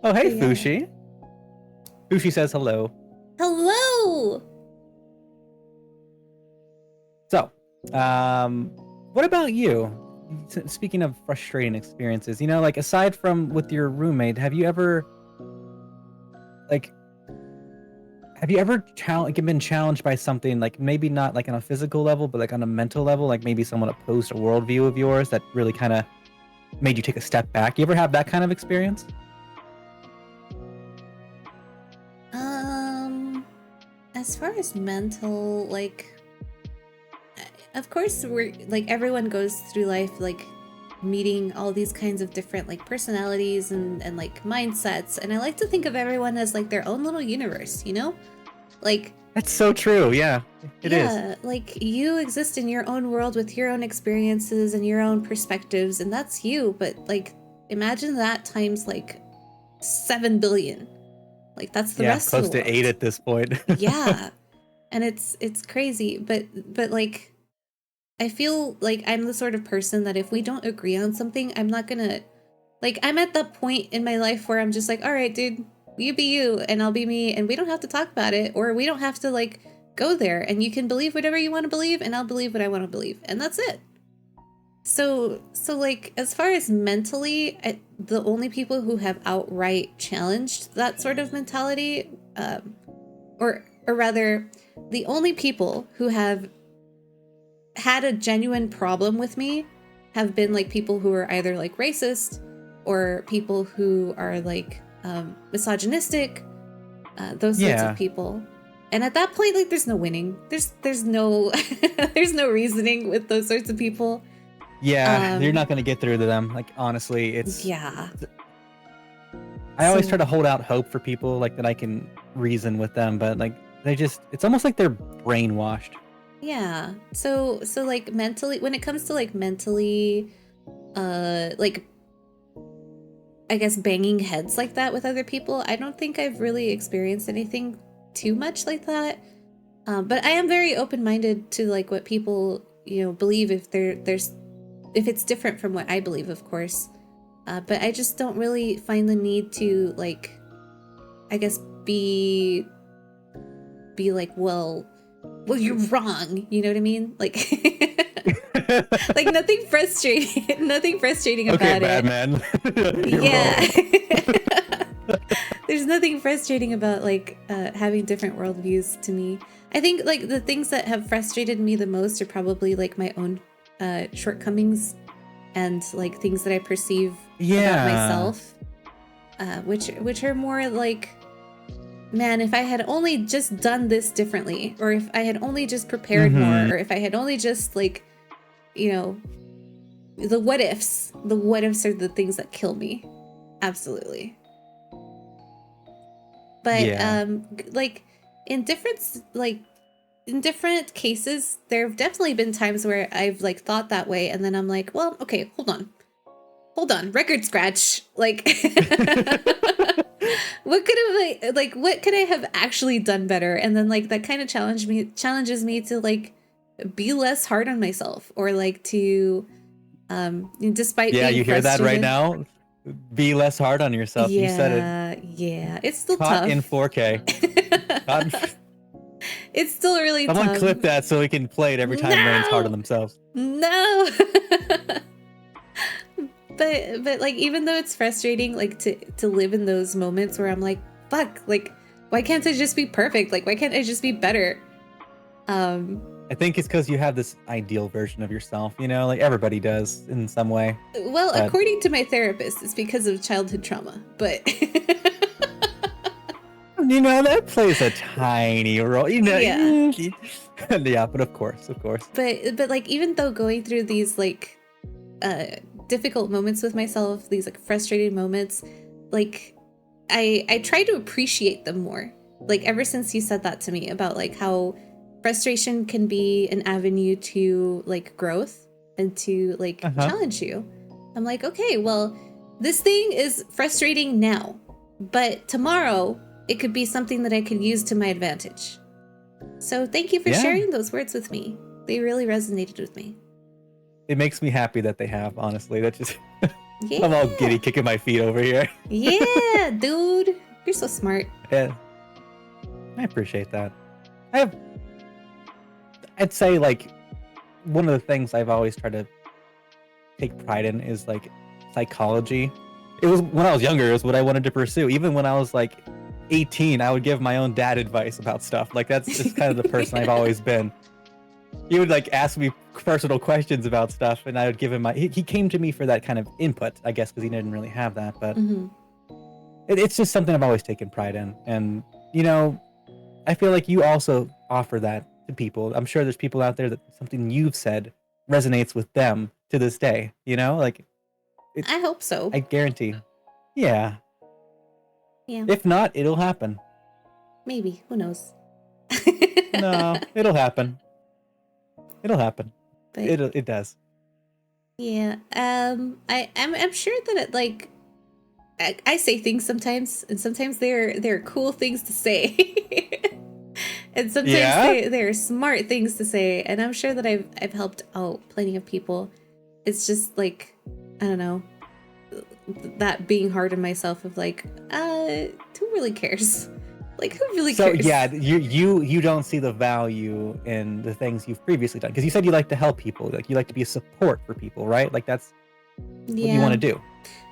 Speaker 2: Oh, hey,
Speaker 1: yeah.
Speaker 2: Fushi. Fushi says hello.
Speaker 1: Hello!
Speaker 2: So, what about you? Speaking of frustrating experiences, like aside from with your roommate, have you ever been challenged by something, like maybe not like on a physical level, but like on a mental level, like maybe someone opposed a worldview of yours that really kind of made you take a step back? You ever have that kind of experience?
Speaker 1: As far as mental, like, of course, we're like everyone goes through life like meeting all these kinds of different like personalities and like mindsets, and I like to think of everyone as like their own little universe, like
Speaker 2: That's so true. Yeah, it is.
Speaker 1: yeah, like you exist in your own world with your own experiences and your own perspectives, and that's you. But like, imagine that times like 7 billion. Like that's the
Speaker 2: Yeah,
Speaker 1: rest of
Speaker 2: close
Speaker 1: the
Speaker 2: to 8
Speaker 1: world.
Speaker 2: at this point.
Speaker 1: Yeah, and it's crazy, but like I feel like I'm the sort of person that if we don't agree on something, I'm not gonna, like, I'm at that point in my life where I'm just like, all right, dude, you be you and I'll be me, and we don't have to talk about it, or we don't have to like go there, and you can believe whatever you want to believe and I'll believe what I want to believe, and that's it. So like as far as mentally, the only people who have outright challenged that sort of mentality, or rather, the only people who have had a genuine problem with me have been like people who are either like racist or people who are like misogynistic, those sorts
Speaker 2: Yeah.
Speaker 1: of people. And at that point, like, there's no winning. There's no there's no reasoning with those sorts of people.
Speaker 2: Yeah, you're
Speaker 1: Um,
Speaker 2: not gonna get through to them. Like honestly,
Speaker 1: Yeah.
Speaker 2: I always
Speaker 1: So-
Speaker 2: try to hold out hope for people like that I can reason with them, but like it's almost like they're brainwashed.
Speaker 1: Yeah. So like mentally, when it comes to like mentally, like I guess banging heads like that with other people, I don't think I've really experienced anything too much like that. But I am very open-minded to like what people, believe if if it's different from what I believe, of course. But I just don't really find the need to like, I guess be like, well, you're wrong. You know what I mean? Like, like nothing frustrating, nothing frustrating
Speaker 2: Okay,
Speaker 1: about it.
Speaker 2: Batman. You're
Speaker 1: Yeah.
Speaker 2: wrong.
Speaker 1: There's nothing frustrating about like having different worldviews to me. I think like the things that have frustrated me the most are probably like my own shortcomings and like things that I perceive
Speaker 2: Yeah.
Speaker 1: about myself, which are more like, man, if I had only just done this differently, or if I had only just prepared
Speaker 2: Mhm.
Speaker 1: more, or if I had only just like, the what ifs are the things that kill me. Absolutely. But
Speaker 2: Yeah.
Speaker 1: like in different cases, there have definitely been times where I've like thought that way, and then I'm like, well, okay, hold on, record scratch. Like, what could I have actually done better? And then like that kind of challenges me to like be less hard on myself, or like to despite
Speaker 2: Yeah,
Speaker 1: being
Speaker 2: you hear that right
Speaker 1: frustrated.
Speaker 2: now? Be less hard on yourself. You said it.
Speaker 1: Yeah, it's still
Speaker 2: Caught
Speaker 1: tough.
Speaker 2: in 4K. Caught in...
Speaker 1: It's still really
Speaker 2: Someone
Speaker 1: tough.
Speaker 2: clip that so we can play it every time Rain's hard on themselves.
Speaker 1: No. but like, even though it's frustrating, like to live in those moments where I'm like, fuck, like, why can't I just be perfect? Like, why can't I just be better?
Speaker 2: I think it's because you have this ideal version of yourself, you know, like everybody does in some way.
Speaker 1: Well,
Speaker 2: But-
Speaker 1: according to my therapist, it's because of childhood trauma, but
Speaker 2: You know, that plays a tiny role. You know,
Speaker 1: Yeah.
Speaker 2: yeah, but of course.
Speaker 1: but like, even though going through these like difficult moments with myself, these like frustrated moments, like I try to appreciate them more. Like, ever since you said that to me about like how frustration can be an avenue to like growth and to like challenge you, I'm like, okay, well, this thing is frustrating now, but tomorrow it could be something that I could use to my advantage. So thank you for
Speaker 2: Yeah.
Speaker 1: sharing those words with me. They really resonated with me.
Speaker 2: It makes me happy that they have, honestly. That just
Speaker 1: Yeah.
Speaker 2: I'm all giddy kicking my feet over here.
Speaker 1: Yeah, dude. You're so smart.
Speaker 2: Yeah. I appreciate that. I'd say like one of the things I've always tried to take pride in is like psychology. It was when I was younger, is what I wanted to pursue. Even when I was like 18, I would give my own dad advice about stuff. Like, that's just kind of the person I've always been. He would like ask me personal questions about stuff, and I would give him he came to me for that kind of input, I guess, because he didn't really have that. But
Speaker 1: Mhm.
Speaker 2: it's just something I've always taken pride in. And, you know, I feel like you also offer that to people. I'm sure there's people out there that something you've said resonates with them to this day, you know? Like,
Speaker 1: I hope so.
Speaker 2: I guarantee. Yeah.
Speaker 1: Yeah,
Speaker 2: If not, it'll happen.
Speaker 1: maybe. Who knows?
Speaker 2: No, it'll happen. It'll happen.
Speaker 1: But
Speaker 2: It does.
Speaker 1: yeah, I'm sure that it like I say things sometimes, and sometimes they're cool things to say, and sometimes
Speaker 2: Yeah?
Speaker 1: they're smart things to say, and I'm sure that I've helped out plenty of people. It's just like, I don't know, that being hard on myself of like, who really cares? Like, who really
Speaker 2: So
Speaker 1: cares?
Speaker 2: yeah, you don't see the value in the things you've previously done, because you said you like to help people, like you like to be a support for people, right? Like that's what you want to do.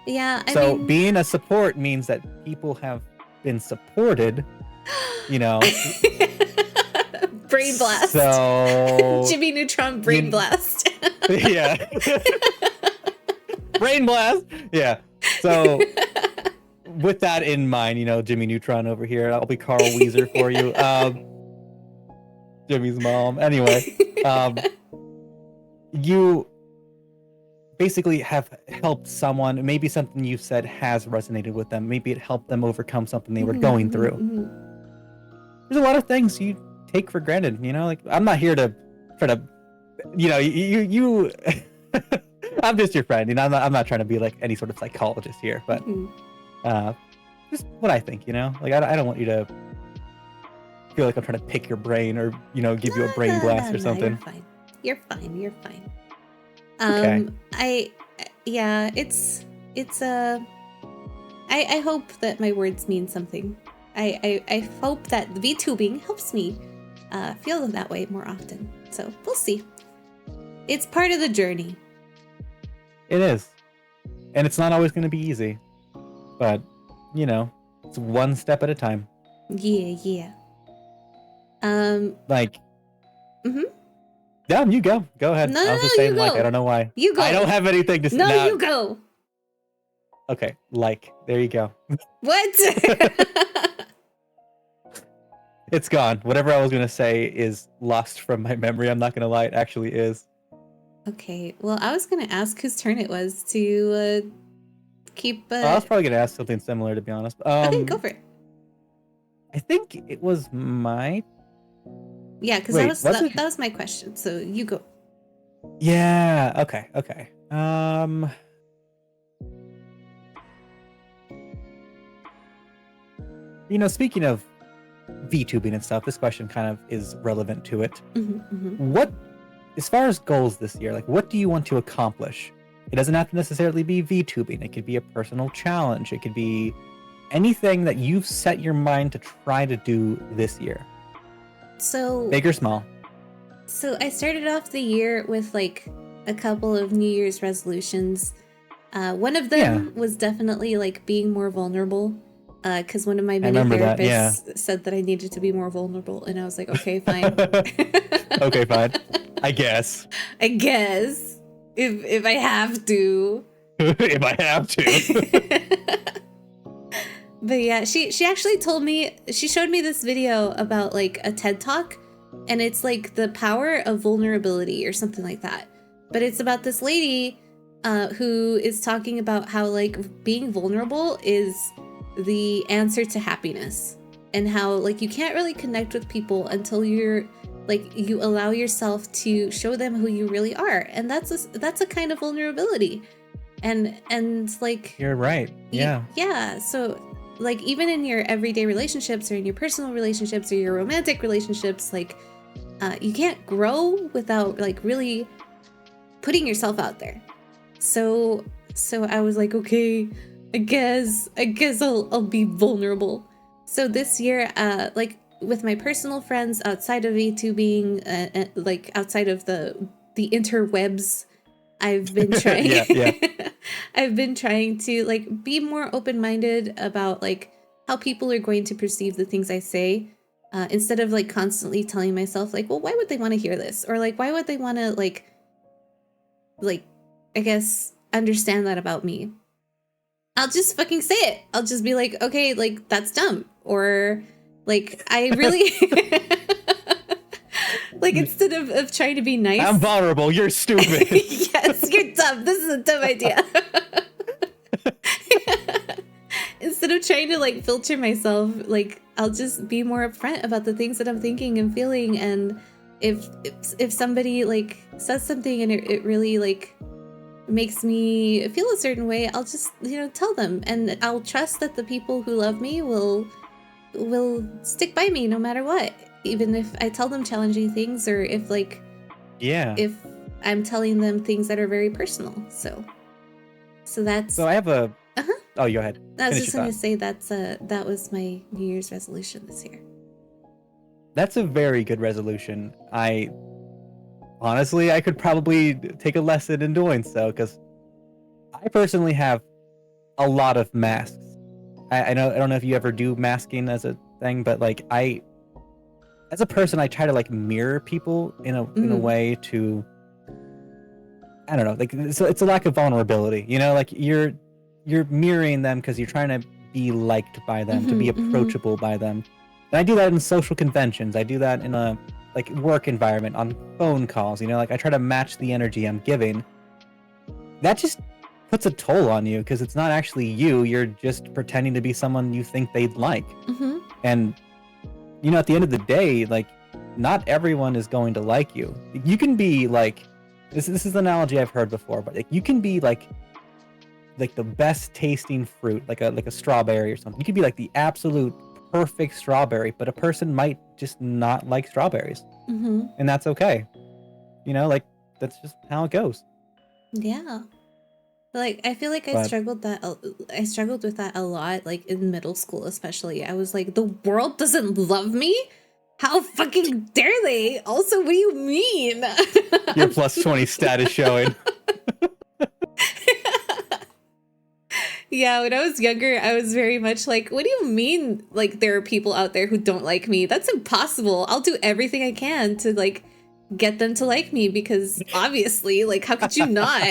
Speaker 1: Yeah, I
Speaker 2: So
Speaker 1: mean,
Speaker 2: being a support means that people have been supported, you know.
Speaker 1: brain blast.
Speaker 2: So
Speaker 1: Jimmy Neutron brain
Speaker 2: You-
Speaker 1: blast.
Speaker 2: yeah, brain blast. Yeah. So with that in mind, you know, Jimmy Neutron over here. I'll be Carl Weezer for you. Jimmy's mom. Anyway, you basically have helped someone. Maybe something you've said has resonated with them. Maybe it helped them overcome something they were going through. There's a lot of things you take for granted, you know. Like, I'm not here to try to, you know, you I'm just your friend, you know. I'm not trying to be like any sort of psychologist here, but just what I think, you know. Like, I don't want you to feel like I'm trying to pick your brain or, you know, give you a brain blast or something.
Speaker 1: You're fine. You're fine.
Speaker 2: Okay.
Speaker 1: Yeah, it's I hope that my words mean something. I hope that VTubing helps me feel that way more often. So we'll see. It's part of the journey.
Speaker 2: It is, and it's not always going to be easy, but you know, it's one step at a time.
Speaker 1: Yeah.
Speaker 2: Like,
Speaker 1: Mhm.
Speaker 2: yeah, you go ahead.
Speaker 1: No,
Speaker 2: I was just
Speaker 1: you
Speaker 2: saying, like,
Speaker 1: go.
Speaker 2: I don't know why.
Speaker 1: You go.
Speaker 2: I don't have anything to say.
Speaker 1: No,
Speaker 2: Nah,
Speaker 1: you go.
Speaker 2: Okay, like, there you go.
Speaker 1: What?
Speaker 2: It's gone. Whatever I was gonna say is lost from my memory. I'm not gonna lie, it actually is.
Speaker 1: Okay, well, I was gonna ask whose turn it was to keep.
Speaker 2: I was probably gonna ask something similar, to be honest.
Speaker 1: Okay, go for it.
Speaker 2: I think it was my.
Speaker 1: Yeah, because
Speaker 2: Wait,
Speaker 1: that was
Speaker 2: was it?
Speaker 1: that was my question. So you go.
Speaker 2: Yeah. Okay. Okay. Speaking of VTubing and stuff, this question kind of is relevant to it. What, as far as goals this year, like what do you want to accomplish? It doesn't have to necessarily be VTubing. It could be a personal challenge. It could be anything that you've set your mind to try to do this year.
Speaker 1: So
Speaker 2: Big or small.
Speaker 1: So I started off the year with like a couple of New Year's resolutions. One of them was definitely like being more vulnerable. Because one of my many therapists said that I needed to be more vulnerable, and I was like, okay, fine.
Speaker 2: Okay, fine. I guess.
Speaker 1: I guess if I have to.
Speaker 2: If I have to.
Speaker 1: But yeah, she actually told me, she showed me this video about like a TED Talk, and it's like the power of vulnerability or something like that. But it's about this lady who is talking about how like being vulnerable is the answer to happiness, and how like you can't really connect with people until you're like you allow yourself to show them who you really are, and that's a kind of vulnerability. And like
Speaker 2: You're right. Yeah.
Speaker 1: Yeah, so like even in your everyday relationships or in your personal relationships or your romantic relationships, like you can't grow without like really putting yourself out there. So I was like, okay, I guess I'll be vulnerable. So this year, like with my personal friends outside of VTubing, like outside of the interwebs, I've been trying. I've been trying to like be more open-minded about like how people are going to perceive the things I say, instead of like constantly telling myself like, well, why would they want to hear this, or like why would they want to like I guess understand that about me. I'll just fucking say it. I'll just be like, okay, like that's dumb, or like I really like instead of trying to be nice.
Speaker 2: I'm vulnerable. You're stupid.
Speaker 1: Yes, you're dumb. This is a dumb idea. Instead of trying to like filter myself, like I'll just be more upfront about the things that I'm thinking and feeling. And if somebody like says something and it really like makes me feel a certain way, I'll just, tell them, and I'll trust that the people who love me will stick by me no matter what, even if I tell them challenging things, or if like if I'm telling them things that are very personal. So that's.
Speaker 2: So I have a. Oh, you go ahead.
Speaker 1: I was just going to say that was my New Year's resolution this year.
Speaker 2: That's a very good resolution. Honestly, I could probably take a lesson in doing so, because I personally have a lot of masks. I don't know if you ever do masking as a thing, but like as a person, I try to like mirror people in a way to, I don't know, like it's a lack of vulnerability, like you're mirroring them because you're trying to be liked by them, to be approachable by them. And I do that in social conventions. I do that in a like work environment, on phone calls, like I try to match the energy I'm giving. That just puts a toll on you, because it's not actually you. You're just pretending to be someone you think they'd like. And at the end of the day, like not everyone is going to like you. You can be like, this is an analogy I've heard before, but like you can be like the best tasting fruit, like a strawberry or something. You could be like the absolute perfect strawberry, but a person might just not like strawberries, and that's okay. Like that's just how it goes. Yeah,
Speaker 1: like I feel like I struggled with that a lot, like in middle school especially. I was like, the world doesn't love me? How fucking dare they? Also, what do you mean?
Speaker 2: Your plus 20 status showing.
Speaker 1: Yeah, when I was younger, I was very much like, what do you mean, like, there are people out there who don't like me? That's impossible. I'll do everything I can to, like, get them to like me, because obviously, like, how could you not?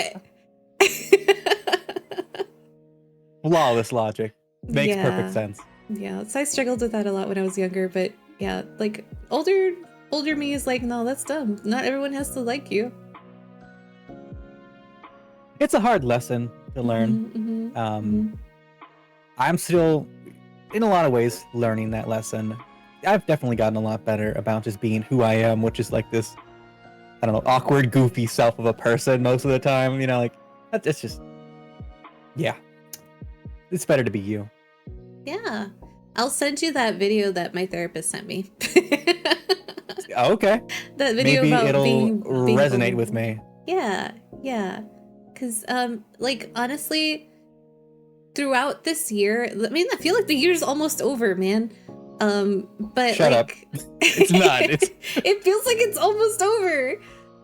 Speaker 2: Flawless logic. Makes perfect sense.
Speaker 1: Yeah, so I struggled with that a lot when I was younger, but yeah, like, older me is like, no, that's dumb. Not everyone has to like you.
Speaker 2: It's a hard lesson to learn. I'm still, in a lot of ways, learning that lesson. I've definitely gotten a lot better about just being who I am, which is like this, I don't know, awkward, goofy self of a person most of the time. You know, like, it's just, yeah. It's better to be you.
Speaker 1: Yeah. I'll send you that video that my therapist sent me.
Speaker 2: Okay.
Speaker 1: That video
Speaker 2: Maybe
Speaker 1: about
Speaker 2: it'll
Speaker 1: being
Speaker 2: resonate with
Speaker 1: vulnerable.
Speaker 2: me.
Speaker 1: Yeah. Cause like honestly, throughout this year, I mean, I feel like the year's almost over, man. But
Speaker 2: Shut up.
Speaker 1: like,
Speaker 2: It's not.
Speaker 1: it feels like it's almost over.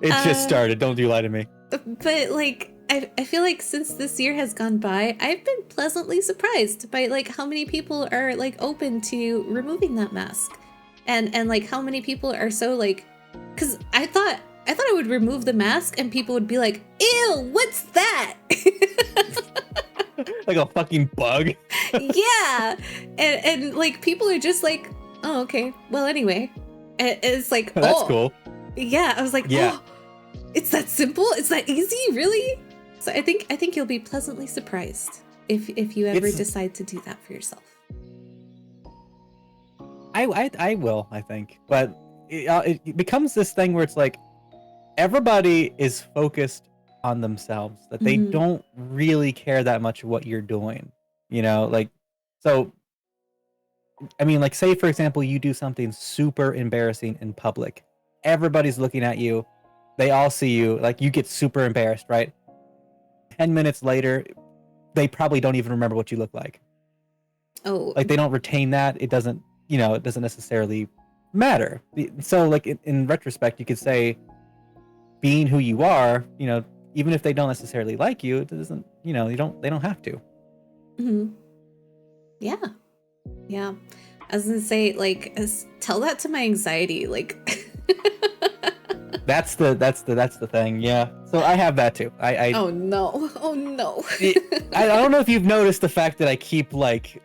Speaker 2: It just started. Don't you lie to me.
Speaker 1: But like, I feel like since this year has gone by, I've been pleasantly surprised by like how many people are like open to removing that mask, and like how many people are so like, because I thought I would remove the mask and people would be like, ew, what's that?
Speaker 2: Like a fucking bug.
Speaker 1: Yeah, and like people are just like, oh, okay, well, anyway, and it's like,
Speaker 2: That's
Speaker 1: oh,
Speaker 2: cool.
Speaker 1: yeah. I was like,
Speaker 2: Yeah.
Speaker 1: oh, it's that simple, it's that easy, really? So I think you'll be pleasantly surprised if you ever
Speaker 2: It's-
Speaker 1: decide to do that for yourself.
Speaker 2: I will, I think, but it becomes this thing where it's like everybody is focused on themselves, that they
Speaker 1: Mhm.
Speaker 2: don't really care that much what you're doing, you know, like, so I mean, like, say for example you do something super embarrassing in public, everybody's looking at you, they all see you, like, you get super embarrassed, right? 10 minutes later they probably don't even remember what you look like.
Speaker 1: Oh,
Speaker 2: Like, they don't retain that. It doesn't, you know, it doesn't necessarily matter. So like in retrospect you could say being who you are, you know, even if they don't necessarily like you, it doesn't, you know, they don't have to.
Speaker 1: mhm. Yeah. I was gonna say, like, tell that to my anxiety, like.
Speaker 2: That's the thing. Yeah, so I have that too. I
Speaker 1: Oh no! Oh no!
Speaker 2: I don't know if you've noticed the fact that I keep like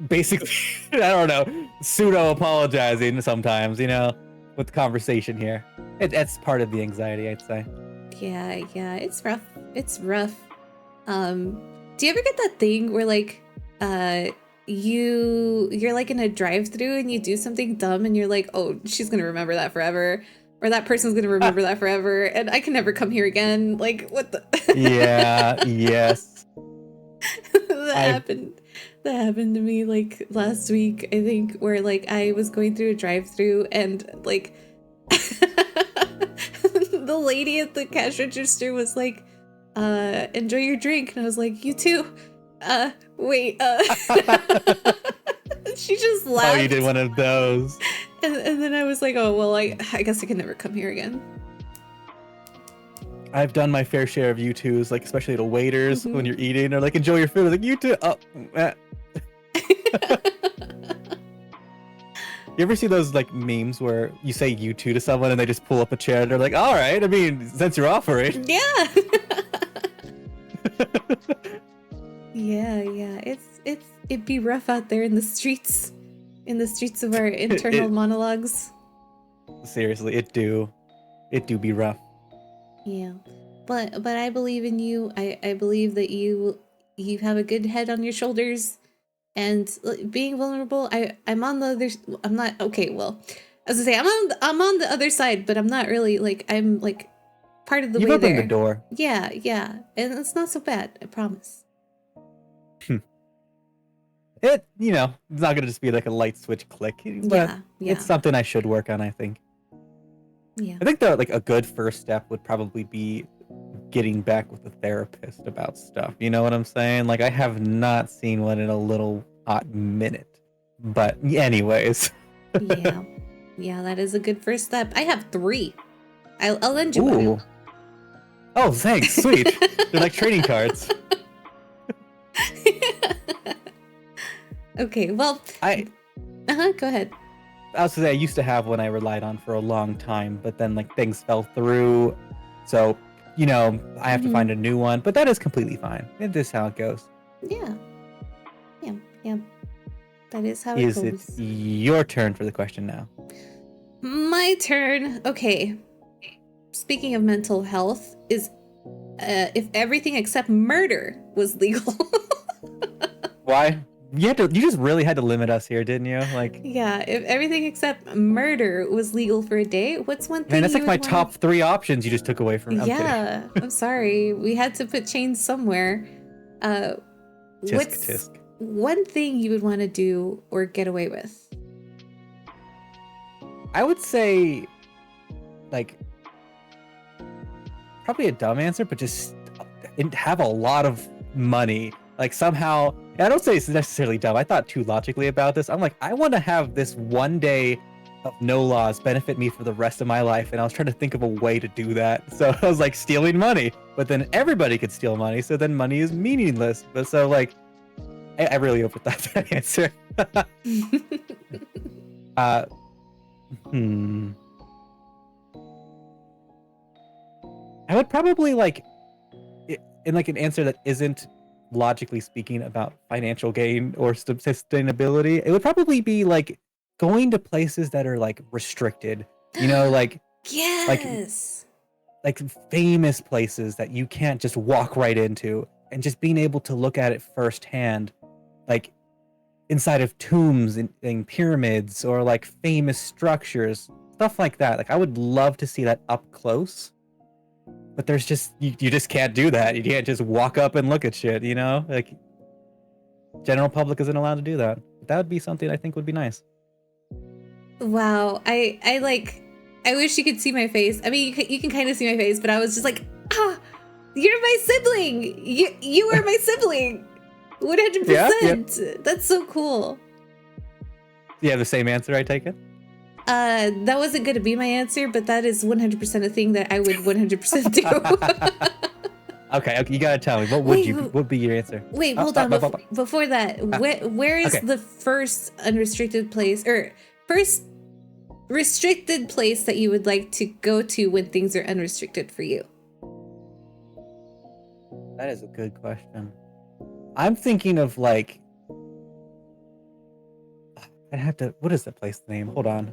Speaker 2: basically I don't know, pseudo apologizing sometimes, you know, with the conversation here. It's part of the anxiety, I'd say.
Speaker 1: Yeah, it's rough. It's rough. Do you ever get that thing where like, you're like in a drive-through and you do something dumb and you're like, oh, she's gonna remember that forever, or that person's gonna remember that forever, and I can never come here again. Like, what the?
Speaker 2: Yeah. Yes.
Speaker 1: That happened to me like last week, I think, where like I was going through a drive-through and like the lady at the cash register was like, enjoy your drink, and I was like, you too. Wait, she just laughed.
Speaker 2: Oh, you did one of those.
Speaker 1: And then I was like, oh well, I guess I can never come here again.
Speaker 2: I've done my fair share of U2s, like especially the waiters
Speaker 1: Mhm.
Speaker 2: when you're eating, or like enjoy your food. I was like, you too. Oh, You ever see those like memes where you say you too to someone and they just pull up a chair and they're like, all right, I mean, since you're offering.
Speaker 1: Yeah. Yeah. It'd be rough out there in the streets of our internal monologues.
Speaker 2: Seriously, it do be rough.
Speaker 1: Yeah, but I believe in you. I believe that you have a good head on your shoulders, and being vulnerable. I'm on the other. I'm not okay. Well, as I say, I'm on the other side, but I'm not really like I'm like part of the
Speaker 2: You've
Speaker 1: way
Speaker 2: opened
Speaker 1: there.
Speaker 2: the door.
Speaker 1: Yeah, and it's not so bad. I promise.
Speaker 2: It, you know, it's not gonna just be like a light switch click, but
Speaker 1: Yeah.
Speaker 2: it's something I should work on, I think.
Speaker 1: Yeah.
Speaker 2: I think that like a good first step would probably be getting back with a therapist about stuff. You know what I'm saying? Like, I have not seen one in a little hot minute. But anyways.
Speaker 1: Yeah, that is a good first step. I have 3. I'll lend you one.
Speaker 2: Ooh. Oh, thanks. Sweet. They're like trading cards.
Speaker 1: Okay, well, go ahead.
Speaker 2: I was gonna say I used to have one I relied on for a long time, but then like things fell through. So, you know, I have to find a new one, but that is completely fine. It is how it goes.
Speaker 1: Yeah. That is how it
Speaker 2: Is
Speaker 1: goes.
Speaker 2: it your turn for the question now?
Speaker 1: My turn. Okay. Speaking of mental health, is if everything except murder was legal.
Speaker 2: Why? You just really had to limit us here, didn't you? Like,
Speaker 1: Yeah, if everything except murder was legal for a day, what's one thing
Speaker 2: man, that's
Speaker 1: you
Speaker 2: like my
Speaker 1: would
Speaker 2: top 3 options you just took away from me. I'm kidding.
Speaker 1: Yeah, I'm sorry. We had to put chains somewhere. What's
Speaker 2: Tisk.
Speaker 1: one thing you would want to do or get away with?
Speaker 2: I would say, like, probably a dumb answer, but just have a lot of money. Like, somehow, I don't say it's necessarily dumb. I thought too logically about this. I'm like, I want to have this one day of no laws benefit me for the rest of my life. And I was trying to think of a way to do that. So I was like, stealing money. But then everybody could steal money. So then money is meaningless. But so, like, I really hope that's that answer. I would probably like, in like an answer that isn't logically speaking about financial gain or sustainability, it would probably be like going to places that are like restricted, you know, like
Speaker 1: Yes.
Speaker 2: like famous places that you can't just walk right into, and just being able to look at it firsthand, like inside of tombs and pyramids or like famous structures, stuff like that. Like I would love to see that up close. But there's just you just can't do that. You can't just walk up and look at shit, you know? Like general public isn't allowed to do that. But that would be something I think would be nice.
Speaker 1: Wow. I wish you could see my face. I mean, you can kind of see my face, but I was just like, you're my sibling. You are my sibling. 100%.
Speaker 2: Yeah.
Speaker 1: That's so cool.
Speaker 2: You have the same answer, I take it?
Speaker 1: That wasn't going to be my answer, but that is 100% a thing that I would 100% do.
Speaker 2: Okay, you gotta tell me. What would be your answer?
Speaker 1: Wait, hold on. Before that, where is the first unrestricted place or first restricted place that you would like to go to when things are unrestricted for you?
Speaker 2: That is a good question. I'm thinking of like, I have to. What is that place name? Hold on.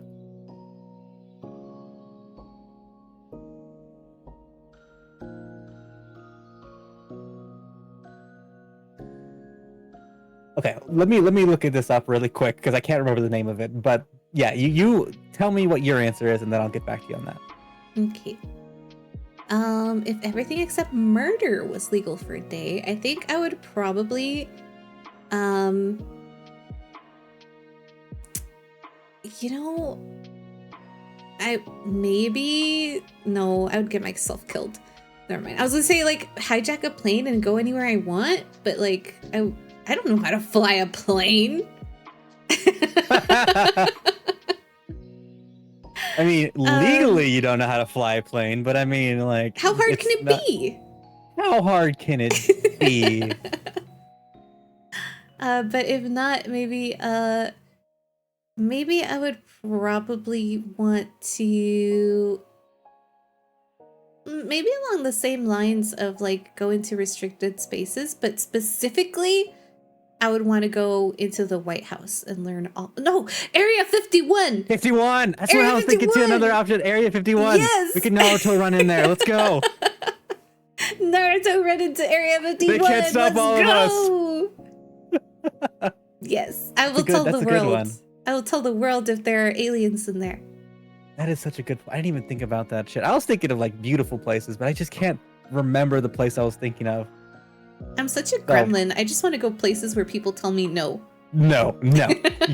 Speaker 2: Okay, let me look at this up really quick because I can't remember the name of it. But yeah, you tell me what your answer is, and then I'll get back to you on that.
Speaker 1: Okay. If everything except murder was legal for a day, I think I would probably, you know, I would get myself killed. Never mind. I was gonna say like hijack a plane and go anywhere I want, but like I don't know how to fly a plane.
Speaker 2: I mean, legally you don't know how to fly a plane, but I mean, like,
Speaker 1: how hard can it be?
Speaker 2: How hard can it be?
Speaker 1: But if not, maybe I would probably want to maybe along the same lines of like go into restricted spaces, but specifically I would want to go into the White House and learn Area 51.
Speaker 2: 51. That's
Speaker 1: Area
Speaker 2: what I was thinking too.
Speaker 1: 51.
Speaker 2: Another option, Area 51.
Speaker 1: Yes.
Speaker 2: We can Naruto run in there. Let's go.
Speaker 1: Naruto run into Area 51.
Speaker 2: They can't stop all of
Speaker 1: us. Yes, I will tell the world. I will tell the world if there are aliens in there.
Speaker 2: That is such a good. I didn't even think about that shit. I was thinking of like beautiful places, but I just can't remember the place I was thinking of.
Speaker 1: I'm such a gremlin. I just want to go places where people tell me no.
Speaker 2: No, you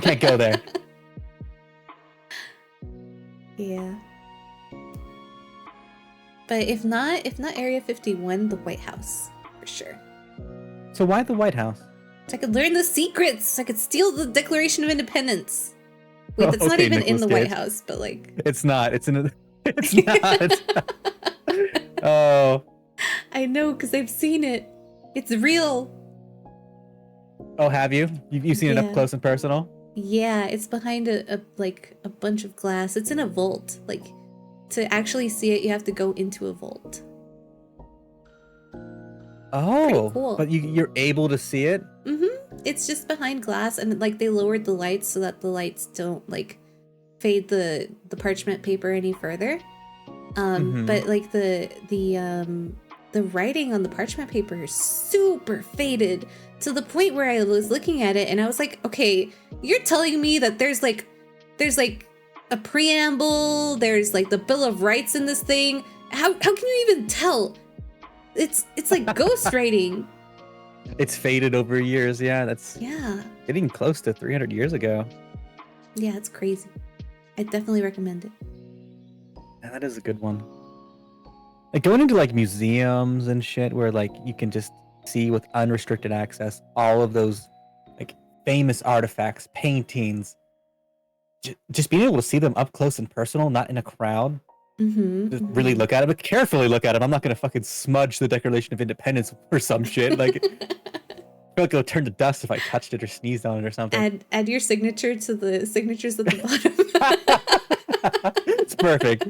Speaker 2: can't go there.
Speaker 1: Yeah. But if not Area 51, the White House for sure.
Speaker 2: So why the White House?
Speaker 1: So I could learn the secrets. I could steal the Declaration of Independence. Wait, that's not
Speaker 2: Okay,
Speaker 1: even in
Speaker 2: Nicholas
Speaker 1: the White
Speaker 2: Cage.
Speaker 1: House, but like.
Speaker 2: It's not. It's in. It's not. Oh.
Speaker 1: I know, because I've seen it. It's real.
Speaker 2: Oh, have you? You've seen it
Speaker 1: Yeah.
Speaker 2: up close and personal?
Speaker 1: Yeah, it's behind a bunch of glass. It's in a vault. Like, to actually see it, you have to go into a vault.
Speaker 2: Oh,
Speaker 1: cool.
Speaker 2: but you're able to see it?
Speaker 1: Mm-hmm. It's just behind glass, and like they lowered the lights so that the lights don't like fade the parchment paper any further.
Speaker 2: Mhm.
Speaker 1: But like the the writing on the parchment paper is super faded to the point where I was looking at it and I was like, okay, you're telling me that there's like a preamble, there's like the Bill of Rights in this thing. How can you even tell? It's like ghostwriting.
Speaker 2: It's faded over years. Yeah, that's
Speaker 1: Yeah.
Speaker 2: getting close to 300 years ago.
Speaker 1: Yeah, it's crazy. I definitely recommend it.
Speaker 2: And that is a good one. Like going into like museums and shit where like you can just see with unrestricted access all of those like famous artifacts, paintings, just being able to see them up close and personal, not in a crowd. Just really look at it, but carefully look at it. I'm not gonna fucking smudge the Declaration of Independence or some shit. Like, I feel like it'll turn to dust if I touched it or sneezed on it or something.
Speaker 1: Add your signature to the signatures at the bottom.
Speaker 2: It's perfect.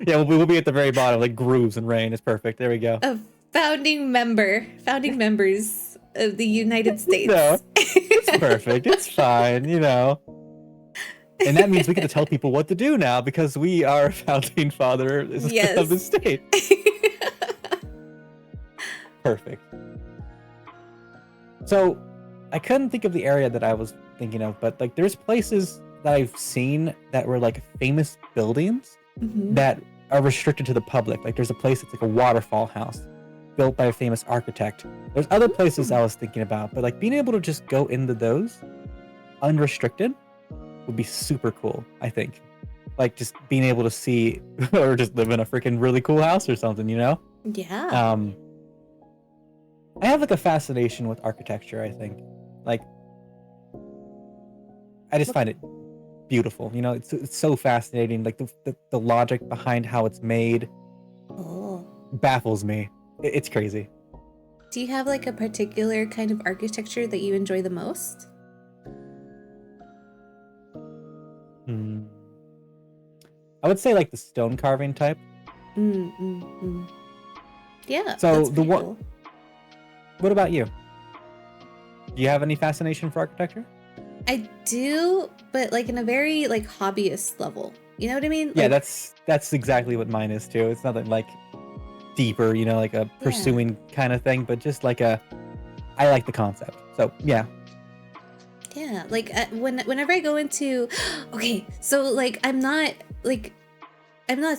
Speaker 2: Yeah, we'll be at the very bottom, like Grooves and Rain. It's perfect. There we go.
Speaker 1: A founding members of the United States.
Speaker 2: No, it's perfect. It's fine, you know. And that means we get to tell people what to do now because we are founding fathers
Speaker 1: Yes.
Speaker 2: of the state. Perfect. So I couldn't think of the area that I was thinking of, but like there's places that I've seen that were like famous buildings that are restricted to the public. Like there's a place that's like a waterfall house built by a famous architect. There's other places I was thinking about, but like being able to just go into those unrestricted would be super cool, I think. Like just being able to see or just live in a freaking really cool house or something, you know?
Speaker 1: Yeah.
Speaker 2: I have like a fascination with architecture, I think. Like I just find it beautiful, you know? It's so fascinating. Like the logic behind how it's made
Speaker 1: Oh.
Speaker 2: baffles me. It's crazy.
Speaker 1: Do you have like a particular kind of architecture that you enjoy the most?
Speaker 2: I would say like the stone carving type.
Speaker 1: Yeah.
Speaker 2: So
Speaker 1: that's
Speaker 2: the
Speaker 1: pretty
Speaker 2: one-
Speaker 1: cool.
Speaker 2: What about you? Do you have any fascination for architecture?
Speaker 1: I do, but like in a very like hobbyist level. You know what I mean?
Speaker 2: Yeah,
Speaker 1: Like,
Speaker 2: that's exactly what mine is too. It's nothing like deeper, you know, like a pursuing kind of thing, but just like I like the concept. So yeah.
Speaker 1: yeah. Like whenever I go into, okay, so like I'm not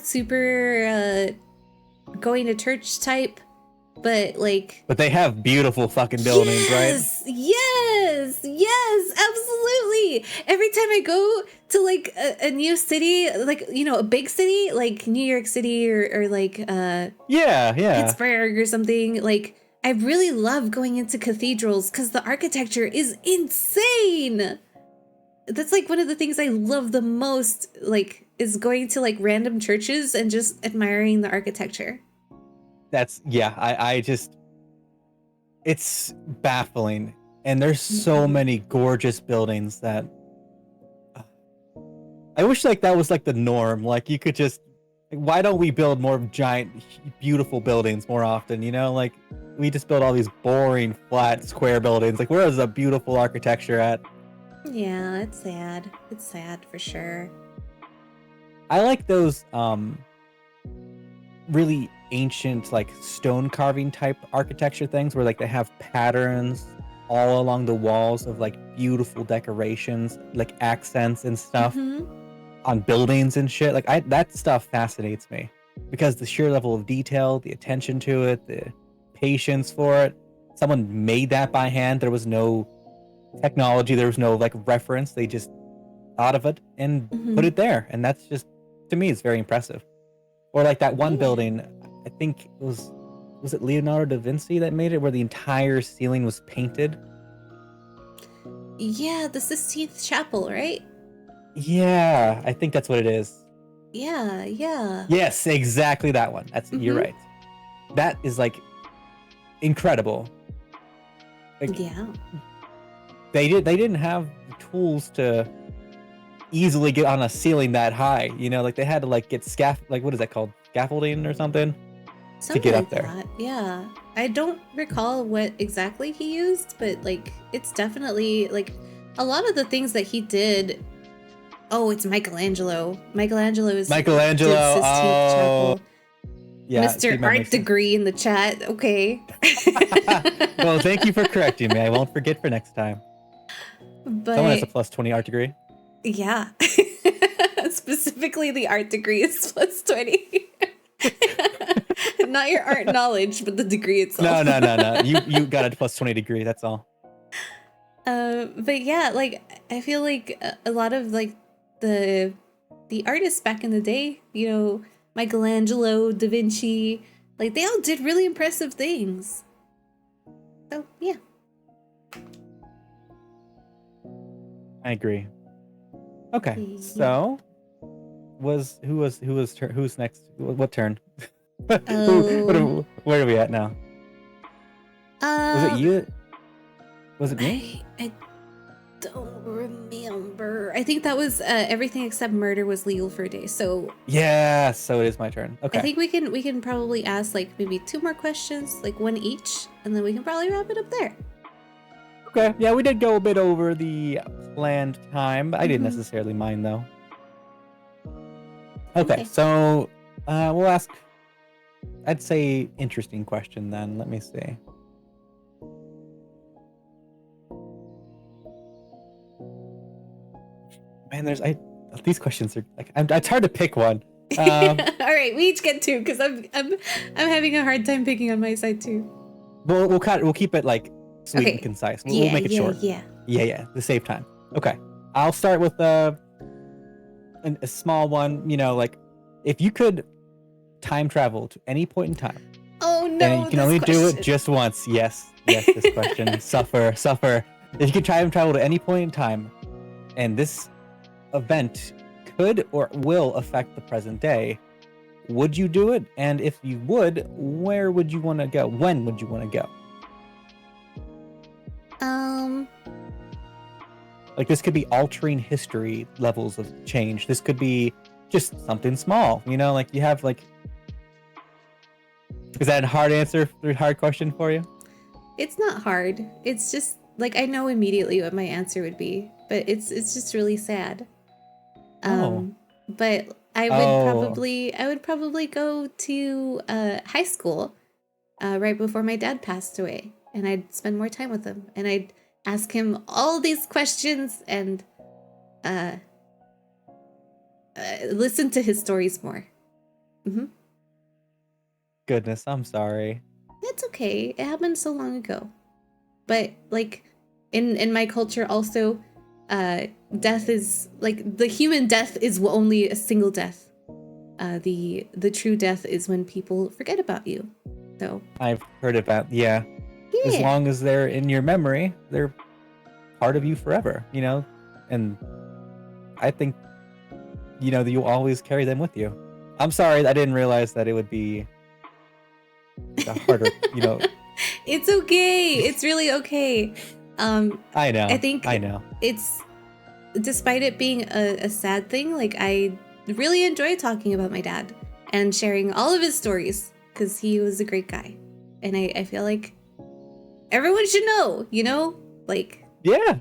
Speaker 1: super going to church type, but like.
Speaker 2: But they have beautiful fucking buildings, right?
Speaker 1: Yes, absolutely. Every time I go to like a new city, like, you know, a big city, like New York City or like
Speaker 2: Yeah.
Speaker 1: Pittsburgh or something, like I really love going into cathedrals because the architecture is insane. That's like one of the things I love the most, like, is going to like random churches and just admiring the architecture.
Speaker 2: I just, it's baffling. And there's so many gorgeous buildings that I wish like that was like the norm. Like you could just, like, why don't we build more giant, beautiful buildings more often? You know, like we just build all these boring, flat, square buildings. Like where is the beautiful architecture at?
Speaker 1: Yeah, it's sad. It's sad for sure.
Speaker 2: I like those really ancient like stone carving type architecture things where like they have patterns all along the walls of like beautiful decorations, like accents and stuff on buildings and shit. Like that stuff fascinates me because the sheer level of detail, the attention to it, the patience for it. Someone made that by hand. There was no technology, there was no like reference. They just thought of it and put it there, and that's just, to me, it's very impressive. Or like that one building, I think it was it Leonardo da Vinci that made it, where the entire ceiling was painted?
Speaker 1: Yeah, the Sistine Chapel, right?
Speaker 2: Yeah, I think that's what it is.
Speaker 1: Yeah.
Speaker 2: Yes, exactly that one. That's you're right. That is like incredible. Like,
Speaker 1: Yeah.
Speaker 2: they didn't have the tools to easily get on a ceiling that high, you know, like they had to like get what is that called, scaffolding or something
Speaker 1: Something
Speaker 2: to get
Speaker 1: like
Speaker 2: up there.
Speaker 1: that. Yeah. I don't recall what exactly he used, but like it's definitely like a lot of the things that he did. Oh, it's Michelangelo. Michelangelo did Sistine Chapel.
Speaker 2: Yeah,
Speaker 1: Mr.
Speaker 2: speed memory
Speaker 1: Art
Speaker 2: stuff.
Speaker 1: Degree in the chat. Okay.
Speaker 2: Well, thank you for correcting me. I won't forget for next time.
Speaker 1: But
Speaker 2: Someone has a plus 20 art degree.
Speaker 1: yeah. Specifically the art degree is plus 20. Not your art knowledge, but the degree itself.
Speaker 2: No. You got a plus 20 degree. That's all.
Speaker 1: But yeah, like I feel like a lot of like the artists back in the day, you know, Michelangelo, Da Vinci, like they all did really impressive things. So yeah.
Speaker 2: I agree. Okay,
Speaker 1: Yeah.
Speaker 2: so who's next? What turn? Where are we at now? Was it you? Was it me?
Speaker 1: I don't remember. I think that was everything except murder was legal for a day. So
Speaker 2: Yeah, so it is my turn. Okay.
Speaker 1: I think we can probably ask like maybe 2 more questions, like one each, and then we can probably wrap it up there.
Speaker 2: Okay. Yeah, we did go a bit over the planned time, but I didn't
Speaker 1: Mhm.
Speaker 2: necessarily mind though. Okay,
Speaker 1: Okay.
Speaker 2: so we'll ask, I'd say, interesting question then. Let me see. Man, these questions are like, it's hard to pick one.
Speaker 1: All right, we each get 2 because I'm having a hard time picking on my side too.
Speaker 2: We'll keep it like sweet
Speaker 1: Okay.
Speaker 2: and concise. We'll make it short.
Speaker 1: Yeah.
Speaker 2: Yeah, to save time. Okay, I'll start with a small one. You know, like if you could time travel to any point in time,
Speaker 1: Oh no.
Speaker 2: and you can
Speaker 1: this
Speaker 2: only do it
Speaker 1: question.
Speaker 2: just once. Yes, this question. Suffer. If you could time travel to any point in time, and this event could or will affect the present day, would you do it? And if you would, where would you want to go? When would you want to go? Like this could be altering history levels of change. This could be just something small, you know, like you have like, is that a hard question for you?
Speaker 1: It's not hard. It's just like I know immediately what my answer would be, but it's just really sad. But I would probably go to high school right before my dad passed away, and I'd spend more time with him, and I'd ask him all these questions and listen to his stories more.
Speaker 2: Goodness, I'm sorry.
Speaker 1: It's okay. It happened so long ago. But like in my culture also, death is like the human death is only a single death. The true death is when people forget about you. So
Speaker 2: I've heard about, yeah.
Speaker 1: yeah.
Speaker 2: As long as they're in your memory, they're part of you forever, you know? And I think, you know, that you'll always carry them with you. I'm sorry, I didn't realize that it would be a harder, you know.
Speaker 1: It's okay. It's really okay.
Speaker 2: I know.
Speaker 1: I know. It's, despite it being a sad thing, like I really enjoy talking about my dad and sharing all of his stories because he was a great guy. And I feel like everyone should know, you know? Like,
Speaker 2: Yeah.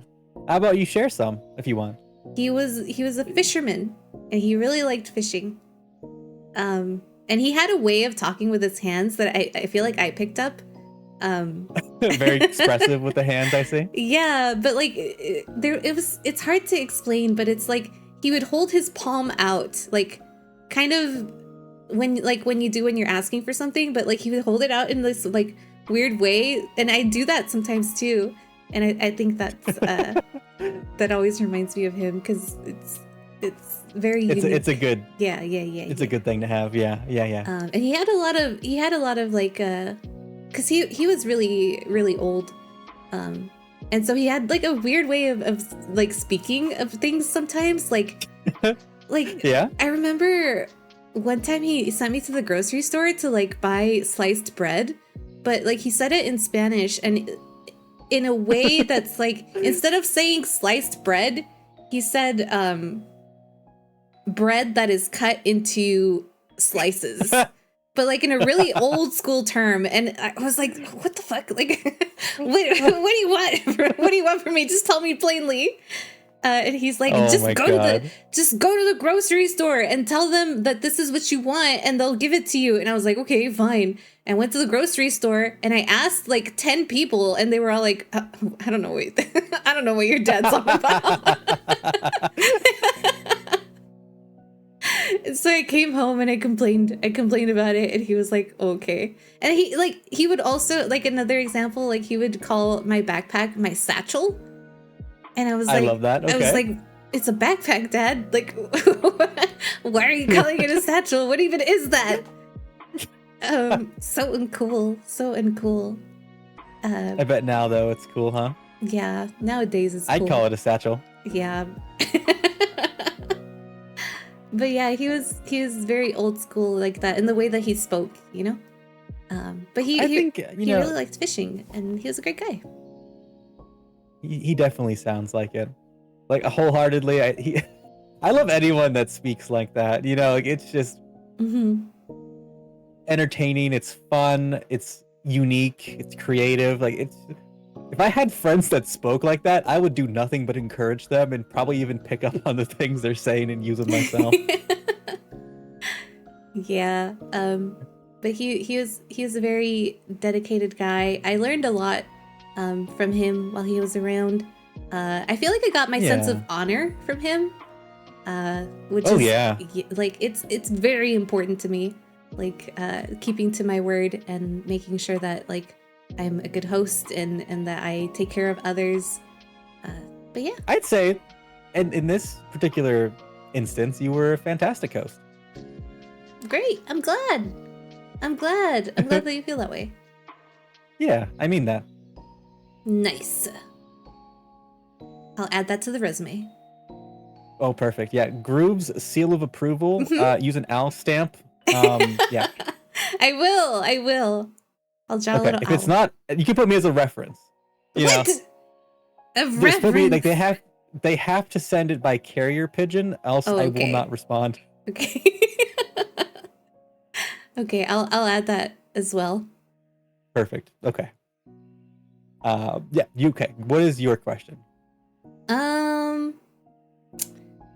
Speaker 2: How about you share some if you want?
Speaker 1: he was a fisherman and he really liked fishing. And he had a way of talking with his hands that I feel like I picked up.
Speaker 2: Very expressive with the hands, I see.
Speaker 1: Yeah, but like it's hard to explain, but it's like he would hold his palm out, like kind of when you do when you're asking for something, but like he would hold it out in this like weird way, and I do that sometimes too. And I think that's that always reminds me of him because it's very unique.
Speaker 2: It's a good
Speaker 1: yeah.
Speaker 2: It's a good thing to have. Yeah.
Speaker 1: And he had a lot of like because he was really old, and so he had like a weird way of like speaking of things sometimes, like
Speaker 2: Yeah.
Speaker 1: I remember one time he sent me to the grocery store to like buy sliced bread, but like he said it in Spanish and in a way that's like instead of saying sliced bread, he said bread that is cut into slices. But like in a really old school term, and I was like, "What the fuck? Like, what do you want? What do you want from me? Just tell me plainly." And he's like,
Speaker 2: Oh my God.
Speaker 1: just go to the grocery store and tell them that this is what you want and they'll give it to you. And I was like, okay, fine. And went to the grocery store and I asked like 10 people and they were all like, I don't know what I don't know what your dad's on about. So I came home and I complained about it and he was like, okay. And he would also, like, another example, like, he would call my backpack my satchel. And I was like,
Speaker 2: I love that. Okay.
Speaker 1: I was like, it's a backpack, Dad. Like, why are you calling it a satchel? What even is that? So uncool. So uncool.
Speaker 2: I bet now though it's cool, huh?
Speaker 1: Yeah, nowadays it's cool.
Speaker 2: I'd call it a satchel.
Speaker 1: Yeah. But yeah, he was very old school like that in the way that he spoke, you know? But he
Speaker 2: think,
Speaker 1: he really liked fishing and he was a great guy.
Speaker 2: He definitely sounds like it. Like wholeheartedly. I love anyone that speaks like that. You know, like it's just entertaining, it's fun, it's unique, it's creative. Like if I had friends that spoke like that, I would do nothing but encourage them and probably even pick up on the things they're saying and use them myself.
Speaker 1: Yeah. But he was a very dedicated guy. I learned a lot from him while he was around. I feel like I got my sense of honor from him. Which is like it's very important to me. Like keeping to my word and making sure that like I'm a good host and that I take care of others. But yeah.
Speaker 2: I'd say, and in this particular instance, you were a fantastic host.
Speaker 1: Great. I'm glad that you feel that way.
Speaker 2: Yeah, I mean that.
Speaker 1: Nice. I'll add that to the resume.
Speaker 2: Oh, perfect. Yeah, Groove's seal of approval. Use an owl stamp. Yeah.
Speaker 1: I will. I'll draw a little
Speaker 2: if
Speaker 1: owl.
Speaker 2: it's not, you can put me as a reference. You know?
Speaker 1: A
Speaker 2: Just
Speaker 1: reference?
Speaker 2: put me, like they have to send it by carrier pigeon, else I will not respond.
Speaker 1: Okay. Okay, I'll add that as well.
Speaker 2: Perfect. Okay. Yeah. Okay. What is your question?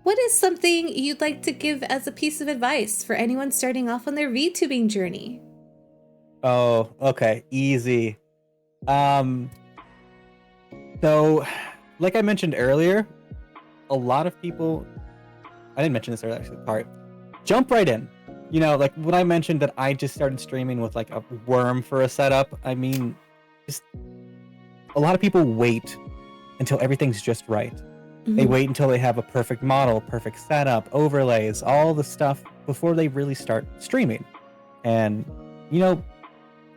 Speaker 1: What is something you'd like to give as a piece of advice for anyone starting off on their VTubing journey?
Speaker 2: Oh, okay. Easy. So, like I mentioned earlier, a lot of people, I didn't mention this earlier, actually. Sorry. Jump right in. You know, like when I mentioned that I just started streaming with like a worm for a setup, I mean, just a lot of people wait until everything's just right. They wait until they have a perfect model, perfect setup, overlays, all the stuff before they really start streaming. And, you know,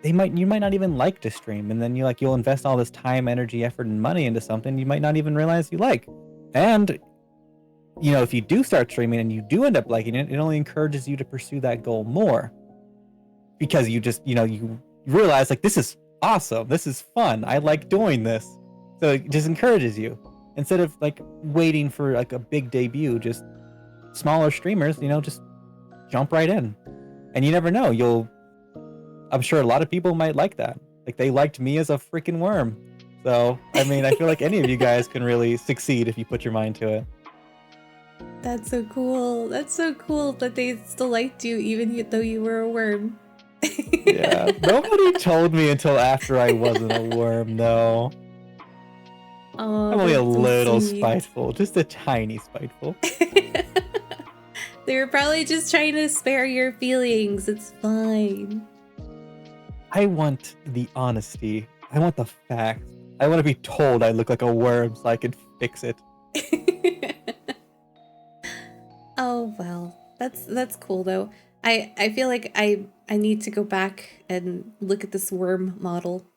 Speaker 2: you might not even like to stream, and then you'll invest all this time, energy, effort, and money into something you might not even realize you like. And, you know, if you do start streaming and you do end up liking it, it only encourages you to pursue that goal more. Because you just, you realize, like, this is awesome, this is fun, I like doing this. So it just encourages you. Instead of like waiting for like a big debut, just smaller streamers, just jump right in. And you never know, I'm sure a lot of people might like that. Like they liked me as a freaking worm. So, I mean, I feel like any of you guys can really succeed if you put your mind to it.
Speaker 1: That's so cool. That's so cool that they still liked you even though you were a worm.
Speaker 2: Yeah, nobody told me until after I wasn't a worm, though.
Speaker 1: Oh,
Speaker 2: I'm only a little
Speaker 1: sweet.
Speaker 2: spiteful, just a tiny spiteful.
Speaker 1: They were probably just trying to spare your feelings. It's fine.
Speaker 2: I want the honesty. I want the facts. I want to be told I look like a worm so I can fix it.
Speaker 1: Oh well, that's cool though. I feel like I need to go back and look at this worm model.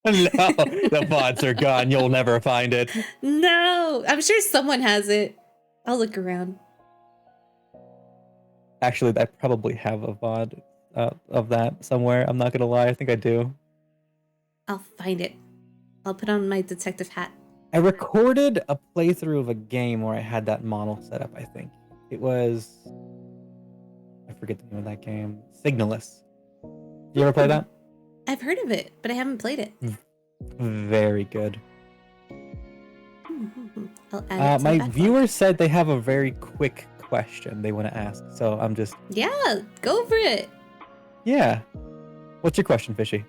Speaker 2: No, the VODs are gone. You'll never find it.
Speaker 1: No, I'm sure someone has it. I'll look around.
Speaker 2: Actually, I probably have a VOD of that somewhere. I'm not gonna lie. I think I do.
Speaker 1: I'll find it. I'll put on my detective hat.
Speaker 2: I recorded a playthrough of a game where I had that model set up, I think. It was... I forget the name of that game. Signalis. You ever play that?
Speaker 1: I've heard of it, but I haven't played it.
Speaker 2: Very good.
Speaker 1: I'll add it to the
Speaker 2: My
Speaker 1: backlog.
Speaker 2: viewers said they have a very quick question they want to ask, so I'm just
Speaker 1: Yeah, go for it.
Speaker 2: yeah. What's your question, Fishy?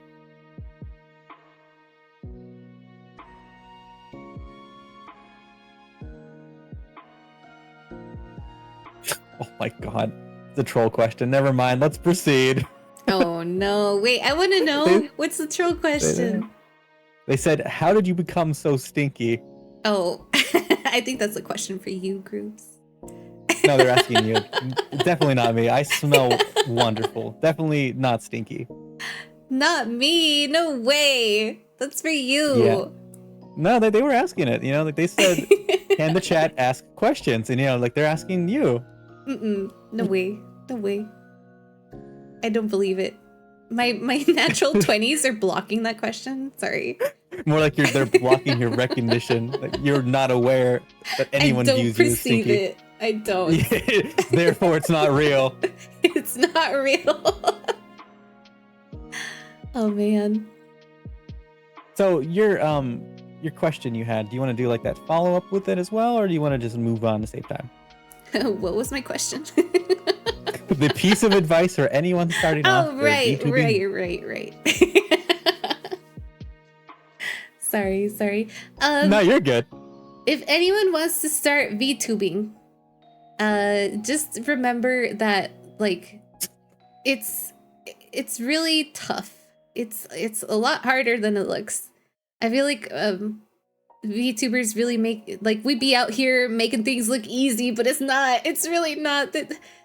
Speaker 2: Oh my god, the troll question. Never mind. Let's proceed.
Speaker 1: Oh no! Wait, I want to know what's the troll question.
Speaker 2: They said, "How did you become so stinky?"
Speaker 1: Oh, I think that's a question for you, groups.
Speaker 2: No, they're asking you. Definitely not me. I smell wonderful. Definitely not stinky.
Speaker 1: Not me. No way. That's for you.
Speaker 2: Yeah. No, they were asking it. You know, like they said, can the chat ask questions? And you know, like they're asking you.
Speaker 1: Mm-mm. No way. No way. I don't believe it. My natural 20s are blocking that question. Sorry.
Speaker 2: More like they're blocking your recognition. Like you're not aware that anyone
Speaker 1: I don't
Speaker 2: views you as
Speaker 1: perceive
Speaker 2: stinky.
Speaker 1: it. I don't.
Speaker 2: Therefore, it's not real.
Speaker 1: It's not real. Oh man.
Speaker 2: So your question you had, do you want to do like that follow up with it as well, or do you want to just move on to save time?
Speaker 1: What was my question?
Speaker 2: The piece of advice for anyone starting off.
Speaker 1: Oh,
Speaker 2: their
Speaker 1: right.
Speaker 2: VTubing.
Speaker 1: Sorry.
Speaker 2: No, you're good.
Speaker 1: If anyone wants to start VTubing, just remember that like it's really tough. It's a lot harder than it looks. I feel like VTubers really make like we be out here making things look easy, but it's not. It's really not.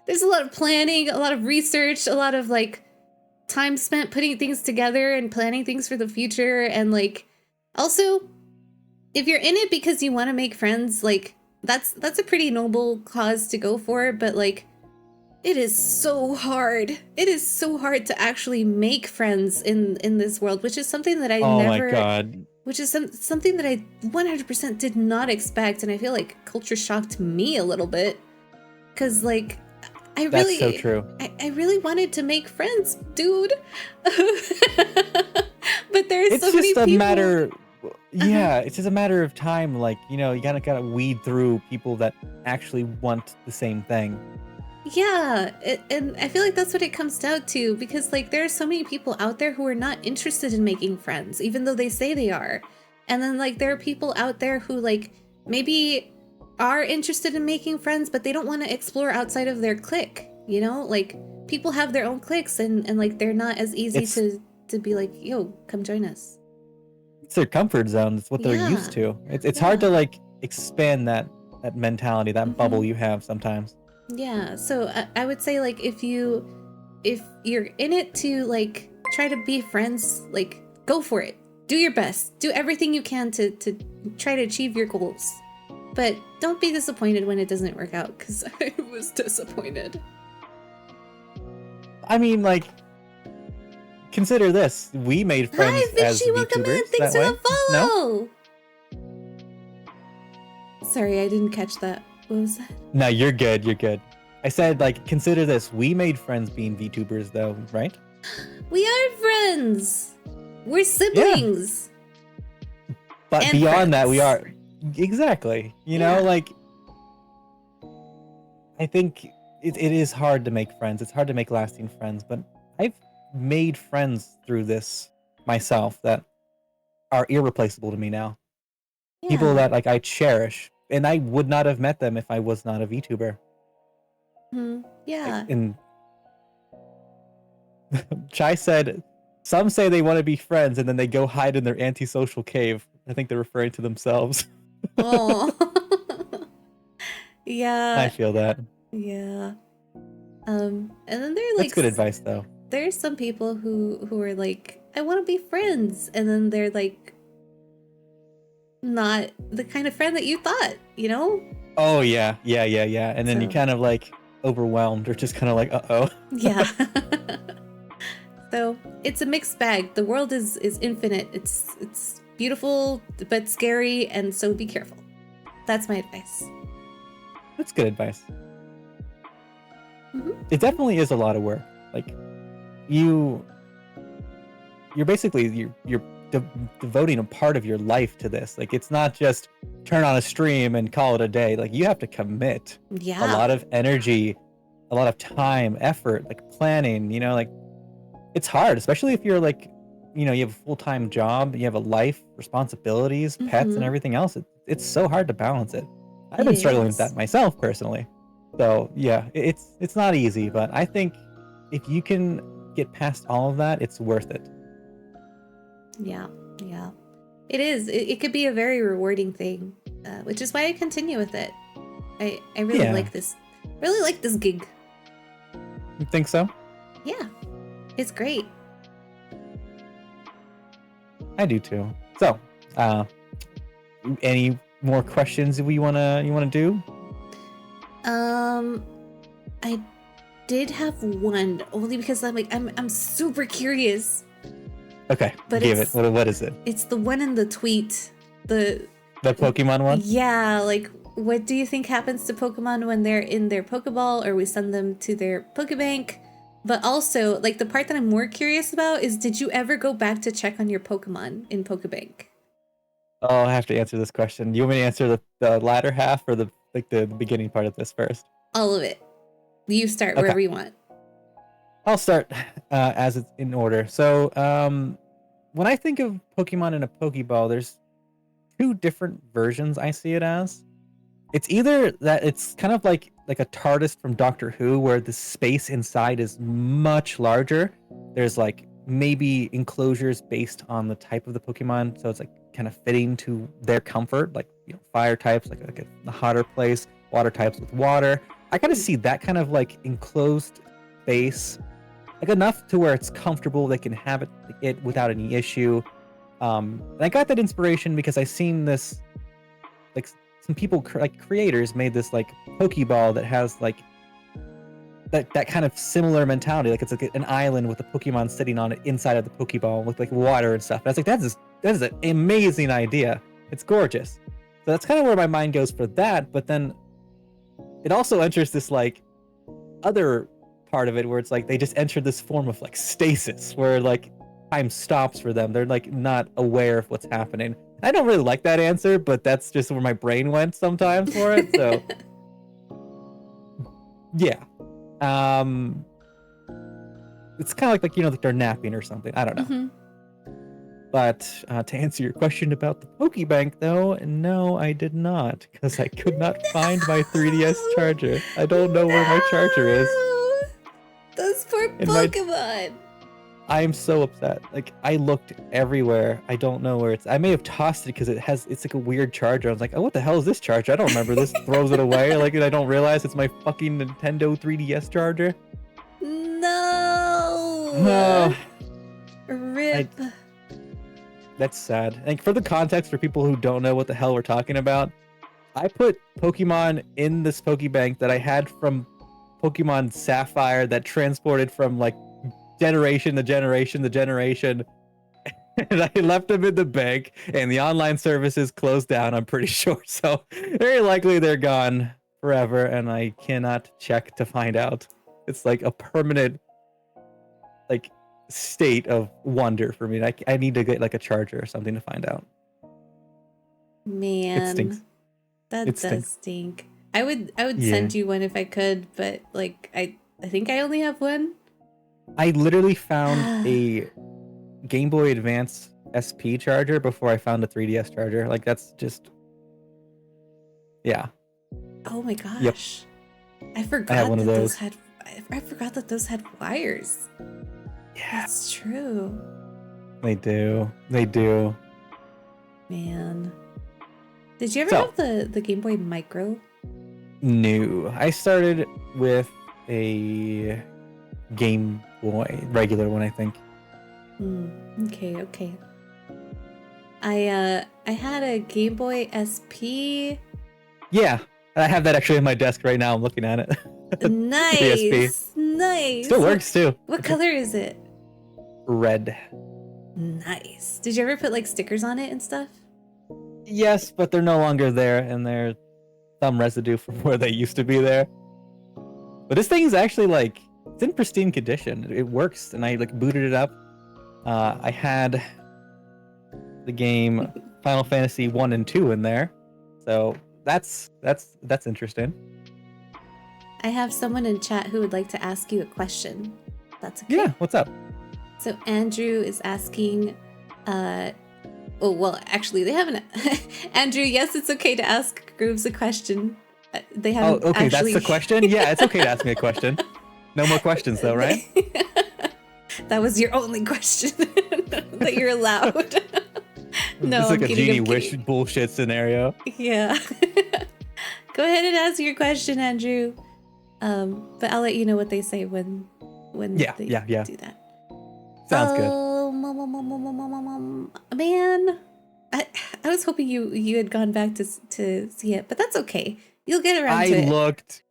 Speaker 1: There's a lot of planning, a lot of research, a lot of like time spent putting things together and planning things for the future, and like also if you're in it because you want to make friends, like that's a pretty noble cause to go for, but like it is so hard. It is so hard to actually make friends in this world, which is something that I
Speaker 2: Oh
Speaker 1: never
Speaker 2: my god.
Speaker 1: which is something that I 100% did not expect, and I feel like culture shocked me a little bit cuz like I
Speaker 2: That's
Speaker 1: really
Speaker 2: so true.
Speaker 1: I really wanted to make friends, dude. But there's
Speaker 2: It's
Speaker 1: so many
Speaker 2: just a
Speaker 1: people.
Speaker 2: matter. Yeah, it's just a matter of time. Like you know, you gotta weed through people that actually want the same thing.
Speaker 1: Yeah, and I feel like that's what it comes down to, because like there are so many people out there who are not interested in making friends, even though they say they are. And then like there are people out there who like maybe are interested in making friends, but they don't want to explore outside of their clique, you know? Like people have their own cliques, and like they're not as easy
Speaker 2: It's-
Speaker 1: to be like, yo, come join us.
Speaker 2: It's their comfort zone. It's what they're
Speaker 1: Yeah.
Speaker 2: used to. It's hard to like expand that mentality, that bubble
Speaker 1: Mhm.
Speaker 2: you have sometimes.
Speaker 1: Yeah, so I would say like if you're in it to like try to be friends, like go for it. Do your best. Do everything you can to try to achieve your goals. But don't be disappointed when it doesn't work out, because I was disappointed.
Speaker 2: I mean, like, consider this: we made friends
Speaker 1: Hi,
Speaker 2: as
Speaker 1: Fishy, welcome in.
Speaker 2: VTubers
Speaker 1: Thanks
Speaker 2: that
Speaker 1: for
Speaker 2: way.
Speaker 1: the follow. Sorry, I didn't catch that. What was that?
Speaker 2: No, you're good. You're good. I said, like, consider this: we made friends being VTubers, though, right?
Speaker 1: We are friends. We're siblings.
Speaker 2: But
Speaker 1: And
Speaker 2: beyond that, we
Speaker 1: friends.
Speaker 2: are exactly. You know,
Speaker 1: Yeah.
Speaker 2: like, I think it is hard to make friends. It's hard to make lasting friends. But I've made friends through this myself that are irreplaceable to me now. People
Speaker 1: Yeah.
Speaker 2: that like I cherish, and I would not have met them if I was not a VTuber.
Speaker 1: Mhm. Yeah.
Speaker 2: And Chai said, some say they want to be friends and then they go hide in their antisocial cave. I think they're referring to themselves.
Speaker 1: Oh.
Speaker 2: I
Speaker 1: Yeah.
Speaker 2: feel that.
Speaker 1: Yeah. And then there are like
Speaker 2: That's good advice, though.
Speaker 1: there's some people who are like, I want to be friends, and then they're like not the kind of friend that you thought, you know?
Speaker 2: Oh yeah. And then you
Speaker 1: So-
Speaker 2: kind of like overwhelmed or just kind of like, uh-oh.
Speaker 1: Yeah. So it's a mixed bag. The world is infinite. It's beautiful but scary, and so be careful. That's my advice.
Speaker 2: That's good advice.
Speaker 1: Mhm.
Speaker 2: It definitely is a lot of work. Like you're basically you're devoting a part of your life to this. Like it's not just turn on a stream and call it a day. Like you have to commit
Speaker 1: Yeah.
Speaker 2: a lot of energy, a lot of time, effort, like planning, like it's hard, especially if you're like, you have a full-time job, you have a life, responsibilities, pets and
Speaker 1: Mhm.
Speaker 2: everything else. It's so hard to balance it. I've
Speaker 1: It
Speaker 2: been struggling with
Speaker 1: is.
Speaker 2: that myself personally. So yeah, it's not easy, but I think if you can get past all of that, it's worth it.
Speaker 1: Yeah, yeah. It is. It could be a very rewarding thing, which is why I continue with it. I really
Speaker 2: Yeah.
Speaker 1: like this. Really like this gig.
Speaker 2: You think so?
Speaker 1: Yeah, it's great.
Speaker 2: I do too. So, any more questions you wanna do?
Speaker 1: I did have one only because I'm super curious.
Speaker 2: Okay,
Speaker 1: But
Speaker 2: give it.
Speaker 1: it's-
Speaker 2: What is it?
Speaker 1: It's the one in the tweet. The
Speaker 2: The Pokemon one?
Speaker 1: Yeah, like what do you think happens to Pokemon when they're in their Pokeball or we send them to their Pokebank? But also, like the part that I'm more curious about is did you ever go back to check on your Pokemon in Pokebank?
Speaker 2: Oh, I have to answer this question. You want me to answer the latter half or the beginning part of this first?
Speaker 1: All of it. You start
Speaker 2: Okay.
Speaker 1: wherever you want.
Speaker 2: I'll start as it's in order. So, when I think of Pokemon in a Pokeball, there's two different versions I see it as. It's either that it's kind of like a TARDIS from Doctor Who, where the space inside is much larger. There's like maybe enclosures based on the type of the Pokemon, so it's like kind of fitting to their comfort, like fire types, like a hotter place, water types with water. I kind of see that kind of like enclosed space, like enough to where it's comfortable. They can have it without any issue. And I got that inspiration because I seen this, like some people like creators made this like Pokeball that has like that kind of similar mentality. Like it's like an island with a Pokemon sitting on it inside of the Pokeball with like water and stuff. And I was like, that is an amazing idea. It's gorgeous. So that's kind of where my mind goes for that. But then it also enters this like other part of it where it's like they just enter this form of like stasis where like time stops for them. They're like not aware of what's happening. I don't really like that answer, but that's just where my brain went sometimes for it. So yeah. It's kind of like like they're napping or something. I don't know.
Speaker 1: Mhm.
Speaker 2: But to answer your question about the Pokebank, though, no, I did not, because I could not find my 3DS charger. I don't know where my charger is.
Speaker 1: No! Those poor
Speaker 2: And my-
Speaker 1: Pokemon.
Speaker 2: I am so upset. Like I looked everywhere. I don't know where it's. I may have tossed it because it's like a weird charger. I was like, oh, what the hell is this charger? I don't remember this. Throws it away. Like I don't realize it's my fucking Nintendo 3DS charger.
Speaker 1: No.
Speaker 2: No.
Speaker 1: Rip.
Speaker 2: That's sad. And for the context, for people who don't know what the hell we're talking about, I put Pokemon in this Pokebank that I had from Pokemon Sapphire that transported from like generation to generation to generation. And I left them in the bank and the online services closed down, I'm pretty sure. So very likely they're gone forever and I cannot check to find out. It's like a permanent like state of wonder for me. I need to get like a charger or something to find out.
Speaker 1: Man.
Speaker 2: It stinks.
Speaker 1: That
Speaker 2: It
Speaker 1: does
Speaker 2: stinks.
Speaker 1: stink. I would
Speaker 2: Yeah.
Speaker 1: send you one if I could, but like I think I only have one.
Speaker 2: I literally found a Game Boy Advance SP charger before I found a 3DS charger. Like that's just yeah.
Speaker 1: Oh my gosh. I forgot
Speaker 2: I have one
Speaker 1: that
Speaker 2: of
Speaker 1: those
Speaker 2: those.
Speaker 1: had I forgot that those had wires.
Speaker 2: Yeah,
Speaker 1: That's true.
Speaker 2: they do. They do.
Speaker 1: Man. Did you ever
Speaker 2: So-
Speaker 1: have the Game Boy Micro?
Speaker 2: No, I started with a Game Boy, regular one, I think.
Speaker 1: Okay. I had a Game Boy SP.
Speaker 2: Yeah, I have that actually on my desk right now. I'm looking at it.
Speaker 1: Nice. Nice.
Speaker 2: Still works too.
Speaker 1: What color is it?
Speaker 2: Red.
Speaker 1: Nice. Did you ever put like stickers on it and stuff?
Speaker 2: Yes, but they're no longer there, and there's some residue from where they used to be there. But this thing is actually like it's in pristine condition. It works, and I like booted it up. I had the game Final Fantasy 1 and 2 in there, So that's interesting.
Speaker 1: I have someone in chat who would like to ask you a question. That's okay.
Speaker 2: Yeah, what's up?
Speaker 1: So Andrew is asking, oh well, actually they haven't. Andrew, yes, it's okay to ask Grooves a question. They haven't.
Speaker 2: Oh, okay,
Speaker 1: actually...
Speaker 2: that's the question. Yeah, it's okay to ask me a question. No more questions though, right?
Speaker 1: That was your only question that you're allowed. No,
Speaker 2: It's like
Speaker 1: I'm
Speaker 2: a
Speaker 1: kidding,
Speaker 2: genie
Speaker 1: I'm
Speaker 2: wish
Speaker 1: kidding.
Speaker 2: bullshit scenario.
Speaker 1: Yeah. Go ahead and ask your question, Andrew. But I'll let you know what they say when
Speaker 2: Yeah,
Speaker 1: they
Speaker 2: yeah.
Speaker 1: do that.
Speaker 2: Sounds good.
Speaker 1: Oh, man, I was hoping you had gone back to see it, but that's okay. You'll get around to it.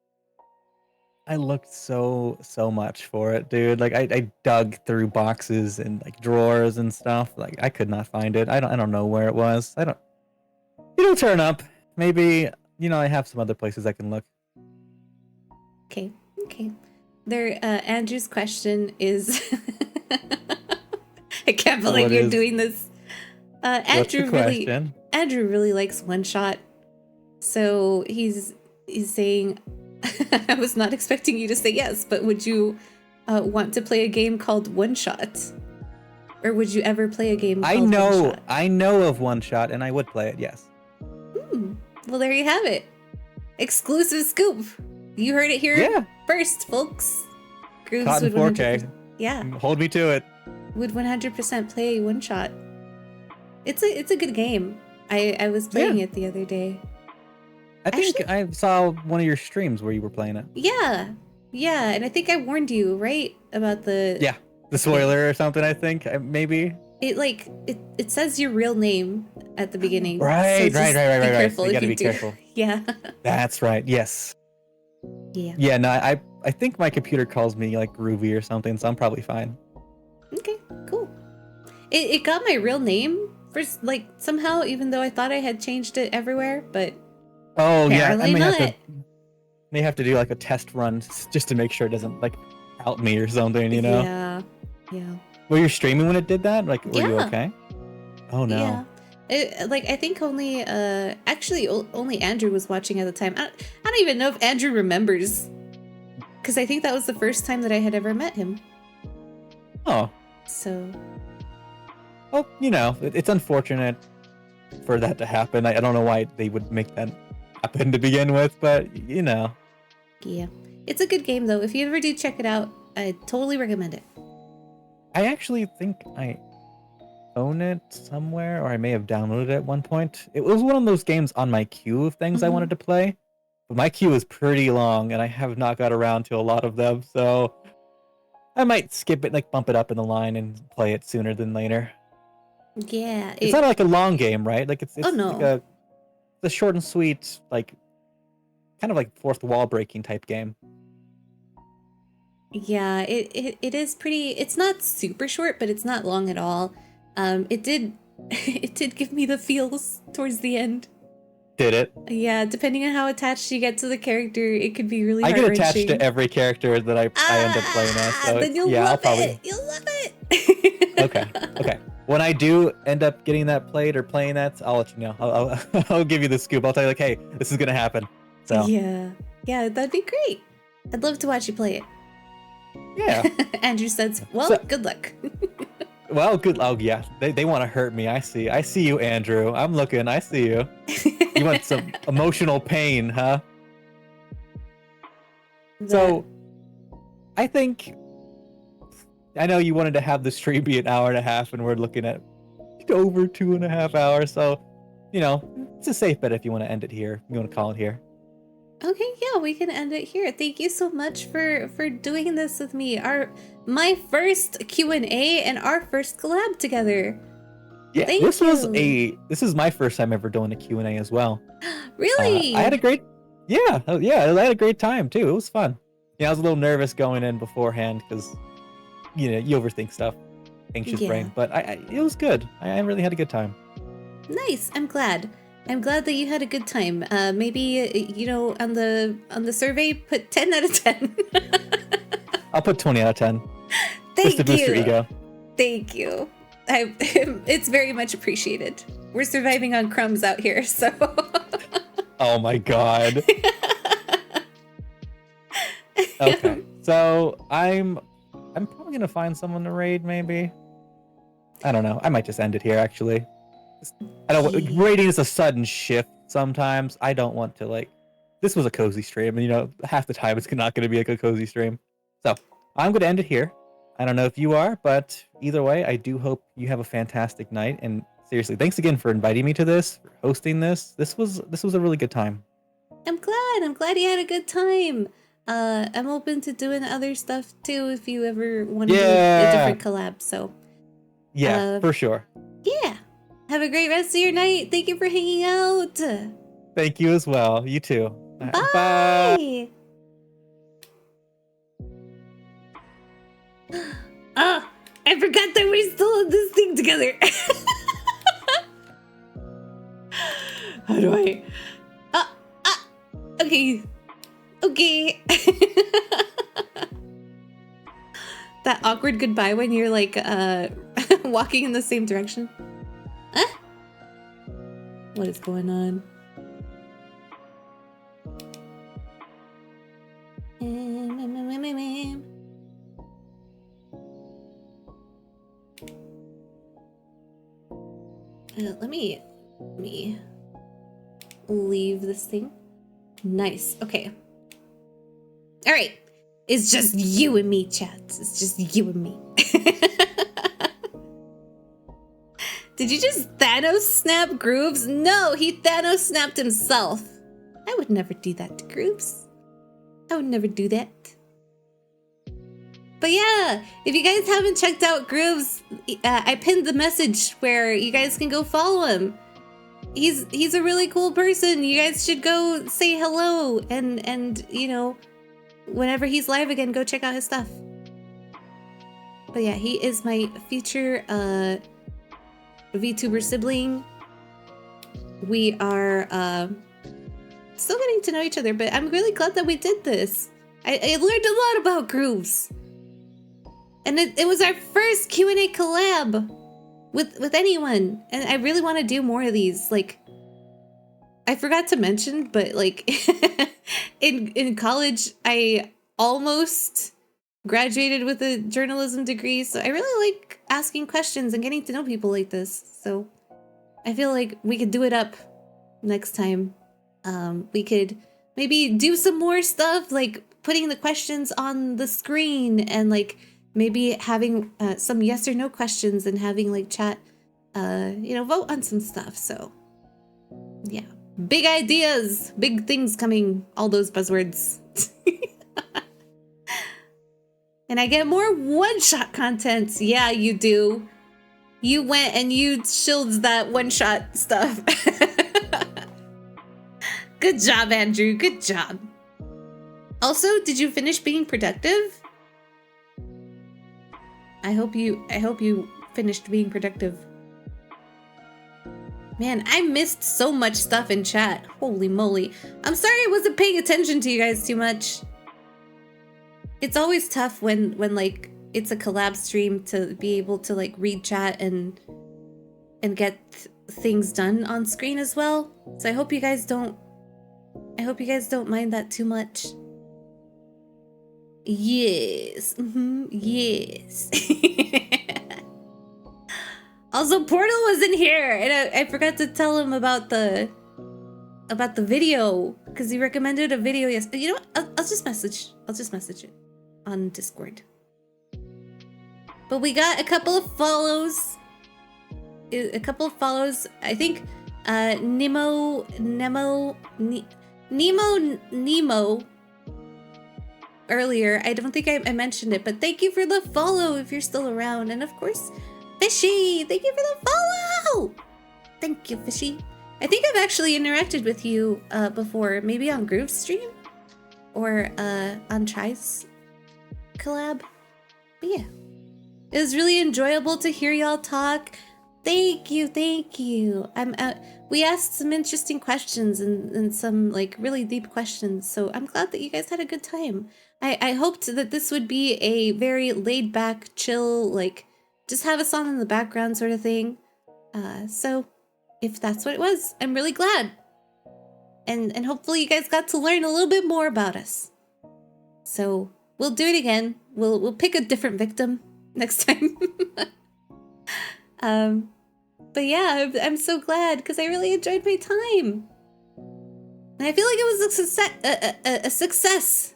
Speaker 2: I looked so much for it, dude. Like I dug through boxes and like drawers and stuff. Like I could not find it. I don't know where it was. It'll turn up. Maybe, I have some other places I can look.
Speaker 1: Okay. There, Andrew's question is, I can't believe you're doing this.
Speaker 2: What's the question?
Speaker 1: Andrew really likes One Shot, so he's saying, I was not expecting you to say yes, but would you want to play a game called One Shot, or would you ever play a game called One Shot?
Speaker 2: I know of One Shot, and I would play it. Yes.
Speaker 1: Well, there you have it. Exclusive scoop. You heard it here first, folks. Grooves
Speaker 2: Caught in
Speaker 1: would
Speaker 2: 4K.
Speaker 1: Yeah.
Speaker 2: Hold me to it.
Speaker 1: Would 100% play One Shot. It's a good game. I was playing it the other day.
Speaker 2: I think I saw one of your streams where you were playing it.
Speaker 1: Yeah, and I think I warned you, right, about the
Speaker 2: spoiler or something. I think maybe
Speaker 1: it says your real name at the beginning.
Speaker 2: Right.
Speaker 1: So just be careful
Speaker 2: You
Speaker 1: if
Speaker 2: gotta
Speaker 1: you
Speaker 2: be
Speaker 1: do.
Speaker 2: careful.
Speaker 1: Yeah.
Speaker 2: That's right. Yes.
Speaker 1: Yeah.
Speaker 2: Yeah. No, I think my computer calls me like Groovy or something, so I'm probably fine.
Speaker 1: Okay. Cool. It got my real name first, like somehow, even though I thought I had changed it everywhere, but.
Speaker 2: Oh yeah, I may have to do like a test run just to make sure it doesn't like out me or something,
Speaker 1: Yeah.
Speaker 2: Were you streaming when it did that? Like, were you
Speaker 1: Yeah.
Speaker 2: okay? Oh no.
Speaker 1: Yeah. I think only only Andrew was watching at the time. I don't even know if Andrew remembers, because I think that was the first time that I had ever met him.
Speaker 2: Oh.
Speaker 1: So.
Speaker 2: Well, it's unfortunate for that to happen. I don't know why they would make that happen to begin with, but
Speaker 1: Yeah. It's a good game though. If you ever do check it out, I totally recommend it.
Speaker 2: I actually think I own it somewhere, or I may have downloaded it at one point. It was one of those games on my queue of things I wanted to play, but my queue is pretty long, and I have not got around to a lot of them, so I might skip it, like bump it up in the line and play it sooner than later.
Speaker 1: Yeah.
Speaker 2: It's not like a long game, right? Like it's
Speaker 1: Oh, no.
Speaker 2: like a short and sweet, like kind of like fourth wall breaking type game.
Speaker 1: Yeah, it is pretty. It's not super short, but it's not long at all. It did give me the feels towards the end.
Speaker 2: Did it?
Speaker 1: Yeah, depending on how attached you get to the character, it could be really
Speaker 2: I get attached
Speaker 1: heart-wrenching.
Speaker 2: to every character that I end up playing as. So
Speaker 1: then you'll love it. You'll love it.
Speaker 2: Okay. When I do end up getting that played or playing that, I'll let you know. I'll give you the scoop. I'll tell you like, hey, this is gonna happen. So
Speaker 1: Yeah, that'd be great. I'd love to watch you play it.
Speaker 2: yeah.
Speaker 1: Andrew says, "Well,
Speaker 2: So-
Speaker 1: good luck."
Speaker 2: Well, good. Oh yeah, they want to hurt me. I see you, Andrew. I'm looking. I see you. You want some emotional pain, huh? So, I think I know you wanted to have the stream be an hour and a half, and we're looking at over 2.5 hours. So, it's a safe bet if you want to end it here. You want to call it here.
Speaker 1: Okay, yeah, we can end it here. Thank you so much for doing this with me. My first Q&A and our first collab together.
Speaker 2: Yeah,
Speaker 1: Thank
Speaker 2: this
Speaker 1: you.
Speaker 2: this is my first time ever doing a Q&A as well.
Speaker 1: Really?
Speaker 2: I had a great I had a great time too. It was fun. Yeah, I was a little nervous going in beforehand because you overthink stuff, anxious brain. But it was good. I really had a good time.
Speaker 1: Nice. I'm glad that you had a good time. Maybe on the survey, put 10 out of 10.
Speaker 2: I'll put 20 out of 10.
Speaker 1: Thank
Speaker 2: just to boost your
Speaker 1: you.
Speaker 2: ego.
Speaker 1: Thank you. It's very much appreciated. We're surviving on crumbs out here, so
Speaker 2: Oh my god. Okay, so I'm probably gonna find someone to raid. Maybe. I don't know. I might just end it here. Actually, I don't.
Speaker 1: Yeah.
Speaker 2: Raiding is a sudden shift. Sometimes I don't want to like. This was a cozy stream, and you know, half the time it's not going to be like a cozy stream. So I'm going to end it here. I don't know if you are, but either way, I do hope you have a fantastic night. And seriously, thanks again for inviting me to this, for hosting this. This was a really good time.
Speaker 1: I'm glad. I'm glad you had a good time. I'm open to doing other stuff too if you ever want to do a
Speaker 2: Yeah.
Speaker 1: different collab. So
Speaker 2: Yeah, for sure.
Speaker 1: yeah. Have a great rest of your night. Thank you for hanging out.
Speaker 2: Thank you as well. You too.
Speaker 1: Bye. Oh, I forgot that we're still on this thing together. How do I? Okay. Okay. That awkward goodbye when you're like walking in the same direction. Huh? What is going on? Let me leave this thing. Nice. Okay. All right. It's just you and me, chat. It's just you and me. Did you just Thanos snap Grooves? No, he Thanos snapped himself. I would never do that to Grooves. I would never do that. But yeah, if you guys haven't checked out Grooves, I pinned the message where you guys can go follow him. He's a really cool person. You guys should go say hello and you know, whenever he's live again, go check out his stuff. But yeah, he is my future VTuber sibling. We are still getting to know each other, but I'm really glad that we did this. I learned a lot about Grooves. And it was our first Q&A collab with anyone. And I really want to do more of these. Like, I forgot to mention, but like in college, I almost graduated with a journalism degree. So I really like asking questions and getting to know people like this. So I feel like we could do it up next time. We could maybe do some more stuff, like putting the questions on the screen and like maybe having some yes or no questions and having like chat, you know, vote on some stuff. So yeah, big ideas, big things coming, all those buzzwords. And I get more one-shot content. Yeah, you do. You went and you shilled that one-shot stuff. Good job, Andrew. Good job. Also, did you finish being productive? I hope you finished being productive. Man, I missed so much stuff in chat. Holy moly. I'm sorry I wasn't paying attention to you guys too much. It's always tough when like it's a collab stream to be able to like read chat and get things done on screen as well. So I hope you guys don't mind that too much. Yes. Yes. Also, Portal was in here, and I forgot to tell him about the video because he recommended a video yesterday. You know what? I'll just message it on Discord. But we got a couple of follows. I think Nemo earlier. I don't think I mentioned it, but thank you for the follow if you're still around. And of course, Fishy, thank you for the follow. Thank you, Fishy. I think I've actually interacted with you before, maybe on Groove's stream or on Try's collab. But yeah, it was really enjoyable to hear y'all talk. Thank you. We asked some interesting questions and some like really deep questions, so I'm glad that you guys had a good time. I hoped that this would be a very laid back, chill, like just have a song in the background sort of thing. So if that's what it was, I'm really glad. and hopefully you guys got to learn a little bit more about us. So we'll do it again. We'll pick a different victim next time. But yeah, I'm so glad because I really enjoyed my time. And I feel like it was a success.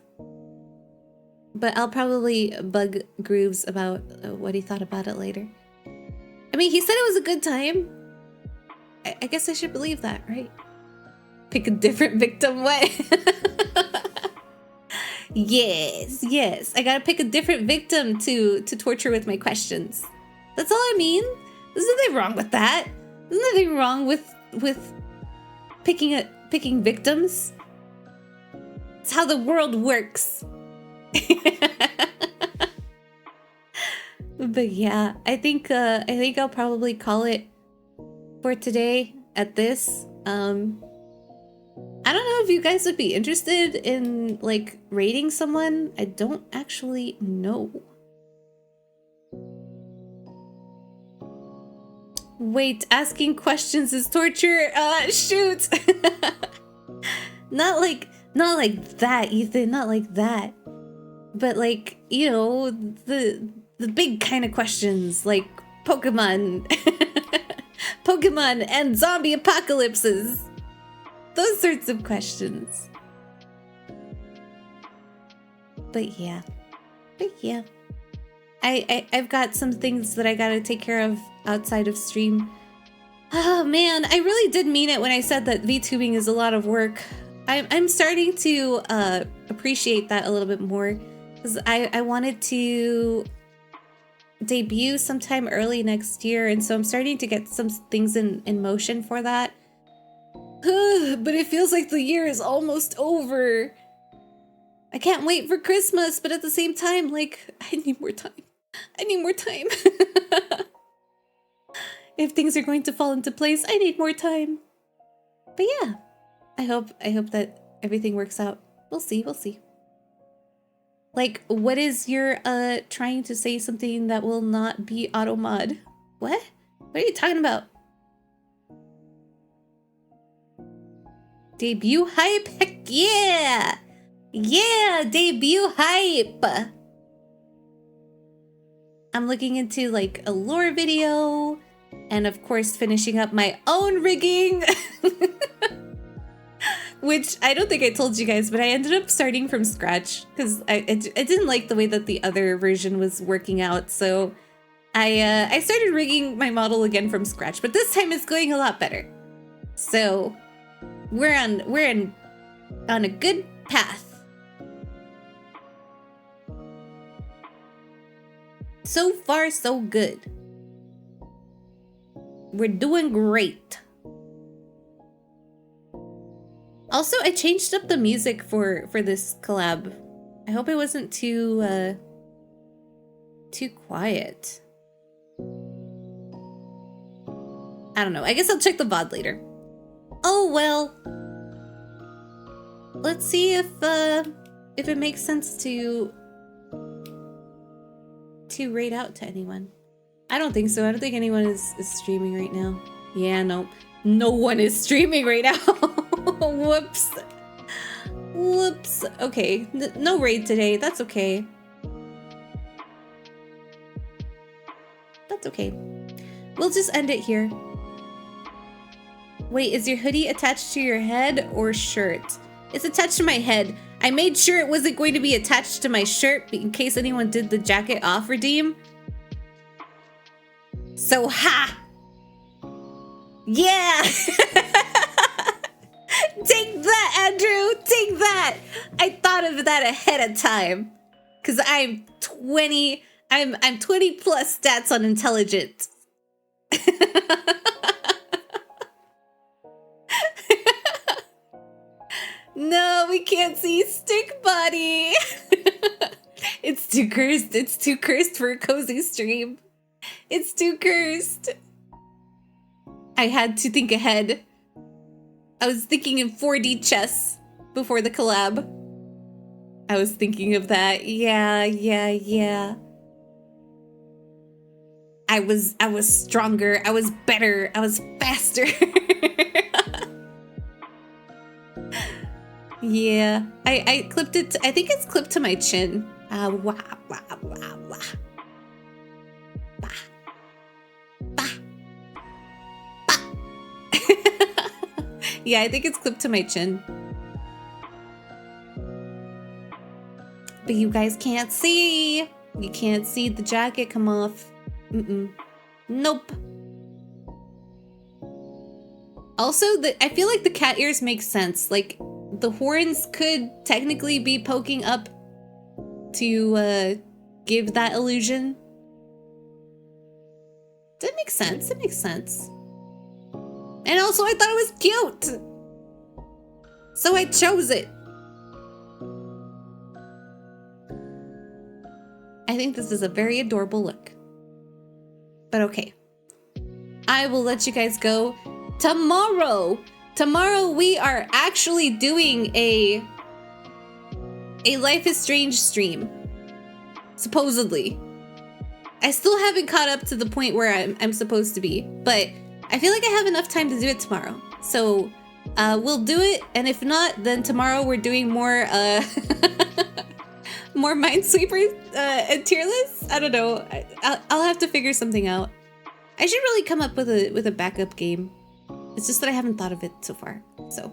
Speaker 1: But I'll probably bug Grooves about what he thought about it later. I mean, he said it was a good time. I guess I should believe that, right? Pick a different victim. What? Yes. I gotta pick a different victim to torture with my questions. That's all I mean. There's nothing wrong with that. There's nothing wrong with picking victims. It's how the world works. But yeah, I think I'll probably call it for today at this. I don't know if you guys would be interested in like rating someone. I don't actually know. Wait, asking questions is torture. Shoot. Not like that, Ethan, not like that. But like, you know, the big kind of questions like Pokemon. Pokemon and zombie apocalypses. Those sorts of questions. But yeah. I've got some things that I gotta take care of outside of stream. Oh man, I really did mean it when I said that VTubing is a lot of work. I'm starting to appreciate that a little bit more because I wanted to debut sometime early next year, and so I'm starting to get some things in motion for that. But it feels like the year is almost over. I can't wait for Christmas, but at the same time, like, I need more time. If things are going to fall into place, I need more time. But yeah, I hope that everything works out. We'll see. Like, what is your trying to say something that will not be auto mod? What? What are you talking about? Debut hype? Heck yeah! Yeah, debut hype! I'm looking into like a lore video, and of course finishing up my own rigging. Which I don't think I told you guys, but I ended up starting from scratch because I didn't like the way that the other version was working out. So I started rigging my model again from scratch, but this time it's going a lot better. So we're on a good path. So far, so good. We're doing great. Also, I changed up the music for this collab. I hope it wasn't too quiet. I don't know. I guess I'll check the VOD later. Oh well. Let's see if it makes sense to raid out to anyone. I don't think so. I don't think anyone is streaming right now. Yeah, nope. No one is streaming right now. Whoops. Okay, no raid today. That's okay. We'll just end it here. Wait, is your hoodie attached to your head or shirt? It's attached to my head. I made sure it wasn't going to be attached to my shirt in case anyone did the jacket off redeem. So, ha! Yeah! Take that, Andrew! Take that! I thought of that ahead of time. Cause I'm 20 plus stats on intelligence. No, we can't see Stick Body. It's too cursed. It's too cursed for a cozy stream. It's too cursed. I had to think ahead. I was thinking in 4D chess before the collab. I was thinking of that. Yeah. I was stronger. I was better. I was faster. Yeah, I clipped it. I think it's clipped to my chin. Wah, wah, wah, wah. Bah. Bah. Bah. Yeah, I think it's clipped to my chin. But you guys can't see. You can't see the jacket come off. Nope. Also, I feel like the cat ears make sense. Like, the horns could technically be poking up to give that illusion. That makes sense. It makes sense. And also, I thought it was cute. So I chose it. I think this is a very adorable look. But okay. I will let you guys go. Tomorrow we are actually doing a Life is Strange stream. Supposedly. I still haven't caught up to the point where I'm supposed to be, but I feel like I have enough time to do it tomorrow. So we'll do it, and if not, then tomorrow we're doing more more Minesweeper and tier lists. I don't know. I'll have to figure something out. I should really come up with a backup game. It's just that I haven't thought of it so far. So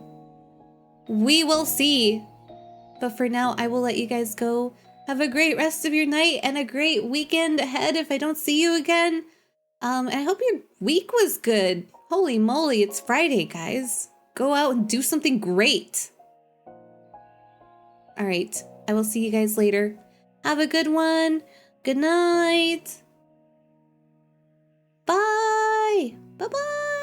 Speaker 1: we will see. But for now, I will let you guys go. Have a great rest of your night and a great weekend ahead if I don't see you again. I hope your week was good. Holy moly, it's Friday, guys. Go out and do something great. All right, I will see you guys later. Have a good one. Good night. Bye. Bye-bye.